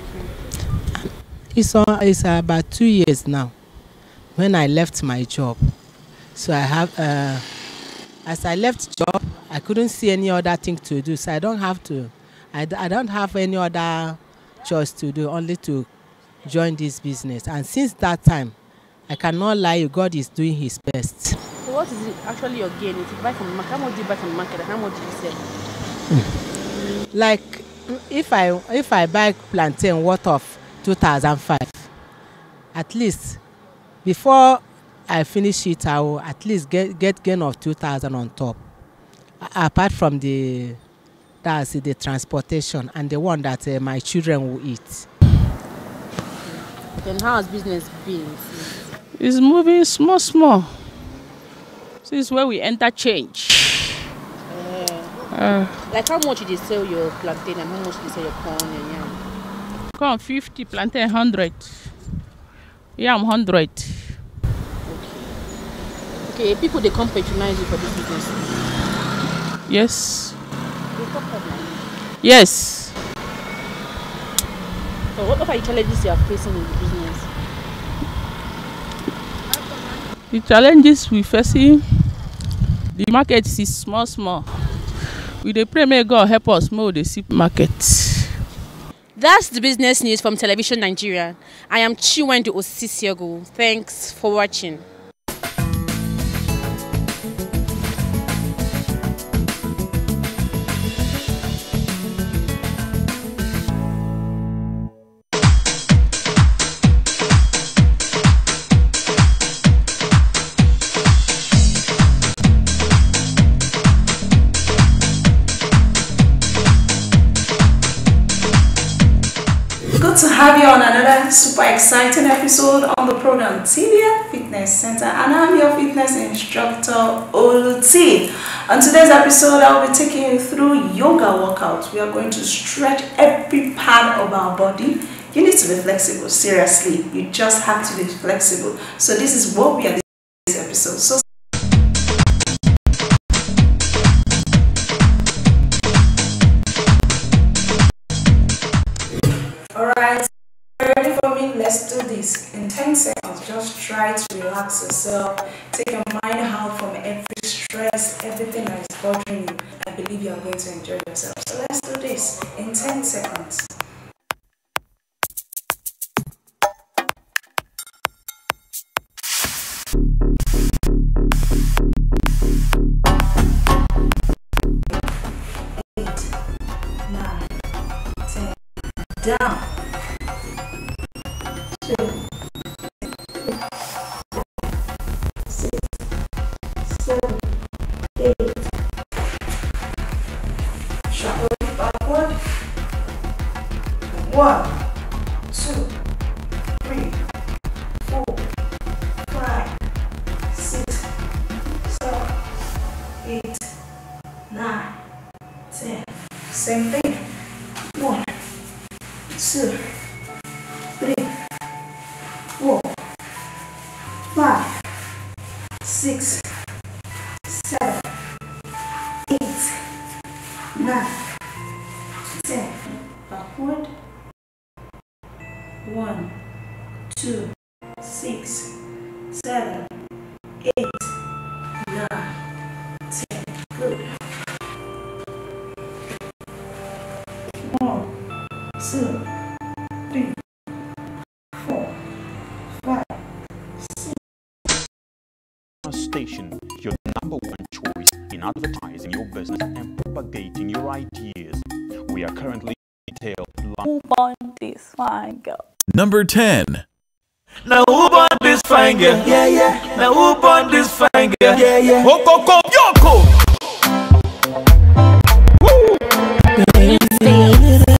It's about 2 years now. When I left my job, so I have as I left job, I couldn't see any other thing to do, so I don't have any other choice to do, only to join this business. And since that time, I cannot lie you, God is doing his best. So what is it actually your gain? If you buy from the market, how much do you buy from the market and how much do you sell? Like if I buy plantain worth of 2,005, at least before I finish it, I will at least get gain of 2,000 on top. Apart from the transportation and the one that my children will eat. Then how has business been? It's moving small. Since where we enter change. Like how much did you sell your plantain and how much did you sell your corn and yam? Corn 50, plantain 100. Yam 100. Okay, people they come patronize you for this business. Yes. Yes. So what are the challenges you are facing in the business? The challenges we facing, the market is small. We dey pray may God help us more the see market. That's the business news from Television Nigeria. I am Chiwendu Osisiago. Thanks for watching. To have you on another super exciting episode on the program TVN Fitness Center, and I'm your fitness instructor Oluti. On today's episode, I'll be taking you through yoga workouts. We are going to stretch every part of our body. You need to be flexible, seriously. You just have to be flexible. So this is what we are doing in this episode. So alright, ready for me? Let's do this. In 10 seconds, just try to relax yourself. Take your mind out from every stress, everything that is bothering you. I believe you are going to enjoy yourself. So let's do this in 10 seconds. Down. 2, 3, 4, 6, 7, 8. Shuffle backward. 1, 2, 3, 4, 5, 6, 7, 8, 9, 10. Same thing. 1, 2, 3, 4, 5, 6, 7, 8, 9, 10. Backward. 1, 2, 6, 7, 8, 9, 10. Good. 1, 2, 3, 4, 5, 6. Station, your number one choice in advertising your business and propagating your ideas. We are currently detailed. Who born this fine girl? Number 10. Now who born this fine girl? Yeah. Now who born this fine girl? Yeah. Hoko Yoko.